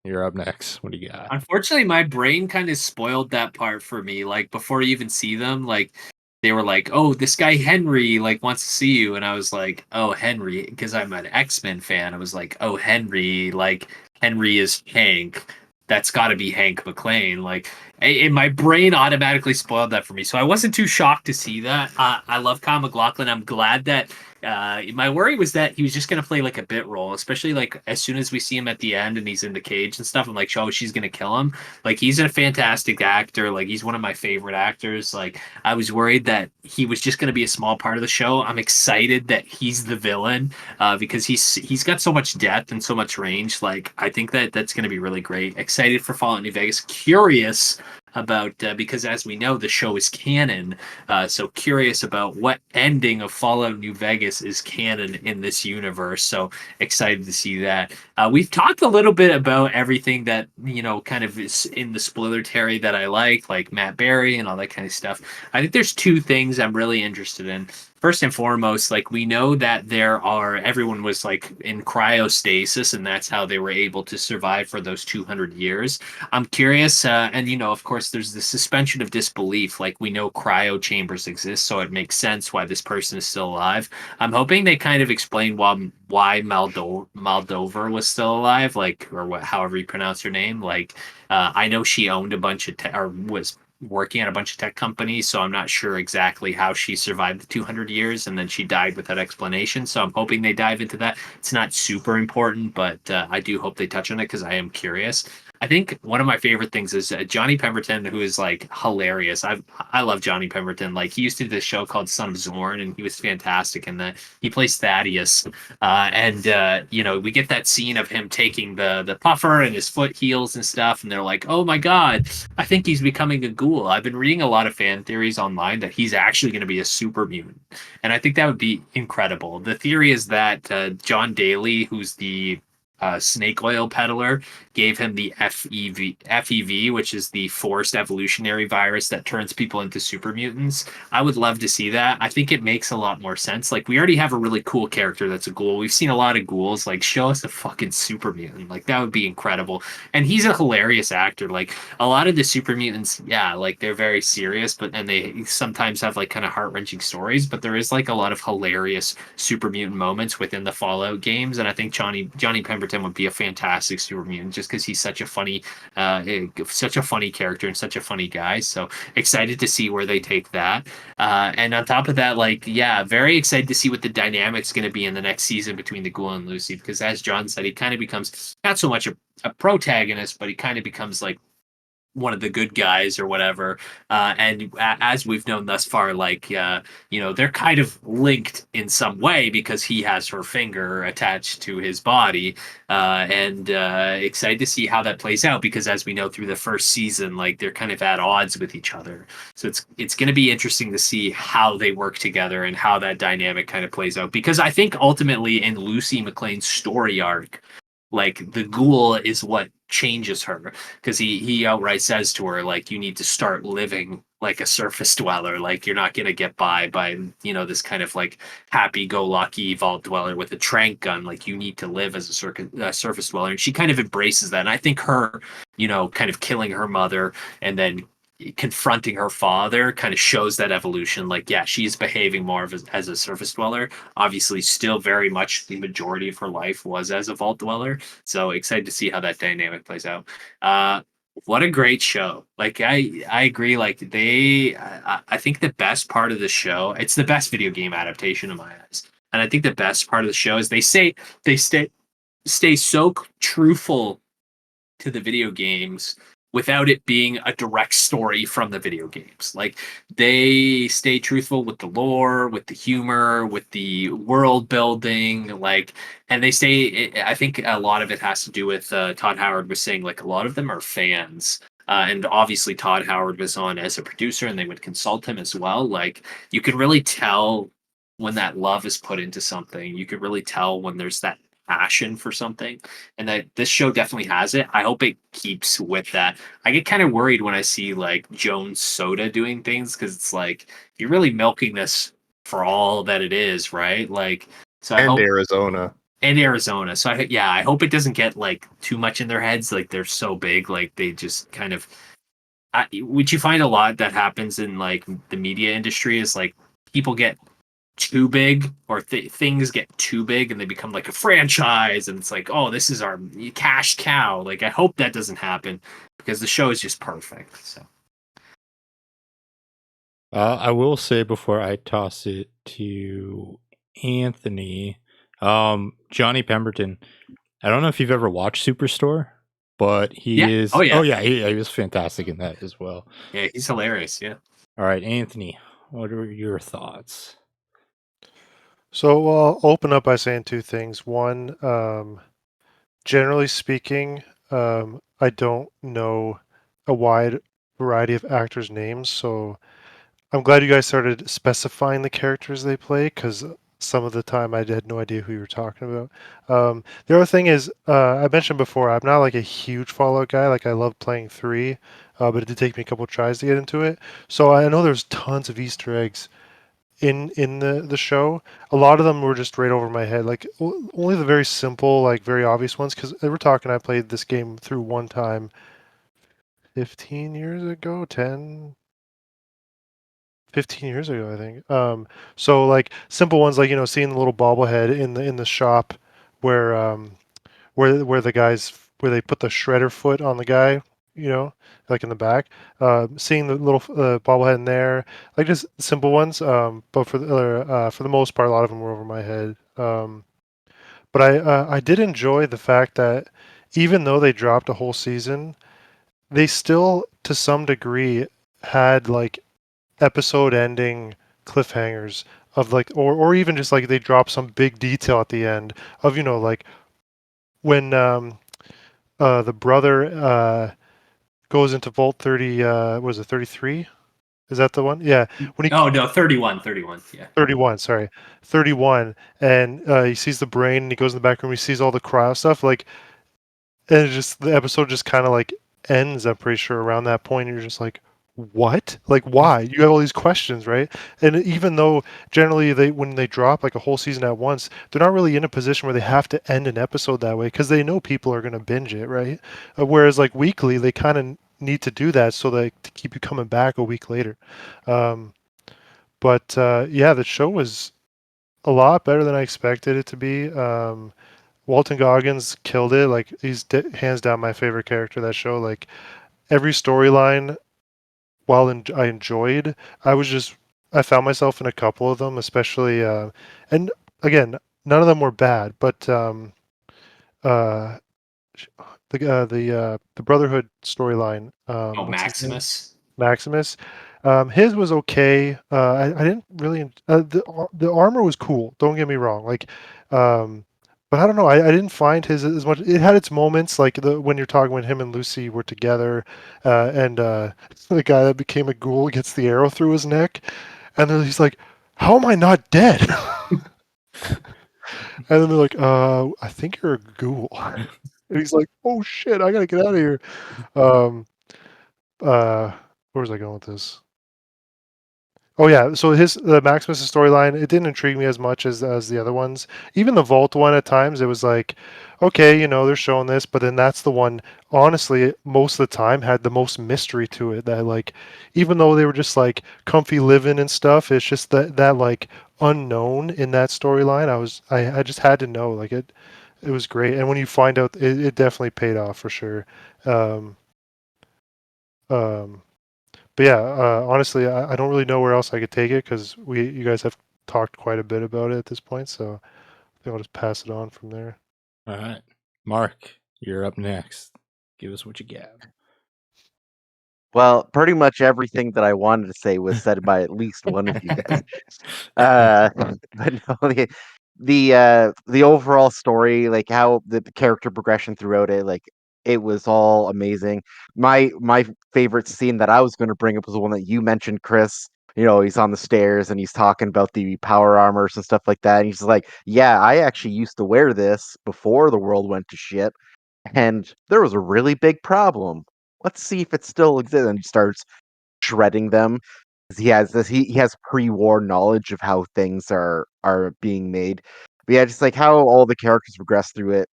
you're up next. What do you got? Unfortunately, my brain kind of spoiled that part for me. Like before you even see them, like they were like, "Oh, this guy Henry like wants to see you," and I was like, "Oh, Henry," because I'm an X-Men fan. I was like, "Oh, Henry, like Henry is Hank. That's got to be Hank McClane." Like, my brain automatically spoiled that for me. So I wasn't too shocked to see that. I love Kyle MacLachlan. I'm glad that. My worry was that he was just gonna play like a bit role, especially like as soon as we see him at the end and he's in the cage and stuff. I'm like, oh, she's gonna kill him. Like he's a fantastic actor. Like he's one of my favorite actors. Like I was worried that he was just gonna be a small part of the show. I'm excited that he's the villain because he's got so much depth and so much range. Like I think that that's gonna be really great. Excited for Fallout New Vegas. Curious about because as we know the show is canon, so curious about what ending of Fallout New Vegas is canon in this universe. So excited to see that. We've talked a little bit about everything that kind of is in the spoiler territory that I like Matt Berry and all that kind of stuff. I think there's two things I'm really interested in. First and foremost, like we know that everyone was like in cryostasis, and that's how they were able to survive for those 200 years. I'm curious, and of course, there's the suspension of disbelief. Like we know cryo chambers exist, so it makes sense why this person is still alive. I'm hoping they kind of explain why Moldover was still alive, like however you pronounce her name. Like I know she owned a bunch of or was working at a bunch of tech companies, so I'm not sure exactly how she survived the 200 years and then she died without explanation. So I'm hoping they dive into that. It's not super important, but I do hope they touch on it because I am curious. I think one of my favorite things is Johnny Pemberton, who is like hilarious. I love Johnny Pemberton. Like he used to do this show called Son of Zorn, and he was fantastic in that. He plays Thaddeus, and we get that scene of him taking the puffer and his foot heals and stuff, and they're like, "Oh my god, I think he's becoming a ghoul." I've been reading a lot of fan theories online that he's actually going to be a super mutant, and I think that would be incredible. The theory is that John Daly, who's the snake oil peddler, gave him the FEV, which is the forced evolutionary virus that turns people into super mutants. I would love to see that. I think it makes a lot more sense. Like we already have a really cool character that's a ghoul. We've seen a lot of ghouls. Like show us a fucking super mutant. Like that would be incredible. And he's a hilarious actor. Like a lot of the super mutants, yeah, like they're very serious, and they sometimes have like kind of heart-wrenching stories, but there is like a lot of hilarious super mutant moments within the Fallout games. And I think Johnny Pemberton would be a fantastic super mutant just because he's such a funny character and such a funny guy. So excited to see where they take that. And on top of that, like, yeah, very excited to see what the dynamic's going to be in the next season between the Ghoul and Lucy, because as John said, he kind of becomes not so much a protagonist, but he kind of becomes like one of the good guys or whatever. And as we've known thus far, like, they're kind of linked in some way because he has her finger attached to his body. And excited to see how that plays out because as we know through the first season, like they're kind of at odds with each other. So it's going to be interesting to see how they work together and how that dynamic kind of plays out. Because I think ultimately in Lucy McClane's story arc, like the ghoul is what changes her because he outright says to her like you need to start living like a surface dweller, like you're not going to get by this kind of like happy-go-lucky vault dweller with a trank gun. Like you need to live as a surface dweller, and she kind of embraces that. And I think her kind of killing her mother and then confronting her father kind of shows that evolution. Like, yeah, she's behaving more as a surface dweller. Obviously, still very much the majority of her life was as a vault dweller. So excited to see how that dynamic plays out. What a great show! Like, I agree. Like, I think the best part of the show, it's the best video game adaptation in my eyes. And I think the best part of the show is they stay so truthful to the video games without it being a direct story from the video games. Like, they stay truthful with the lore, with the humor, with the world building, like, and they stay. I think a lot of it has to do with Todd Howard was saying, like, a lot of them are fans. And obviously, Todd Howard was on as a producer, and they would consult him as well. Like, you could really tell when that love is put into something. You could really tell when there's that passion for something, and that this show definitely has it. I hope it keeps with that. I get kind of worried when I see like Jones Soda doing things, because it's like you're really milking this for all that it is, right? Like, so I And hope, Arizona. and Arizona. So I hope it doesn't get like too much in their heads. Like, they're so big, like they just kind of. Would you find a lot that happens in like the media industry is like people get too big, or things get too big and they become like a franchise, and it's like, oh, this is our cash cow. Like, I hope that doesn't happen, because the show is just perfect. So I will say before I toss it to Anthony, Johnny Pemberton. I don't know if you've ever watched Superstore, but he yeah, is. oh yeah, Oh yeah, he was fantastic in that as well. yeah, he's hilarious. Yeah. All right, Anthony, what are your thoughts? So I'll open up by saying two things. One, generally speaking, I don't know a wide variety of actors' names, so I'm glad you guys started specifying the characters they play, because some of the time I had no idea who you were talking about. The other thing is, I mentioned before, I'm not like a huge Fallout guy. Like, I love playing 3, but it did take me a couple tries to get into it. So I know there's tons of Easter eggs in the show. A lot of them were just right over my head. Like, only the very simple, like very obvious ones. Because we're talking, I played this game through one time 15 years ago, 15 years ago, I think. So like simple ones, like, seeing the little bobblehead in the shop where where the guys, where they put the shredder foot on the guy, like in the back. Seeing the little bobblehead in there, like just simple ones. But for the most part, a lot of them were over my head. But I did enjoy the fact that even though they dropped a whole season, they still to some degree had like episode ending cliffhangers of like, or even just like they drop some big detail at the end of, like when the brother goes into Vault 30, was it 33? Is that the one? Yeah. When he Oh no, 31. Yeah. 31, sorry. 31, and he sees the brain and he goes in the back room, he sees all the cryo stuff, like, and it just, the episode just kind of like ends, I'm pretty sure, around that point, and you're just like, what? Like, why? You have all these questions, right? And even though generally when they drop like a whole season at once, they're not really in a position where they have to end an episode that way, because they know people are going to binge it, right? Whereas like weekly, they kind of need to do that so they to keep you coming back a week later. Um, but yeah, the show was a lot better than I expected it to be. Walton Goggins killed it. Like, he's hands down my favorite character of that show. Like, every storyline, while I enjoyed, I found myself in a couple of them, especially, and again, none of them were bad, but uh, the Brotherhood storyline, Oh, what's his name? Maximus. Maximus. His was okay. I didn't really. The armor was cool. Don't get me wrong. Like, but I don't know. I didn't find his as much. It had its moments, like when you're talking when him and Lucy were together, and the guy that became a ghoul gets the arrow through his neck, and then he's like, "How am I not dead?" And then they're like, I think you're a ghoul." And he's like, "Oh shit, I gotta get out of here." Um, where was I going with this? Oh yeah, so the Maximus storyline, it didn't intrigue me as much as the other ones. Even the Vault one at times, it was like, okay, they're showing this, but then that's the one. Honestly, most of the time had the most mystery to it. That like, even though they were just like comfy living and stuff, it's just that like unknown in that storyline. I just had to know. Like it was great, and when you find out, it definitely paid off for sure. Um, um, but yeah, honestly, I don't really know where else I could take it because you guys have talked quite a bit about it at this point, so I think I'll just pass it on from there. All right, Mark, you're up next. Give us what you got. Well, pretty much everything that I wanted to say was said by at least one of you guys. Uh, but no, the overall story, like how the character progression throughout it, like it was all amazing. My favorite scene that I was going to bring up was the one that you mentioned, Chris. He's on the stairs and he's talking about the power armors and stuff like that. And he's like, "Yeah, I actually used to wear this before the world went to shit, and there was a really big problem. Let's see if it still exists." And he starts shredding them. 'Cause he has pre-war knowledge of how things are being made. But yeah, just like how all the characters progressed through it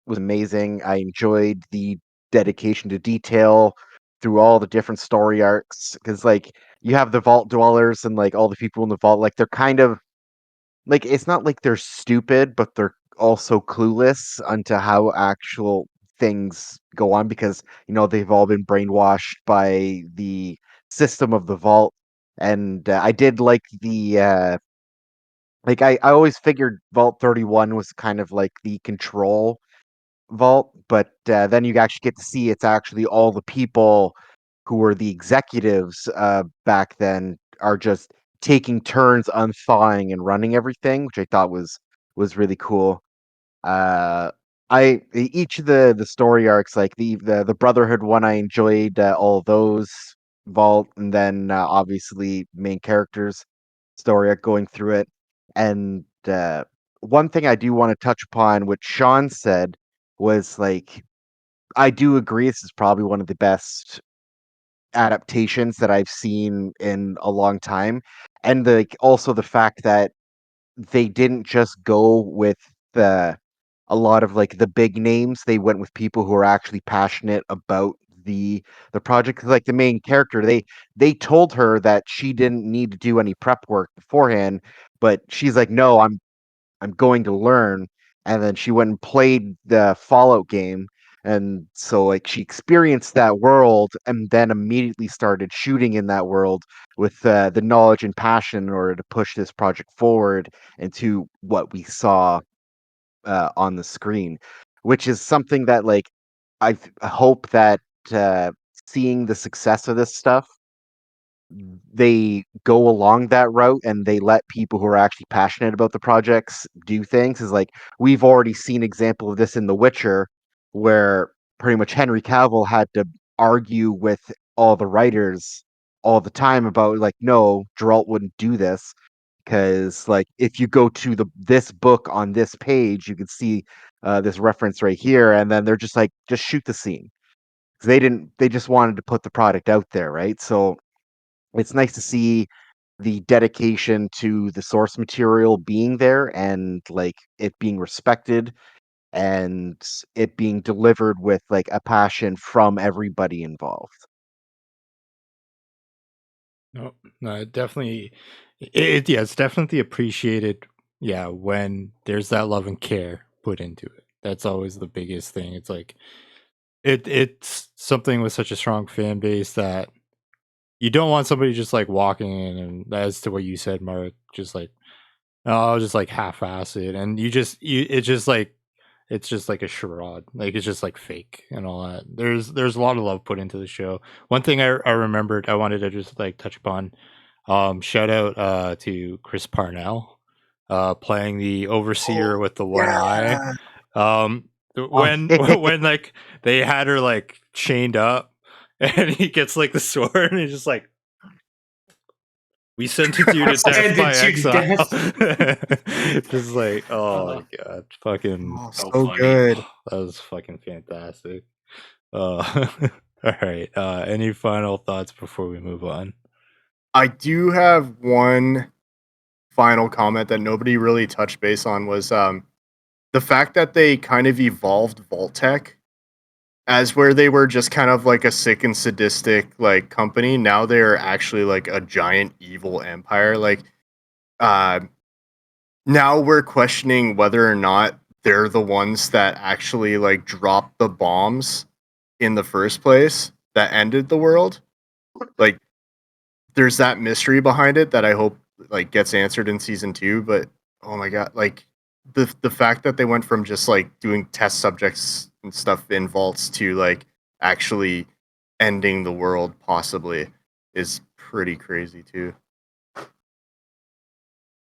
was amazing. I enjoyed the dedication to detail through all the different story arcs. Because like you have the vault dwellers and like all the people in the vault, like they're kind of like it's not like they're stupid, but they're also clueless onto how actual things go on because they've all been brainwashed by the system of the vault. And I did like I always figured Vault 31 was kind of like the control vault, but then you actually get to see it's actually all the people who were the executives back then are just taking turns unthawing and running everything, which I thought was really cool. Uh, each of the story arcs, like the Brotherhood one, I enjoyed all of those. Vault, and then obviously main characters story arc going through it. And one thing I do want to touch upon, what Sean said, was like I do agree this is probably one of the best adaptations that I've seen in a long time. And also the fact that they didn't just go with the a lot of like the big names. They went with people who are actually passionate about the project. 'Cause, like the main character, they told her that she didn't need to do any prep work beforehand, but she's like, "No, I'm going to learn." And then she went and played the Fallout game. And so like she experienced that world and then immediately started shooting in that world with the knowledge and passion in order to push this project forward into what we saw on the screen, which is something that like I hope that uh, seeing the success of this stuff, they go along that route and they let people who are actually passionate about the projects do things. Is like we've already seen example of this in The Witcher, where pretty much Henry Cavill had to argue with all the writers all the time about like, no, Geralt wouldn't do this because like if you go to this book on this page, you can see this reference right here, and then they're just like, just shoot the scene. 'Cause they just wanted to put the product out there, right? So it's nice to see the dedication to the source material being there and like it being respected and it being delivered with like a passion from everybody involved. No, it definitely, yeah, it's definitely appreciated. Yeah, when there's that love and care put into it, that's always the biggest thing. It's like it's something with such a strong fan base that you don't want somebody just like walking in and as to what you said, Mark, just like, oh, I'll just like half-ass it, and it's just like a charade, like it's just like fake and all that. There's a lot of love put into the show. One thing I remembered I wanted to just like touch upon, shout out to Chris Parnell, playing the overseer with the one eye. Yeah. Oh, When when like they had her like chained up, and he gets like the sword, and he's just like, "We sentence you to death by Sentence you to exile." death. Just like, oh my Uh, god, fucking, Oh, so so funny. good. that was fucking fantastic. All right. Any final thoughts before we move on? I do have one final comment that nobody really touched base on was the fact that they kind of evolved Vault-Tec as where they were just kind of like a sick and sadistic like company. Now they're actually like a giant evil empire. Like now we're questioning whether or not they're the ones that actually like dropped the bombs in the first place that ended the world. Like there's that mystery behind it that I hope like gets answered in season 2, but oh my god, like the fact that they went from just like doing test subjects and stuff in vaults to like actually ending the world possibly is pretty crazy too.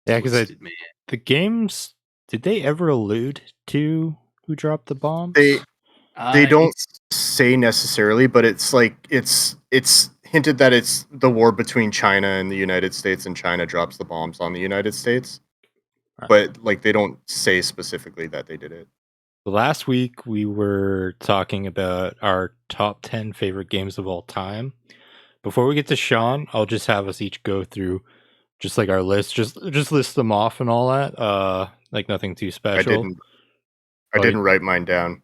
Yeah, because Twisted, man. the games, did they ever allude to who dropped the bombs? They don't It's say necessarily, but it's like it's hinted that it's the war between China and the United States, and China drops the bombs on the United States. Right. But like they don't say specifically that they did it. Last week we were talking about our top 10 favorite games of all time. Before we get to Sean, I'll just have us each go through just like our list, just list them off and all that. Like nothing too special. I didn't write mine down.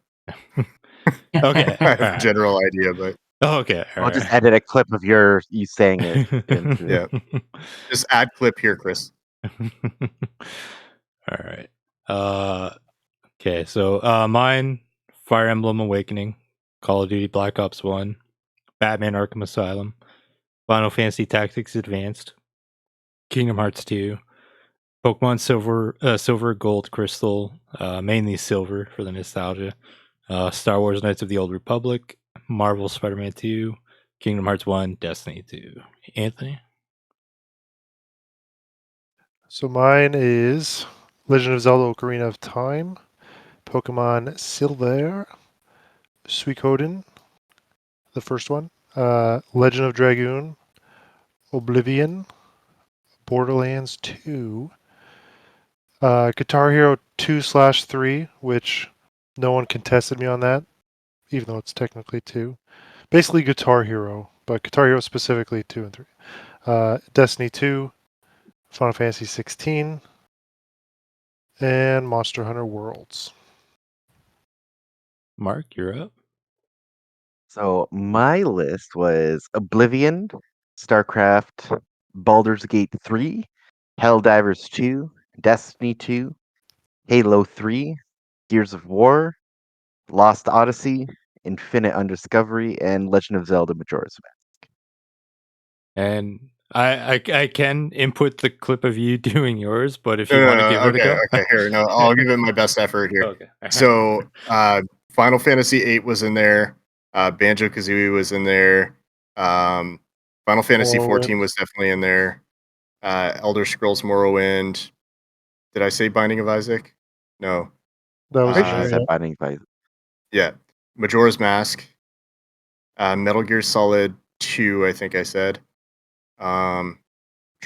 Okay. I have a alright. general idea, but Okay. I'll just edit a clip of you saying it. into it. yeah. Just add clip here, Chris. All right. Okay, so mine, Fire Emblem Awakening, Call of Duty Black Ops 1, Batman Arkham Asylum, Final Fantasy Tactics Advanced, Kingdom Hearts 2, Pokemon Silver, Gold, Crystal, mainly Silver for the nostalgia, Star Wars Knights of the Old Republic, Marvel Spider-Man 2, Kingdom Hearts 1, Destiny 2. Anthony? So mine is Legend of Zelda Ocarina of Time, Pokemon Silver, Suikoden, the first one, Legend of Dragoon, Oblivion, Borderlands 2, Guitar Hero 2/3, which no one contested me on that, even though it's technically 2. Basically Guitar Hero, but Guitar Hero specifically 2 and 3. Destiny 2, Final Fantasy 16, and Monster Hunter Worlds. Mark, you're up. So my list was Oblivion, StarCraft, Baldur's Gate 3, Helldivers 2, Destiny 2, Halo 3, Gears of War, Lost Odyssey, Infinite Undiscovery, and Legend of Zelda Majora's Mask. And I can input the clip of you doing yours, but if you want to give it a go. Okay, here. No, I'll give it my best effort here. Okay. So, Final Fantasy VIII was in there. Banjo Kazooie was in there. Final Fantasy Morrowind. XIV was definitely in there. Elder Scrolls Morrowind. Did I say Binding of Isaac? No. That was Pretty in sure there, you said yeah. Binding of Isaac. Yeah. Majora's Mask. Metal Gear Solid 2, I think I said. Trying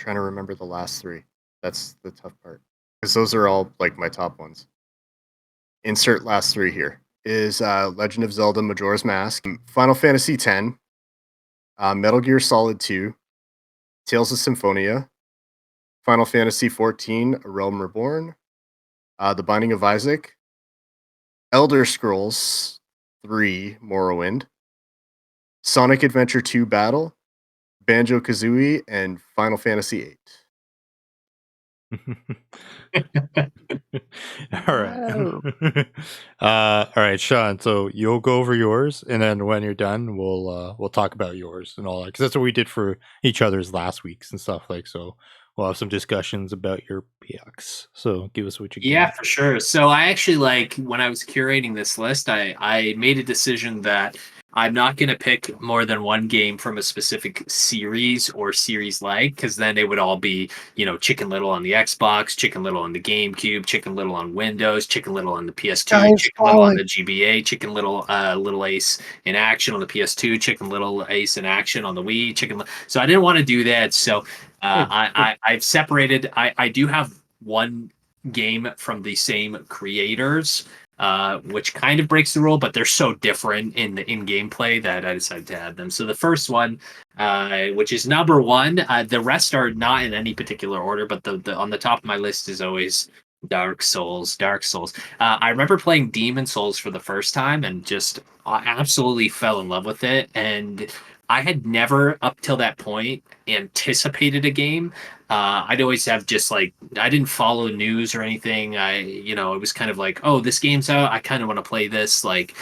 to remember the last 3. That's the tough part. Because those are all like my top ones. Insert last 3 here. Is Legend of Zelda Majora's Mask, Final Fantasy X, Metal Gear Solid 2, Tales of Symphonia, Final Fantasy XIV, A Realm Reborn, The Binding of Isaac, Elder Scrolls 3, Morrowind, Sonic Adventure 2 Battle, Banjo Kazooie, and Final Fantasy VIII. All right. All right, Sean. So you'll go over yours, and then when you're done, we'll talk about yours and all that, because that's what we did for each other's last weeks and stuff like. So we'll have some discussions about your picks. So give us what you Yeah, got. for sure. So I actually like when I was curating this list, I made a decision that I'm not going to pick more than one game from a specific series or series like, because then it would all be, Chicken Little on the Xbox, Chicken Little on the GameCube, Chicken Little on Windows, Chicken Little on the PS2, Guys, Chicken Little on falling. the GBA, Chicken Little Little Ace in Action on the PS2, Chicken Little Ace in Action on the Wii, So I didn't want to do that. So I've separated. I do have one game from the same creators which kind of breaks the rule, but they're so different in the in-game play that I decided to add them. So the first one, which is number one, the rest are not in any particular order, but the on the top of my list is always Dark Souls. Dark Souls. I remember playing Demon Souls for the first time and just absolutely fell in love with it. And I had never, up till that point, anticipated a game. I'd always have just like, I didn't follow news or anything. It was kind of like, oh, this game's out. I kind of want to play this. Like,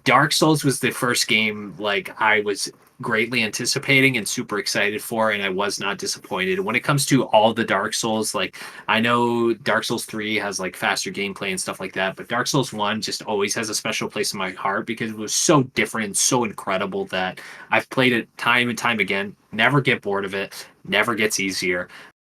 Dark Souls was the first game like I was greatly anticipating and super excited for, and I was not disappointed. When it comes to all the Dark Souls, like, I know Dark Souls 3 has like faster gameplay and stuff like that, but Dark Souls 1 just always has a special place in my heart because it was so different and so incredible that I've played it time and time again, never get bored of it, never gets easier.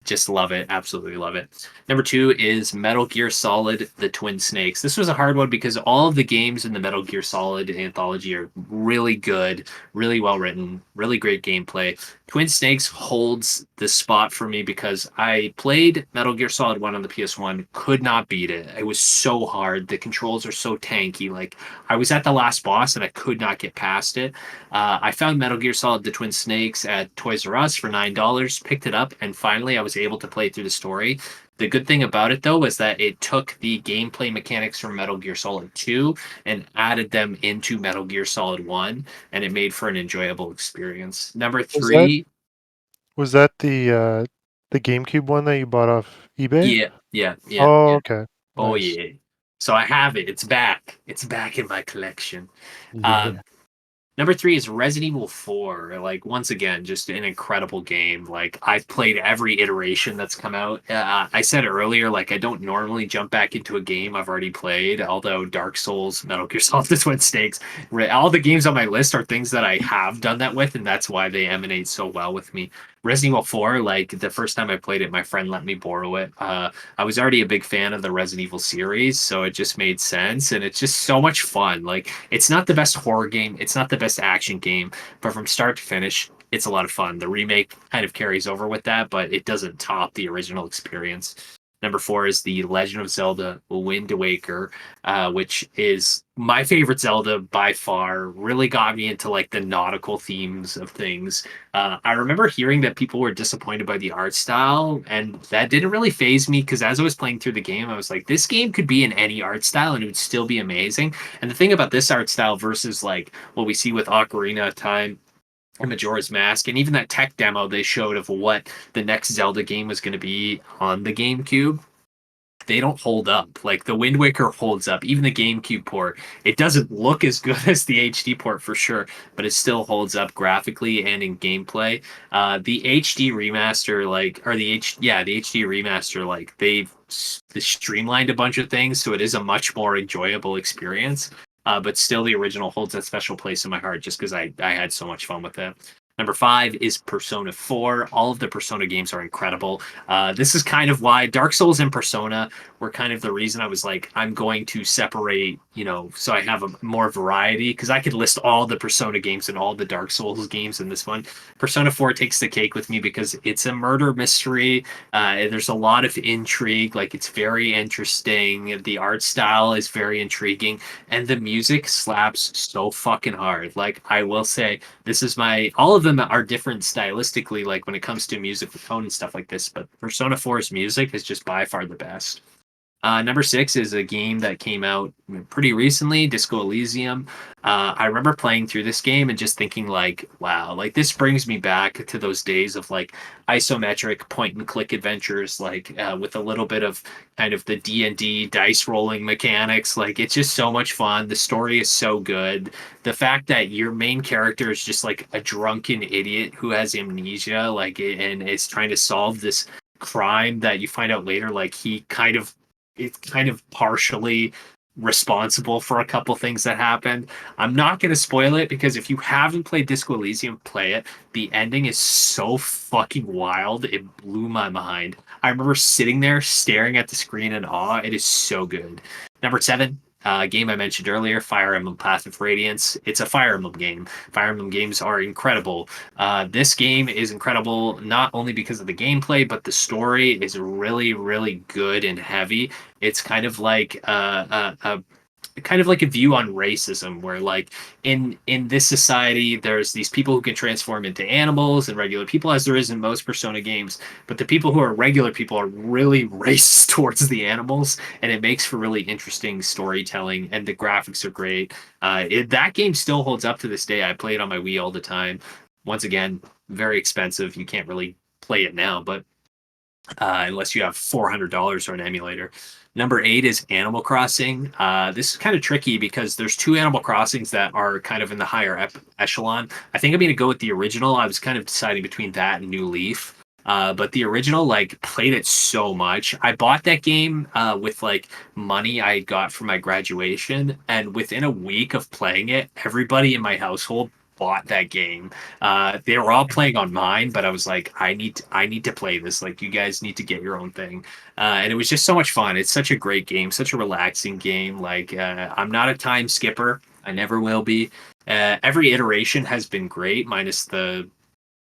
Just love it. Absolutely love it. Number two is Metal Gear Solid: The Twin Snakes. This was a hard one because all of the games in the Metal Gear Solid anthology are really good, really well written, really great gameplay. Twin Snakes holds the spot for me because I played Metal Gear Solid 1 on the PS1, could not beat it. It was so hard. The controls are so tanky. Like, I was at the last boss and I could not get past it. I found Metal Gear Solid: The Twin Snakes at Toys R Us for $9, picked it up, and finally I was able to play through the story. The good thing about it, though, was that it took the gameplay mechanics from Metal Gear Solid 2 and added them into Metal Gear Solid 1, and it made for an enjoyable experience. Number three. Was that the GameCube one that you bought off eBay? Yeah. Oh, okay. Oh, Nice. yeah. So I have it. It's back. It's back in my collection. Yeah. Number three is Resident Evil 4. Like, once again, just an incredible game. Like, I've played every iteration that's come out. I said earlier, like, I don't normally jump back into a game I've already played, although Dark Souls, Metal Gear Solid, The Twin Snakes, all the games on my list are things that I have done that with, and that's why they emanate so well with me. Resident Evil 4, like, the first time I played it, my friend let me borrow it. I was already a big fan of the Resident Evil series, so it just made sense, and it's just so much fun. Like, it's not the best horror game, it's not the best action game, but from start to finish, it's a lot of fun. The remake kind of carries over with that, but it doesn't top the original experience. Number four is The Legend of Zelda: Wind Waker, which is my favorite Zelda by far. Really got me into like the nautical themes of things. I remember hearing that people were disappointed by the art style, and that didn't really phase me because as I was playing through the game, I was like, this game could be in any art style and it would still be amazing. And the thing about this art style versus like what we see with Ocarina of Time and Majora's Mask, and even that tech demo they showed of what the next Zelda game was going to be on the GameCube, they don't hold up. Like, the Wind Waker holds up. Even the GameCube port, it doesn't look as good as the HD port for sure, but it still holds up graphically and in gameplay. The HD remaster, the HD remaster, like, they've streamlined a bunch of things, so it is a much more enjoyable experience. But still, the original holds that special place in my heart just because I had so much fun with it. Number five is Persona 4. All of the Persona games are incredible. This is kind of why Dark Souls and Persona were kind of the reason I was like, I'm going to separate, so I have a more variety, because I could list all the Persona games and all the Dark Souls games in this one. Persona 4 takes the cake with me because it's a murder mystery. There's a lot of intrigue. Like, it's very interesting. The art style is very intriguing, and the music slaps so fucking hard. Like, I will say, all of them are different stylistically, like when it comes to music tone and stuff like this, but Persona 4's music is just by far the best. Number six is a game that came out pretty recently, Disco Elysium. I remember playing through this game and just thinking like, wow, like this brings me back to those days of like isometric point and click adventures, like with a little bit of kind of the D&D dice rolling mechanics. Like, it's just so much fun. The story is so good. The fact that your main character is just like a drunken idiot who has amnesia, like, and is trying to solve this crime that you find out later, like it's kind of partially responsible for a couple things that happened. I'm not going to spoil it because if you haven't played Disco Elysium, play it. The ending is so fucking wild. It blew my mind. I remember sitting there staring at the screen in awe. It is so good. Number seven, game I mentioned earlier, Fire Emblem Path of Radiance. It's a Fire Emblem game. Fire Emblem games are incredible. This game is incredible not only because of the gameplay, but the story is really, really good and heavy. It's kind of like kind of like a view on racism, where like in this society there's these people who can transform into animals and regular people, as there is in most Persona games, but the people who are regular people are really racist towards the animals, and it makes for really interesting storytelling, and the graphics are great. That game still holds up to this day. I play it on my Wii all the time. Once again, very expensive. You can't really play it now, but unless you have $400 or an emulator. Number 8 is Animal Crossing. This is kind of tricky because there's 2 Animal Crossings that are kind of in the higher echelon. I think I'm going to go with the original. I was kind of deciding between that and New Leaf. But the original, like, played it so much. I bought that game with like money I got from my graduation, and within a week of playing it, everybody in my household bought that game. They were all playing on mine, but I was like, I need to play this. Like, you guys need to get your own thing. And it was just so much fun. It's such a great game, such a relaxing game. Like, I'm not a time skipper. I never will be. Every iteration has been great, minus the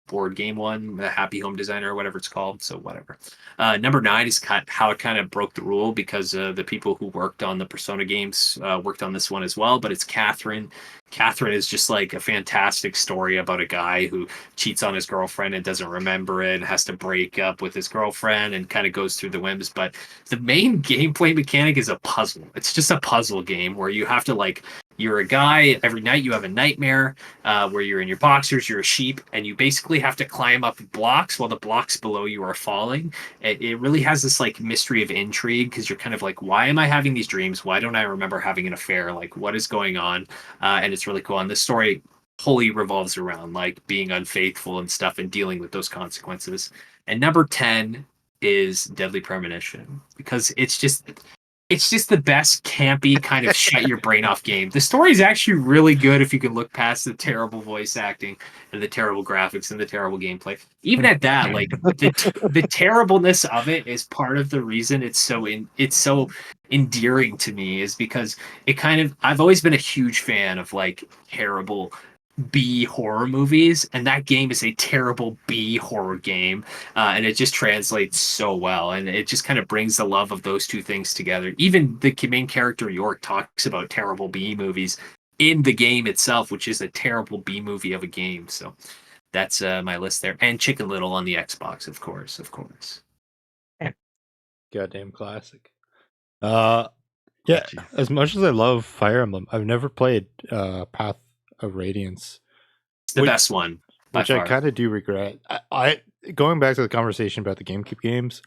board game one, the Happy Home Designer or whatever it's called. So whatever. Number 9 is how it kind of broke the rule, because the people who worked on the Persona games worked on this one as well. But it's Catherine. Catherine is just like a fantastic story about a guy who cheats on his girlfriend and doesn't remember it and has to break up with his girlfriend and kind of goes through the whims. But the main gameplay mechanic is a puzzle. It's just a puzzle game where you have to like, you're a guy, every night you have a nightmare where you're in your boxers, you're a sheep, and you basically have to climb up blocks while the blocks below you are falling. It really has this like mystery of intrigue, because you're kind of like, why am I having these dreams? Why don't I remember having an affair? Like, what is going on? And it's really cool. And this story wholly revolves around like being unfaithful and stuff and dealing with those consequences. And number 10 is Deadly Premonition, because it's just the best campy kind of shut your brain off game. The story is actually really good if you can look past the terrible voice acting and the terrible graphics and the terrible gameplay. Even at that, like the terribleness of it is part of the reason it's so endearing to me, is because it kind of, I've always been a huge fan of like terrible B horror movies, and that game is a terrible B horror game, and it just translates so well, and it just kind of brings the love of those two things together. Even the main character York talks about terrible B movies in the game itself, which is a terrible B movie of a game. So that's my list there, and Chicken Little on the Xbox, of course. Goddamn classic. Yeah, as much as I love Fire Emblem, I've never played Path of Radiance. It's the best one, which I kind of do regret. I going back to the conversation about the GameCube games,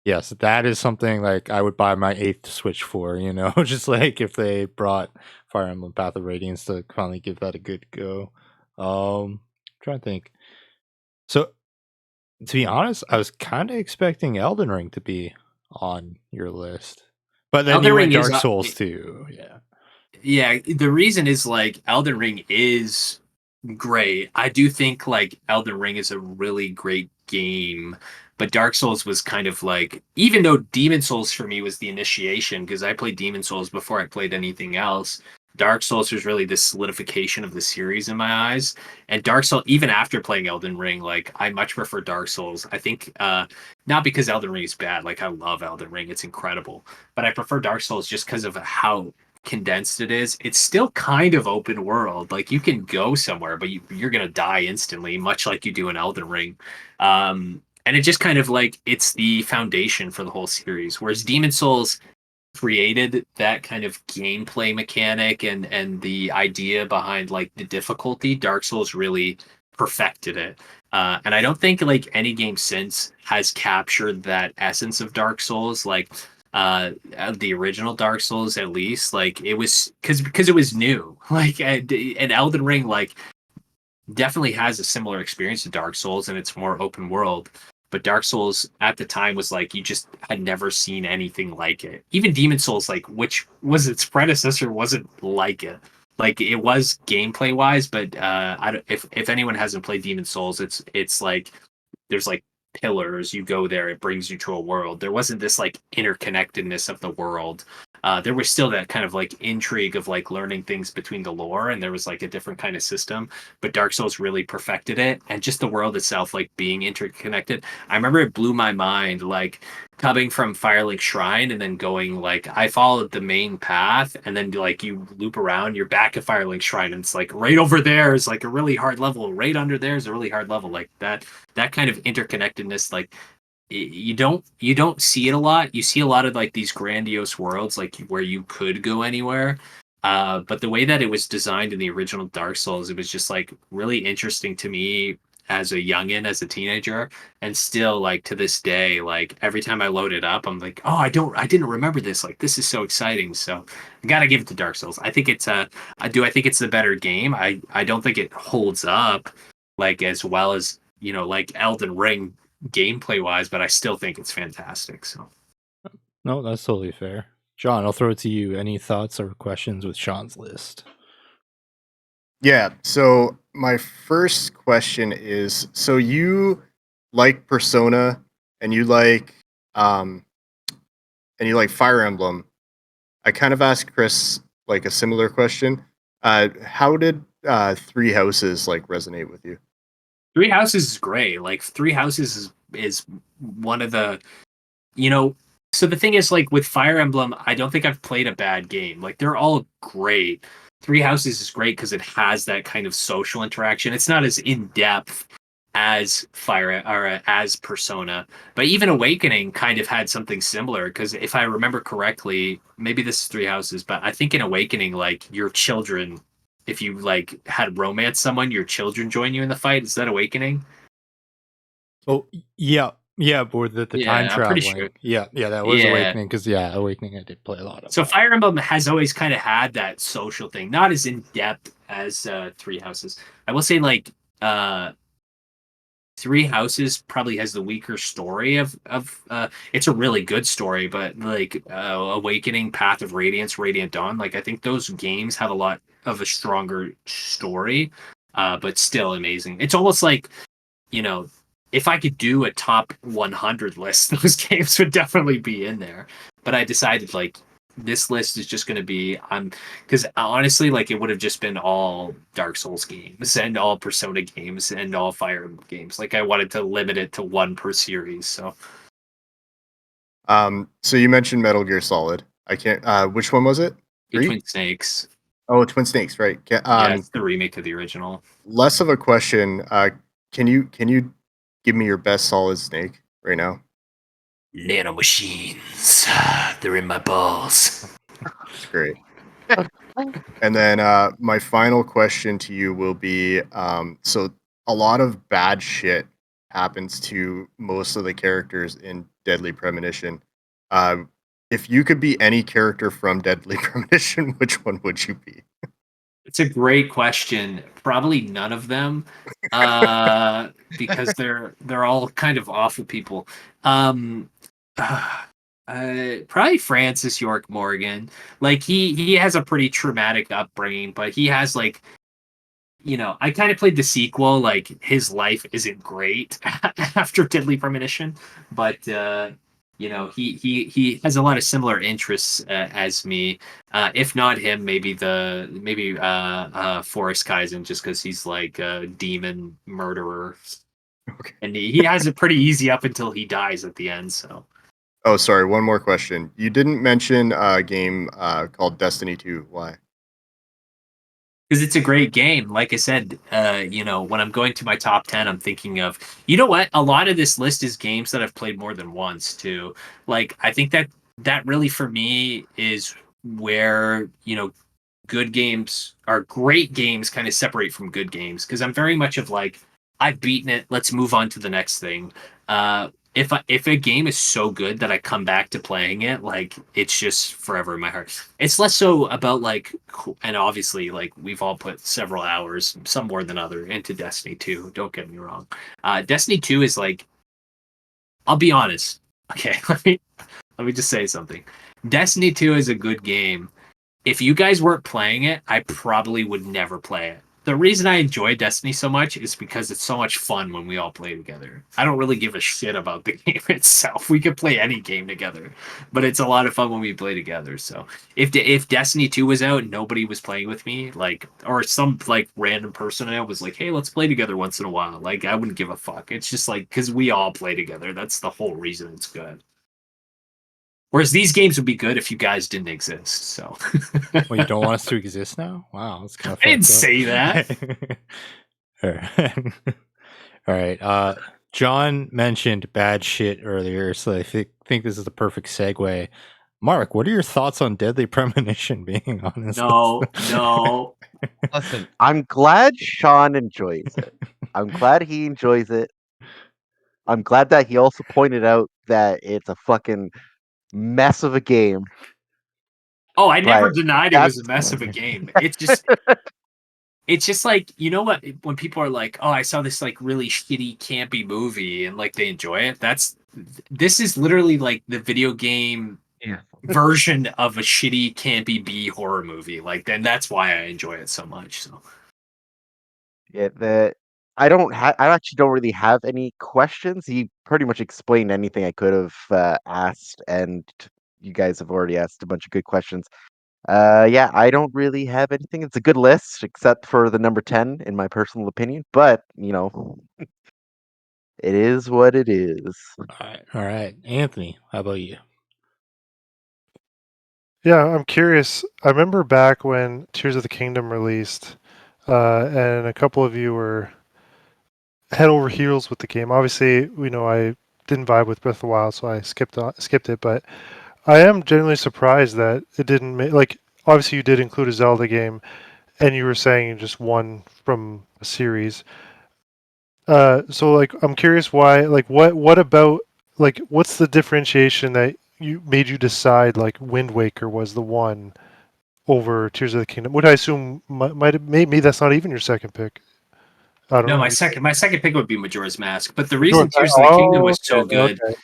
yes, that is something like I would buy my 8th Switch for, you know, just like if they brought Fire Emblem Path of Radiance to finally give that a good go. Trying to think. So, to be honest, I was kind of expecting Elden Ring to be on your list, but then you went Dark Souls too. Yeah, the reason is like Elden Ring is great. I do think like Elden Ring is a really great game, but Dark Souls was kind of like, even though Demon Souls for me was the initiation, because I played Demon Souls before I played anything else, Dark Souls was really the solidification of the series in my eyes. And Dark Souls, even after playing Elden Ring, like I much prefer Dark Souls. I think not because Elden Ring is bad, like I love Elden Ring, it's incredible, but I prefer Dark Souls just because of how condensed it is. It's still kind of open world, like you can go somewhere but you're gonna die instantly, much like you do in Elden Ring. And it just kind of like, it's the foundation for the whole series, whereas Demon Souls created that kind of gameplay mechanic and the idea behind like the difficulty. Dark Souls really perfected it. And I don't think like any game since has captured that essence of Dark Souls, like the original Dark Souls, at least. Like it was because it was new, like and Elden Ring like definitely has a similar experience to Dark Souls, and it's more open world. But Dark Souls at the time was like, you just had never seen anything like it. Even Demon Souls, like, which was its predecessor, wasn't like it. Like it was gameplay wise, but I don't, if anyone hasn't played Demon Souls, it's like there's like pillars, you go there, it brings you to a world. There wasn't this like interconnectedness of the world. There was still that kind of like intrigue of like learning things between the lore, and there was like a different kind of system, but Dark Souls really perfected it, and just the world itself like being interconnected. I remember it blew my mind, like coming from Firelink Shrine and then going like I followed the main path and then like you loop around, you're back at Firelink Shrine and it's like right over there is like a really hard level, right under there is a really hard level. Like that kind of interconnectedness, like you don't see it a lot. You see a lot of like these grandiose worlds like where you could go anywhere. But the way that it was designed in the original Dark Souls, it was just like really interesting to me as a youngin, as a teenager, and still like to this day, like every time I load it up, I'm like, oh, I didn't remember this. Like this is so exciting. So I gotta give it to Dark Souls. I think it's I think it's the better game. I don't think it holds up like as well as like Elden Ring gameplay wise, but I still think it's fantastic. So No, that's totally fair. John, I'll throw it to you. Any thoughts or questions with Sean's list? Yeah. So my first question is: so you like Persona, and you like Fire Emblem. I kind of asked Chris like a similar question. How did Three Houses like resonate with you? Three Houses is great. Like Three Houses is one of the so the thing is like with Fire Emblem, I don't think I've played a bad game. Like they're all great. Three Houses is great because it has that kind of social interaction. It's not as in depth as Fire or as Persona, but even Awakening kind of had something similar. Because if I remember correctly, maybe this is Three Houses, but I think in Awakening, like your children, if you like had romance someone, your children join you in the fight. Is that Awakening? Oh, yeah. Yeah, but the time Yeah, I'm pretty traveling. sure. Yeah, that was Yeah. Awakening because Awakening I did play a lot of. So Fire Emblem has always kind of had that social thing, not as in depth as Three Houses. I will say like Three Houses probably has the weaker story of it's a really good story, but like Awakening, Path of Radiance, Radiant Dawn, like I think those games have a lot of a stronger story, but still amazing. It's almost like if I could do a top 100 list, those games would definitely be in there. But I decided like this list is just going to be because honestly, like it would have just been all Dark Souls games and all Persona games and all Fire Emblem games. Like I wanted to limit it to one per series. So So you mentioned Metal Gear Solid. I can't. Which one was it? Three? Twin Snakes, Oh, Twin Snakes, right? yeah, it's the remake of the original. Less of a question. Can you give me your best Solid Snake right now? Nano machines, they're in my balls. That's great. And then my final question to you will be: so a lot of bad shit happens to most of the characters in Deadly Premonition. If you could be any character from Deadly Premonition, which one would you be? It's a great question. Probably none of them, because they're all kind of awful people. Probably Francis York Morgan. Like he has a pretty traumatic upbringing, but he has like I kind of played the sequel. Like his life isn't great after Deadly Premonition, but he has a lot of similar interests as me. If not him, maybe Forrest Kaizen, just because he's like a demon murderer, Okay. and he has it pretty easy up until he dies at the end. So. Oh, sorry. One more question. You didn't mention a game called Destiny 2. Why? Because it's a great game. Like I said, when I'm going to my top 10, I'm thinking of, you know what? A lot of this list is games that I've played more than once too. Like, I think that really for me is where, good games or great games kind of separate from good games. Because I'm very much of like, I've beaten it. Let's move on to the next thing. If a game is so good that I come back to playing it, like it's just forever in my heart. It's less so about like, and obviously like we've all put several hours, some more than other, into Destiny 2. Don't get me wrong. Destiny 2 is like, I'll be honest. Okay, let me just say something. Destiny 2 is a good game. If you guys weren't playing it, I probably would never play it. The reason I enjoy Destiny so much is because it's so much fun when we all play together. I don't really give a shit about the game itself. We could play any game together, but it's a lot of fun when we play together. So if Destiny 2 was out and nobody was playing with me, like, or some like random person I was like, hey, let's play together once in a while, like I wouldn't give a fuck. It's just like because we all play together. That's the whole reason it's good. Whereas these games would be good if you guys didn't exist. So Well, you don't want us to exist now? Wow, that's kind of I didn't fucked up. say that. All right. John mentioned bad shit earlier, so I think this is the perfect segue. Mark, what are your thoughts on Deadly Premonition being honest? No. Listen, I'm glad Sean enjoys it. I'm glad he enjoys it. I'm glad that he also pointed out that it's a fucking mess of a game. Oh, I never But denied it was a mess of a game. It's just like, you know what, when people are like, oh, I saw this like really shitty campy movie and like they enjoy it, this is literally like the video game version of a shitty campy B horror movie. Like, then that's why I enjoy it so much. So yeah, I actually don't really have any questions. He pretty much explained anything I could have asked, and you guys have already asked a bunch of good questions. Yeah, I don't really have anything. It's a good list, except for the number 10, in my personal opinion. But, it is what it is. All right. Anthony, how about you? Yeah, I'm curious. I remember back when Tears of the Kingdom released, and a couple of you were head over heels with the game. Obviously, I didn't vibe with Breath of the Wild, so I skipped it. But I am genuinely surprised that it didn't make like. Obviously, you did include a Zelda game, and you were saying just one from a series. So like, I'm curious why. Like, what about like, what's the differentiation that you made you decide like Wind Waker was the one over Tears of the Kingdom? Which I assume might have maybe that's not even your second pick. I don't no, know. my second pick would be Majora's Mask. But the reason Majora's Tears of the Kingdom was okay, so good, okay.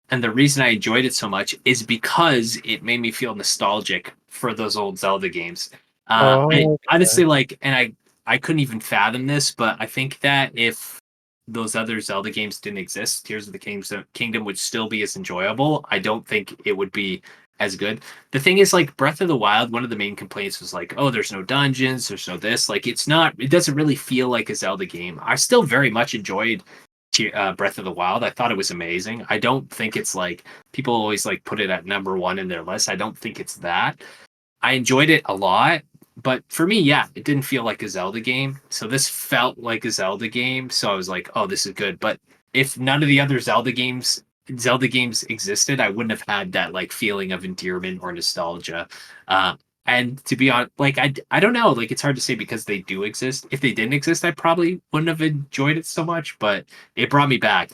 and the reason I enjoyed it so much, is because it made me feel nostalgic for those old Zelda games. I Oh, honestly like, and I couldn't even fathom this, but I think that if those other Zelda games didn't exist, Tears of the Kingdom would still be as enjoyable. I don't think it would be as good. The thing is, like Breath of the Wild, one of the main complaints was like, oh, there's no dungeons, there's no this. Like, it doesn't really feel like a Zelda game. I still very much enjoyed Breath of the Wild. I thought it was amazing. I don't think it's like people always like put it at number one in their list. I don't think it's that. I enjoyed it a lot, but for me, yeah, it didn't feel like a Zelda game. So this felt like a Zelda game. So I was like, oh, this is good. But if none of the other Zelda games existed, I wouldn't have had that like feeling of endearment or nostalgia. And to be honest, like I don't know, like it's hard to say because they do exist. If they didn't exist, I probably wouldn't have enjoyed it so much. But it brought me back.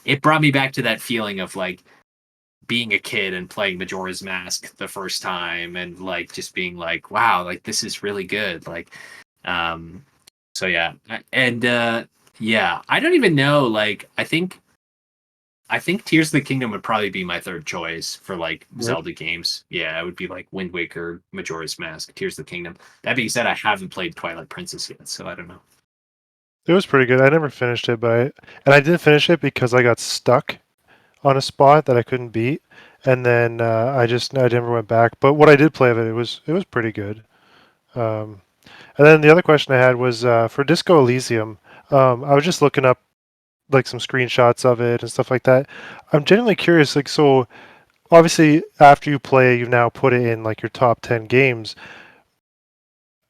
It brought me back to that feeling of like being a kid and playing Majora's Mask the first time and like just being like, wow, like this is really good. Like, um, so yeah, and yeah, I don't even know. Like, I think Tears of the Kingdom would probably be my third choice for like Zelda games. Yeah, it would be like Wind Waker, Majora's Mask, Tears of the Kingdom. That being said, I haven't played Twilight Princess yet, so I don't know. it was pretty good. I never finished it, and I didn't finish it because I got stuck on a spot that I couldn't beat, and then I never went back. But what I did play of it was pretty good. Um, and then the other question I had was for Disco Elysium. I was just looking up like some screenshots of it and stuff like that. I'm genuinely curious. Like, so obviously after you play, you've now put it in like your top 10 games.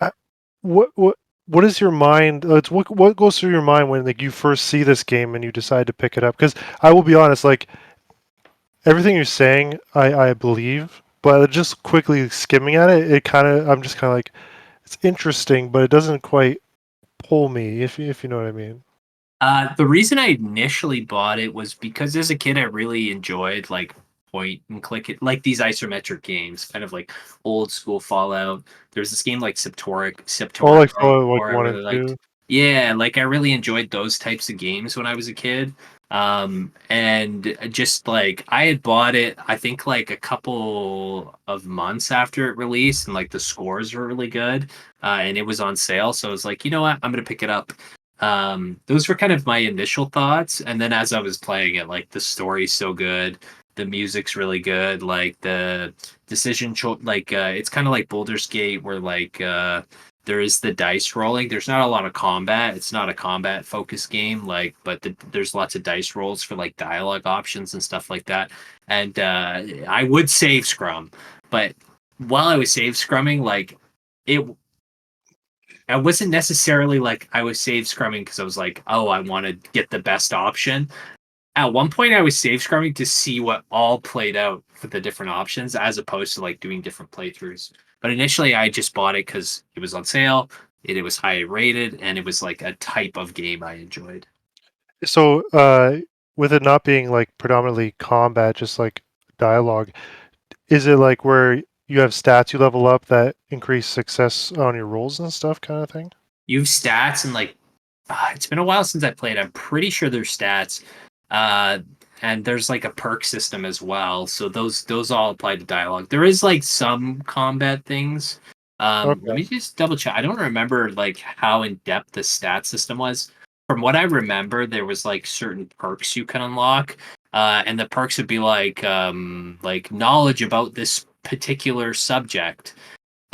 Uh, what is your mind? What goes through your mind when like you first see this game and you decide to pick it up? Because I will be honest, like everything you're saying, I believe, but just quickly skimming at it, I'm just kind of like it's interesting, but it doesn't quite pull me. If you know what I mean. The reason I initially bought it was because as a kid I really enjoyed like point and click it, like these isometric games, kind of like old school Fallout. There's this game like Oh, Septoric like for like or I one and really liked. two. Yeah, like I really enjoyed those types of games when I was a kid. And just like I had bought it, I think like a couple of months after it released, and like the scores were really good, and it was on sale. So I was like, you know what, I'm gonna pick it up. Those were kind of my initial thoughts, and then as I was playing it, like the story's so good, the music's really good, like the like it's kind of like Baldur's Gate where like there is the dice rolling. There's not a lot of combat. It's not a combat focused game, but there's lots of dice rolls for like dialogue options and stuff like that. And I would save scrum, but while I was save scrumming, it I wasn't necessarily like I was save scrumming because I was like, oh, I want to get the best option. At one point, I was save scrumming to see what all played out for the different options, as opposed to like doing different playthroughs. But initially, I just bought it because it was on sale. It was high rated, and it was like a type of game I enjoyed. So, with it not being like predominantly combat, just like dialogue, is it like where you have stats you level up that increase success on your rolls and stuff, kind of thing? You have stats and it's been a while since I played. I'm pretty sure there's stats, and there's like a perk system as well. So those all apply to dialogue. There is like some combat things. Okay. Let me just double check. I don't remember like how in depth the stat system was. From what I remember, there was like certain perks you can unlock, and the perks would be like knowledge about this particular subject.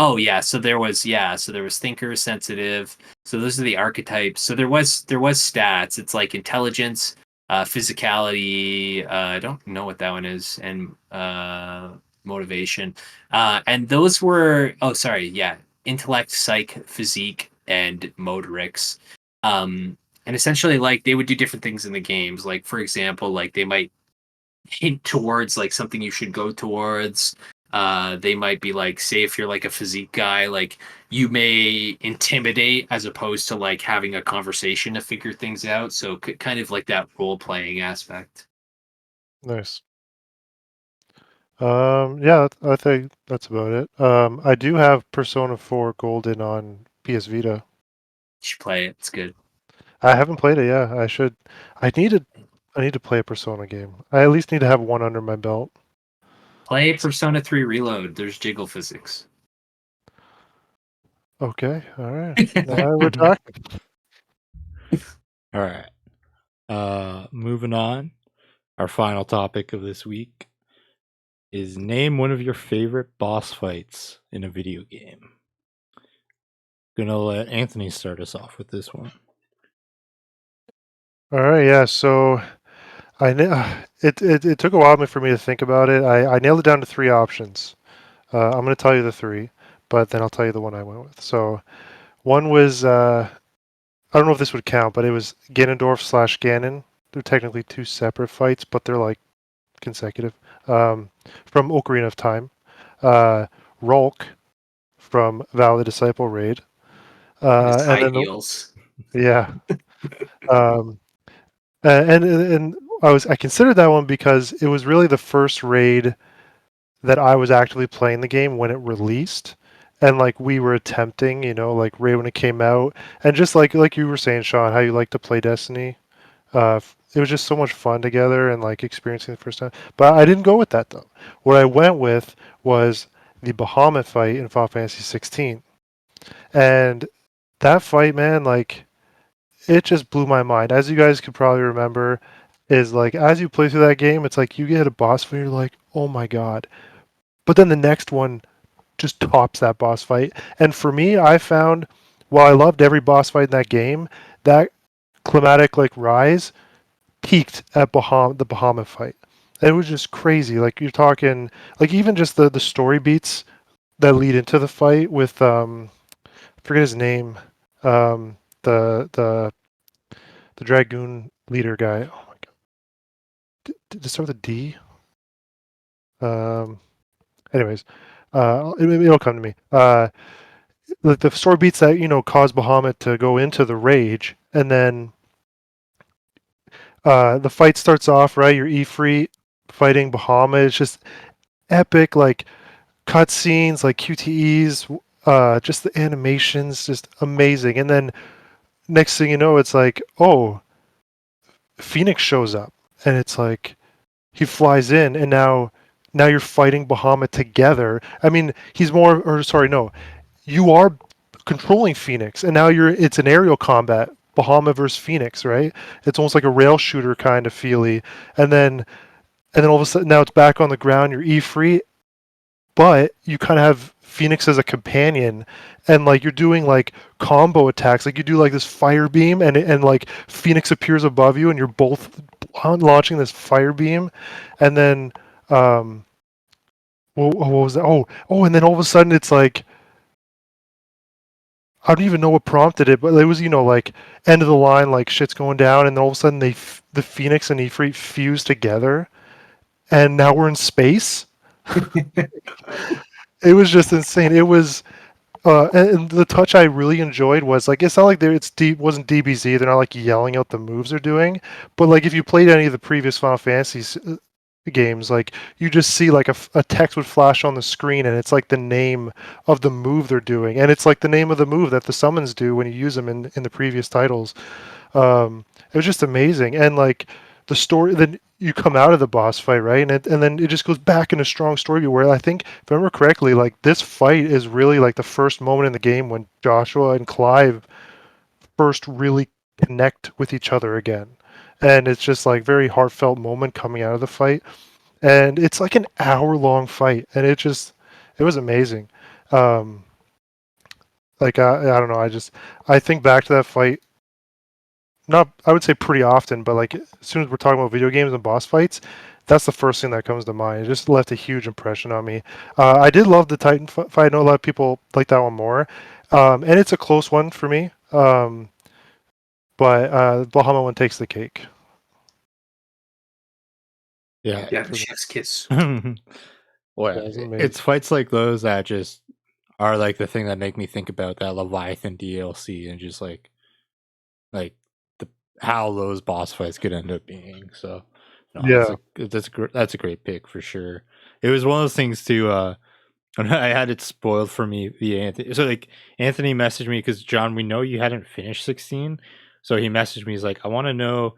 Oh yeah, so there was thinker, sensitive. So those are the archetypes. So there was stats. It's like intelligence, physicality. I don't know what that one is, and motivation. And those were intellect, psych, physique, and motorics. And essentially, like they would do different things in the games. Like for example, like they might hint towards like something you should go towards. They might be like, say if you're like a physique guy, like you may intimidate as opposed to like having a conversation to figure things out. So kind of like that role playing aspect. Nice. Yeah, I think that's about it. I do have Persona 4 Golden on PS Vita. You should play it. It's good. I haven't played it yet. I should. I need to play a Persona game. I at least need to have one under my belt. Play Persona 3 Reload. There's jiggle physics. Okay, all right. Now we're talking. All right. Moving on. Our final topic of this week is name one of your favorite boss fights in a video game. Gonna let Anthony start us off with this one. All right, yeah. So it took a while for me to think about it. I nailed it down to 3 options. I'm going to tell you the 3, but then I'll tell you the one I went with. So one was I don't know if this would count, but it was Ganondorf / Ganon. They're technically 2 separate fights, but they're like consecutive. From Ocarina of Time, Rolk from Val the Disciple Raid, His high and then heels. yeah, and I considered that one because it was really the first raid that I was actively playing the game when it released, and like we were attempting, like raid when it came out, and just like you were saying, Sean, how you like to play Destiny. It was just so much fun together and like experiencing the first time. But I didn't go with that though. What I went with was the Bahamut fight in Final Fantasy 16, and that fight, man, like it just blew my mind. As you guys could probably remember, is like as you play through that game, it's like you get a boss fight, you're like, oh my god. But then the next one just tops that boss fight. And for me, I found while I loved every boss fight in that game, that climatic like rise peaked at the Bahamut fight. And it was just crazy. Like you're talking like even just the story beats that lead into the fight with I forget his name. The Dragoon leader guy. Oh my god. Did it start with a D? Anyways, it'll come to me. Like the story beats that cause Bahamut to go into the rage, and then the fight starts off right. You're Ifrit fighting Bahamut. It's just epic, like cutscenes, like QTEs. Just the animations, just amazing. And then next thing you know, it's like, oh, Phoenix shows up, and it's like he flies in, and now you're fighting Bahamut together. I mean, you are controlling Phoenix, and now it's an aerial combat, Bahamut versus Phoenix, right? It's almost like a rail shooter kind of feely, and then all of a sudden now it's back on the ground. You're Ifrit, but you kind of have Phoenix as a companion, and like you're doing like combo attacks. Like you do like this fire beam, and like Phoenix appears above you, and you're both launching this fire beam, and then what was that? Oh, and then all of a sudden it's like I don't even know what prompted it, but it was like end of the line, like shit's going down, and then all of a sudden the Phoenix and Ifrit fuse together, and now we're in space. It was just insane. It was, and the touch I really enjoyed was like it's not like wasn't DBZ. They're not like yelling out the moves they're doing, but like if you played any of the previous Final Fantasy games, like you just see like a text would flash on the screen, and it's like the name of the move they're doing, and it's like the name of the move that the summons do when you use them in the previous titles. It was just amazing, and like the story. Then you come out of the boss fight, right, and then it just goes back in a strong story where I think, if I remember correctly, like this fight is really like the first moment in the game when Joshua and Clive first really connect with each other again, and it's just like very heartfelt moment coming out of the fight, and it's like an hour-long fight, and it was amazing. Um, like I don't know, I think back to that fight, not I would say pretty often, but like as soon as we're talking about video games and boss fights, that's the first thing that comes to mind. It just left a huge impression on me. I did love the Titan fight. I know a lot of people like that one more, and it's a close one for me. But Bahama one takes the cake. Yeah. Yeah, chef's kiss. Well, That was amazing. it's fights like those that just are like the thing that make me think about that Leviathan DLC and just like the how those boss fights could end up being. So no, Yeah. that's a great pick for sure. It was one of those things too. And I had it spoiled for me via Anthony. So like Anthony messaged me because John, we know you hadn't finished 16, so he messaged me. He's like, I want to know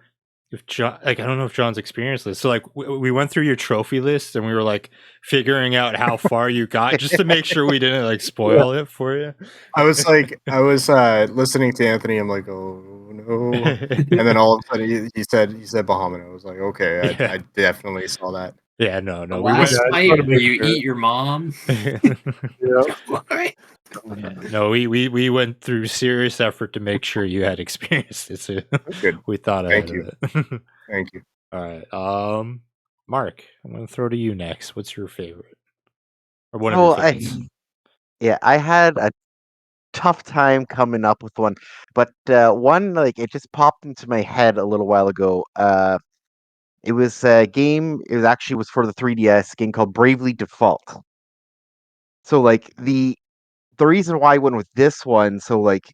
if John, like, I don't know if John's experienced this. So like we went through your trophy list and we were like figuring out how far you got just to make sure we didn't like spoil it for you. I was listening to Anthony. I'm like, oh no! And then all of a sudden he said Bahamut. I was like, okay, Yeah. I definitely saw that. Yeah, no, The we went. last I just fight wanna where make you sure. eat your mom. Yeah. What? No, we went through serious effort to make sure you had experienced it. So Good. we thought Thank ahead you. of it. Thank you. All right. Mark, I'm gonna throw to you next. What's your favorite? Or one of your Oh, favorites? I had a tough time coming up with one, but one like it just popped into my head a little while ago. It was a game. It was actually was for the 3DS game called Bravely Default. So like the reason why I went with this one, so like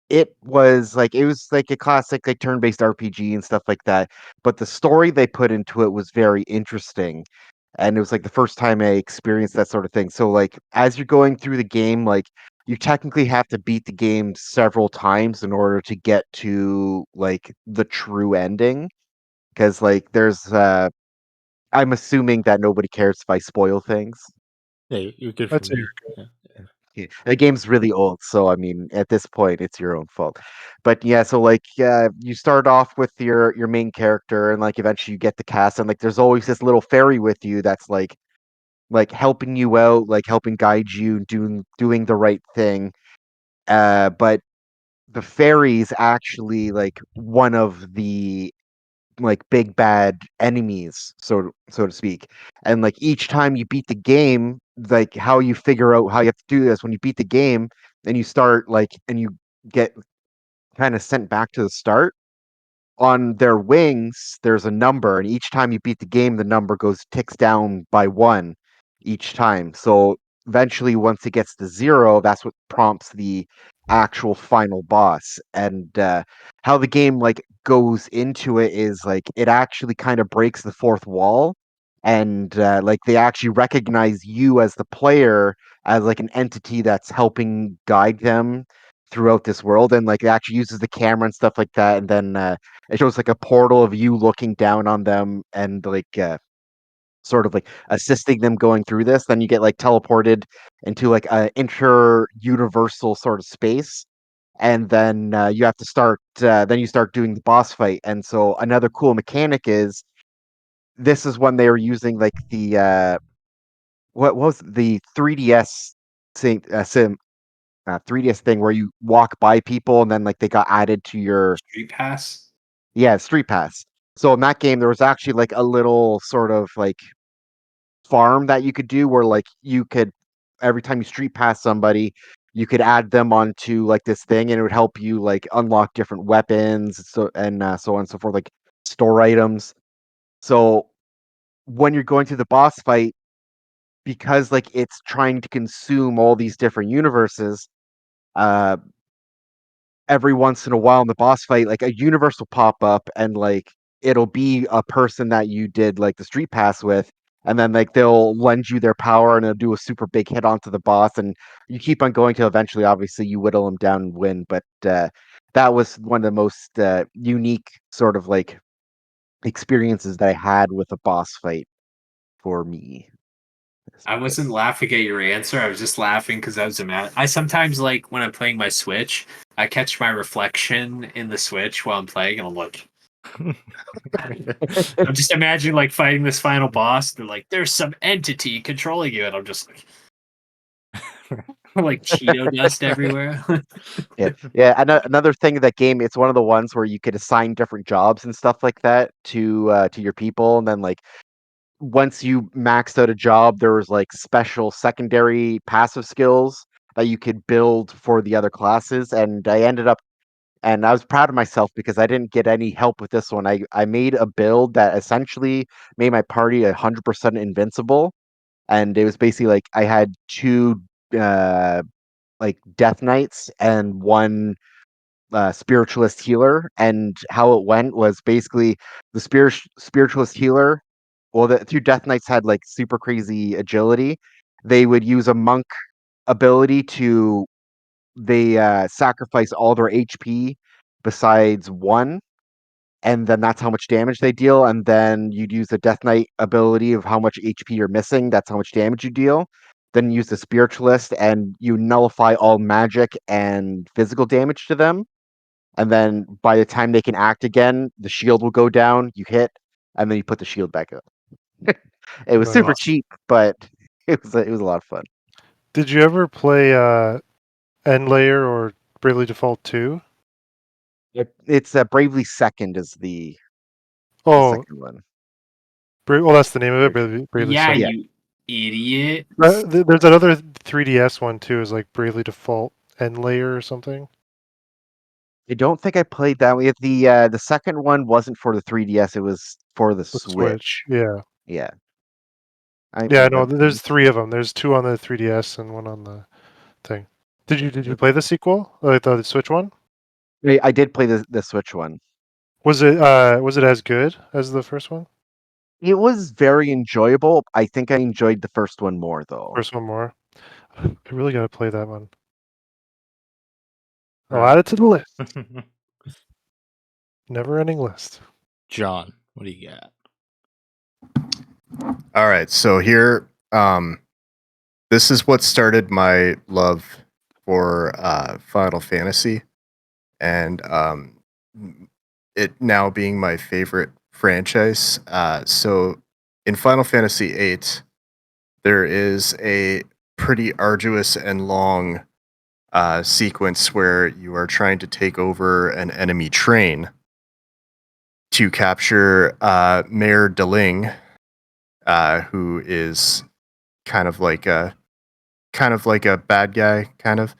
it was like a classic like turn-based RPG and stuff like that. But the story they put into it was very interesting. And it was like the first time I experienced that sort of thing. So like as you're going through the game, like you technically have to beat the game several times in order to get to like the true ending. Because like there's I'm assuming that nobody cares if I spoil things. Yeah, you're good for That's me. Yeah. Yeah, the game's really old, so I mean, at this point, it's your own fault. But yeah, so like, you start off with your main character, and like eventually you get the cast, and like there's always this little fairy with you that's like helping you out, like helping guide you, doing the right thing. But the fairy's actually like one of the like big bad enemies, so to speak. And like each time you beat the game, like how you figure out how you have to do this when you beat the game, and you start like and you get kind of sent back to the start. On their wings, there's a number, and each time you beat the game, the number ticks down by one each time. So eventually, once it gets to zero, that's what prompts the actual final boss. And how the game like goes into it is like it actually kind of breaks the fourth wall, and like they actually recognize you as the player as like an entity that's helping guide them throughout this world, and like it actually uses the camera and stuff like that, and then it shows like a portal of you looking down on them and like sort of like assisting them going through this. Then you get like teleported into like a inter-universal sort of space, and then you have to start. Then you start doing the boss fight. And so another cool mechanic is this is when they were using like the what was the 3DS sim 3DS thing where you walk by people and then like they got added to your Street Pass. Street Pass. So in that game there was actually like a little sort of like farm that you could do where like you could every time you street pass somebody you could add them onto like this thing and it would help you like unlock different weapons so on and so forth, like store items. So when you're going through the boss fight, because like it's trying to consume all these different universes, uh every once in a while in the boss fight, like a universe will pop up and like it'll be a person that you did like the street pass with, and then like they'll lend you their power and it'll do a super big hit onto the boss, and you keep on going till eventually, obviously, you whittle them down and win. But that was one of the most unique sort of like experiences that I had with a boss fight for me. I wasn't laughing at your answer. I was just laughing because I was I sometimes like when I'm playing my Switch, I catch my reflection in the Switch while I'm playing, and I'm like, I'm just imagining like fighting this final boss. They're like, there's some entity controlling you, and I'm just like Cheeto dust everywhere. Yeah. Another thing in that game, it's one of the ones where you could assign different jobs and stuff like that to your people, and then like once you maxed out a job, there was like special secondary passive skills that you could build for the other classes. And I was proud of myself because I didn't get any help with this one. I made a build that essentially made my party 100% invincible. And it was basically like I had two uh, like Death Knights and one spiritualist healer. And how it went was basically the spiritualist healer. Well, the two Death Knights had like super crazy agility. They would use a monk ability to they sacrifice all their HP besides one, and then that's how much damage they deal. And then you'd use the Death Knight ability of how much HP you're missing. That's how much damage you deal. Then use the spiritualist, and you nullify all magic and physical damage to them. And then by the time they can act again, the shield will go down. You hit, and then you put the shield back up. It was super Nice. cheap, but it was a lot of fun. Did you ever play End Layer or Bravely Default 2? It's Bravely Second is the Oh, second one. well, that's the name of it. Bravely Yeah, Second. Yeah. you idiot. There's another 3DS one too. Is like Bravely Default End Layer or something. I don't think I played that one. The second one wasn't for the 3DS. It was for the The Switch. Switch. Yeah. Yeah. Yeah, no, there's three of them. There's two on the 3DS and one on the thing. Did you play the sequel? Like the Switch one? I did play the Switch one. Was it as good as the first one? It was very enjoyable. I think I enjoyed the first one more though. First one more. I really gotta play that one. I'll add it to the list. Never ending list. John, what do you got? All right, so here, this is what started my love for Final Fantasy, and it now being my favorite franchise. So in Final Fantasy VIII, there is a pretty arduous and long sequence where you are trying to take over an enemy train to capture Mayor Deling, who is kind of like a bad guy, kind of.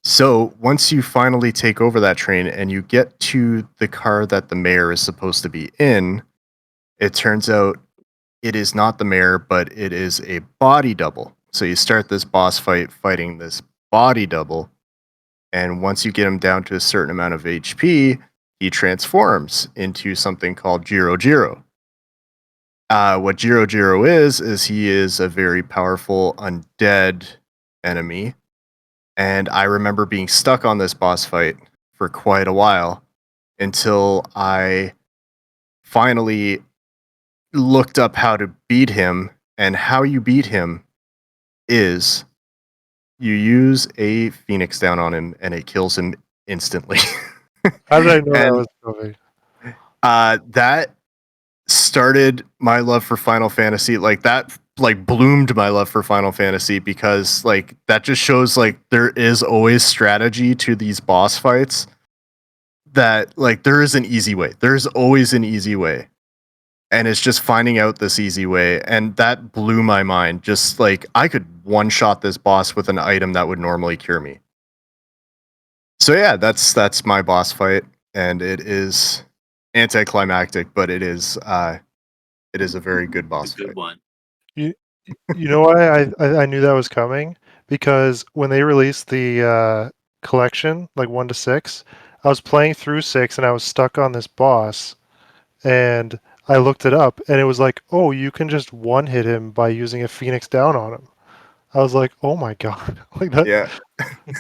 So once you finally take over that train and you get to the car that the mayor is supposed to be in, it turns out it is not the mayor, but it is a body double. So you start this boss fight fighting this body double, and once you get him down to a certain amount of HP, he transforms into something called Jiro Jiro. What Jiro Jiro is he is a very powerful undead enemy. And I remember being stuck on this boss fight for quite a while until I finally looked up how to beat him. And how you beat him is you use a Phoenix down on him and it kills him instantly. How did I know that And was coming? that started my love for Final Fantasy. Like that like bloomed my love for Final Fantasy, because like that just shows like there is always strategy to these boss fights, that like there is an easy way. There's always an easy way. And it's just finding out this easy way, and that blew my mind. Just like I could one shot this boss with an item that would normally cure me. So yeah, that's my boss fight, and it is anticlimactic, but it is a very good boss It's a good fight. one. You know why I knew that was coming? Because when they released the collection, like 1 to 6, I was playing through 6 and I was stuck on this boss, and I looked it up and it was like, oh, you can just one hit him by using a Phoenix down on him. I was like, oh my god, like that, Yeah,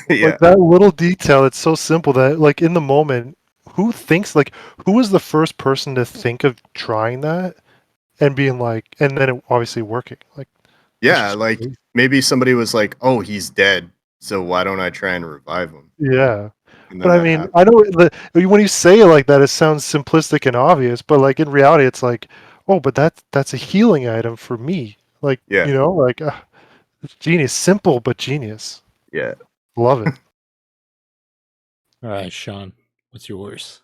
yeah, like that little detail. It's so simple that like in the moment, who was the first person to think of trying that and being like, and then it obviously working like. That's yeah. just Like crazy. maybe somebody was like, "Oh, he's dead, so why don't I try and revive him?" Yeah. And But then I that mean, happened. I know when you say it like that, it sounds simplistic and obvious, but like in reality, it's like, oh, but that's a healing item for me. Like, Yeah, like it's genius, simple but genius. yeah. Love it. All right, Sean, what's yours?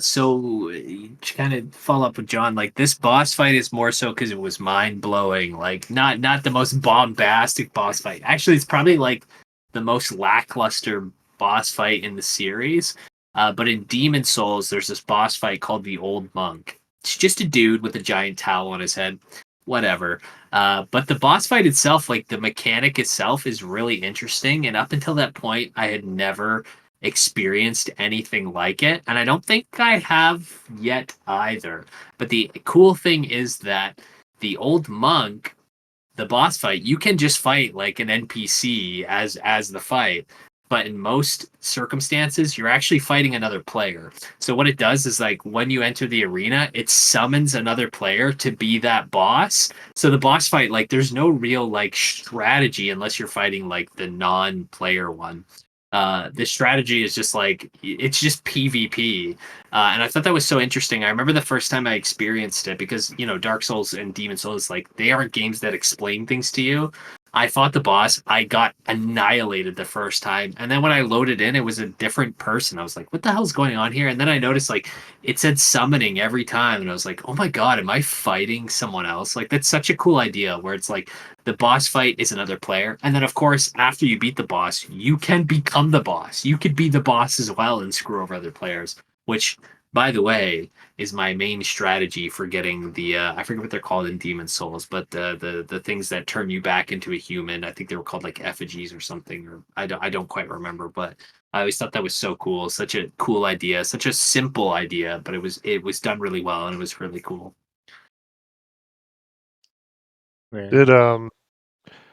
So to kind of follow up with John, like this boss fight is more so because it was mind blowing. Like not the most bombastic boss fight. Actually, it's probably like the most lackluster boss fight in the series. But in Demon Souls, there's this boss fight called the Old Monk. It's just a dude with a giant towel on his head. Whatever. But the boss fight itself, like the mechanic itself, is really interesting. And up until that point, I had never experienced anything like it, and I don't think I have yet either. But the cool thing is that the Old Monk, the boss fight, you can just fight like an NPC as the fight, but in most circumstances you're actually fighting another player. So what it does is like when you enter the arena, it summons another player to be that boss. So the boss fight, like there's no real like strategy unless you're fighting like the non-player one. The strategy is just like it's just PvP, and I thought that was so interesting. I remember the first time I experienced it because Dark Souls and Demon Souls, like they aren't games that explain things to you. I fought the boss, I got annihilated the first time, and then when I loaded in, it was a different person. I was like, "What the hell's going on here?" And then I noticed like it said summoning every time, and I was like, "Oh my god, am I fighting someone else?" Like that's such a cool idea where it's like the boss fight is another player. And then, of course, after you beat the boss, you can become the boss. You could be the boss as well and screw over other players, which, by the way, is my main strategy for getting the I forget what they're called in Demon Souls, but the things that turn you back into a human. I think they were called like effigies or something, or I don't quite remember, but I always thought that was so cool. Such a cool idea, such a simple idea, but it was done really well and it was really cool. Did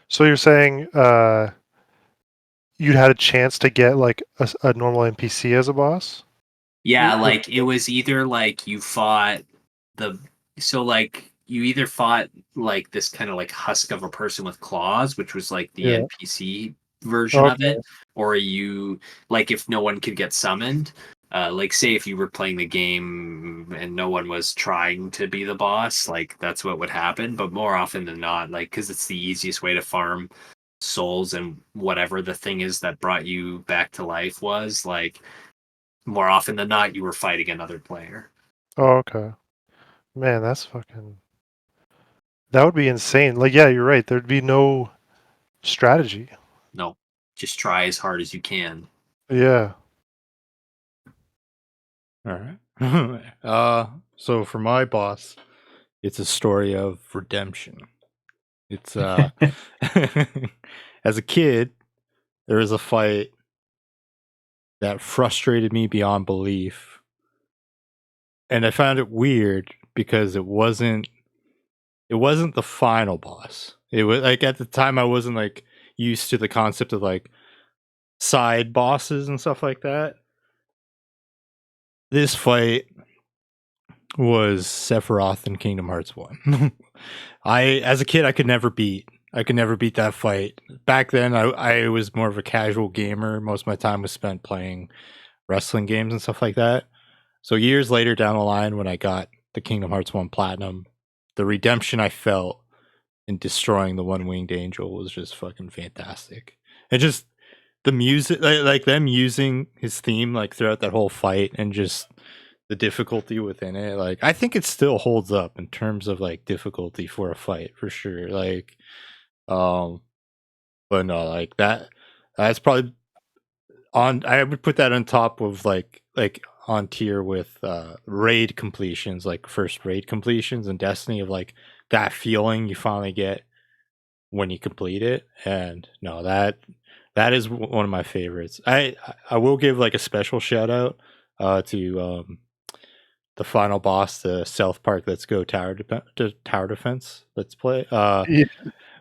so you're saying you'd had a chance to get like a normal NPC as a boss? Yeah, like it was either like you fought the so like you either fought like this kind of like husk of a person with claws, which was like the Yeah. NPC version of Okay. it, or you like if no one could get summoned, like say if you were playing the game and no one was trying to be the boss, like that's what would happen. But more often than not, like because it's the easiest way to farm souls and whatever the thing is that brought you back to life was like more often than not, you were fighting another player. Oh, okay. Man, that would be insane. Like, yeah, you're right. There'd be no strategy. No, just try as hard as you can. Yeah. All right. So for my boss, it's a story of redemption. It's as a kid, there was a fight that frustrated me beyond belief, and I found it weird because it wasn't the final boss. It was like at the time I wasn't like used to the concept of like side bosses and stuff like that. This fight was Sephiroth in Kingdom Hearts 1. As a kid I could never beat that fight. Back then I was more of a casual gamer. Most of my time was spent playing wrestling games and stuff like that. So years later down the line when I got the Kingdom Hearts 1 Platinum, the redemption I felt and destroying the one-winged angel was just fucking fantastic. And just the music, like them using his theme like throughout that whole fight, and just the difficulty within it. Like, I think it still holds up in terms of like difficulty for a fight for sure. Like, but no, like that's probably on. I would put that on top of like on tier with raid completions, like first raid completions in Destiny, of like that feeling you finally get when you complete it. And no, that is one of my favorites. I will give like a special shout out to the final boss, the South Park Let's Go Tower Defense Let's Play. Yeah.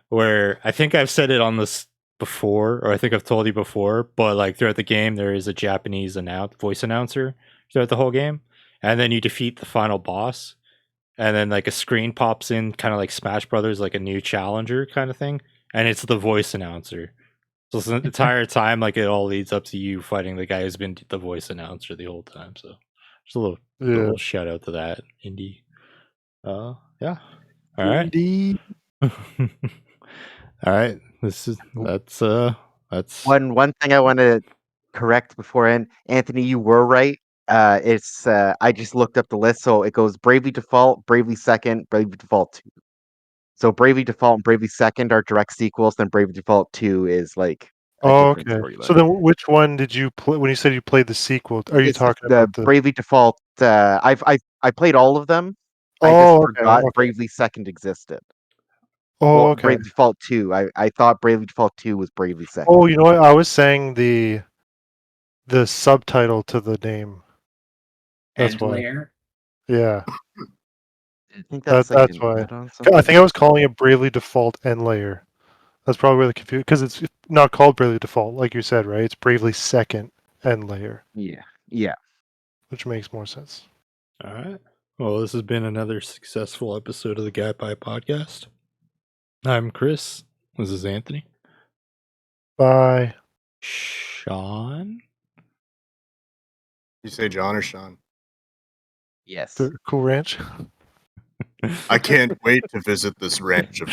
Where I think I've said it on this before, or I think I've told you before, but like throughout the game there is a Japanese voice announcer throughout the whole game, and then you defeat the final boss, and then like a screen pops in, kind of like Smash Brothers, like a new challenger kind of thing, and it's the voice announcer. So the entire time, like it all leads up to you fighting the guy who's been the voice announcer the whole time. So just a little shout out to that indie. Yeah. All right. Indie. All right. That's One thing I want to correct beforehand, Anthony, you were right. It's I just looked up the list, so it goes Bravely Default, Bravely Second, Bravely Default 2. So Bravely Default and Bravely Second are direct sequels. Then Bravely Default 2 is like a different Okay. storyline. So then, which one did you play when you said you played the sequel? Are you It's talking the about the? Bravely Default? I played all of them. I just Oh, okay. forgot Okay. Bravely Second existed. Oh, Well, okay. Bravely Default 2. I thought Bravely Default 2 was Bravely Second. Oh, you know what? I was saying the subtitle to the name. That's End why. layer. Yeah. I think that's like That's an why. add-on I something. think I was calling it Bravely Default End Layer. That's probably where the confusion, because it's not called Bravely Default, like you said, right? It's Bravely Second End Layer, Yeah. which makes more sense. all right. Well, this has been another successful episode of the Guy Pie Podcast. I'm Chris. This is Anthony. Bye. Sean. You say John or Sean? Yes. The Cool Ranch. I can't wait to visit this ranch of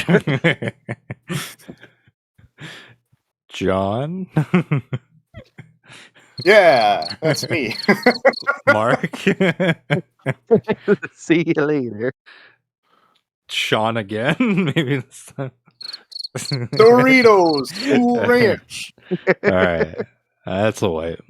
John. Yeah, that's me. Mark. See you later. Sean again. Maybe this time. Doritos, Cool Ranch. All right. That's a white.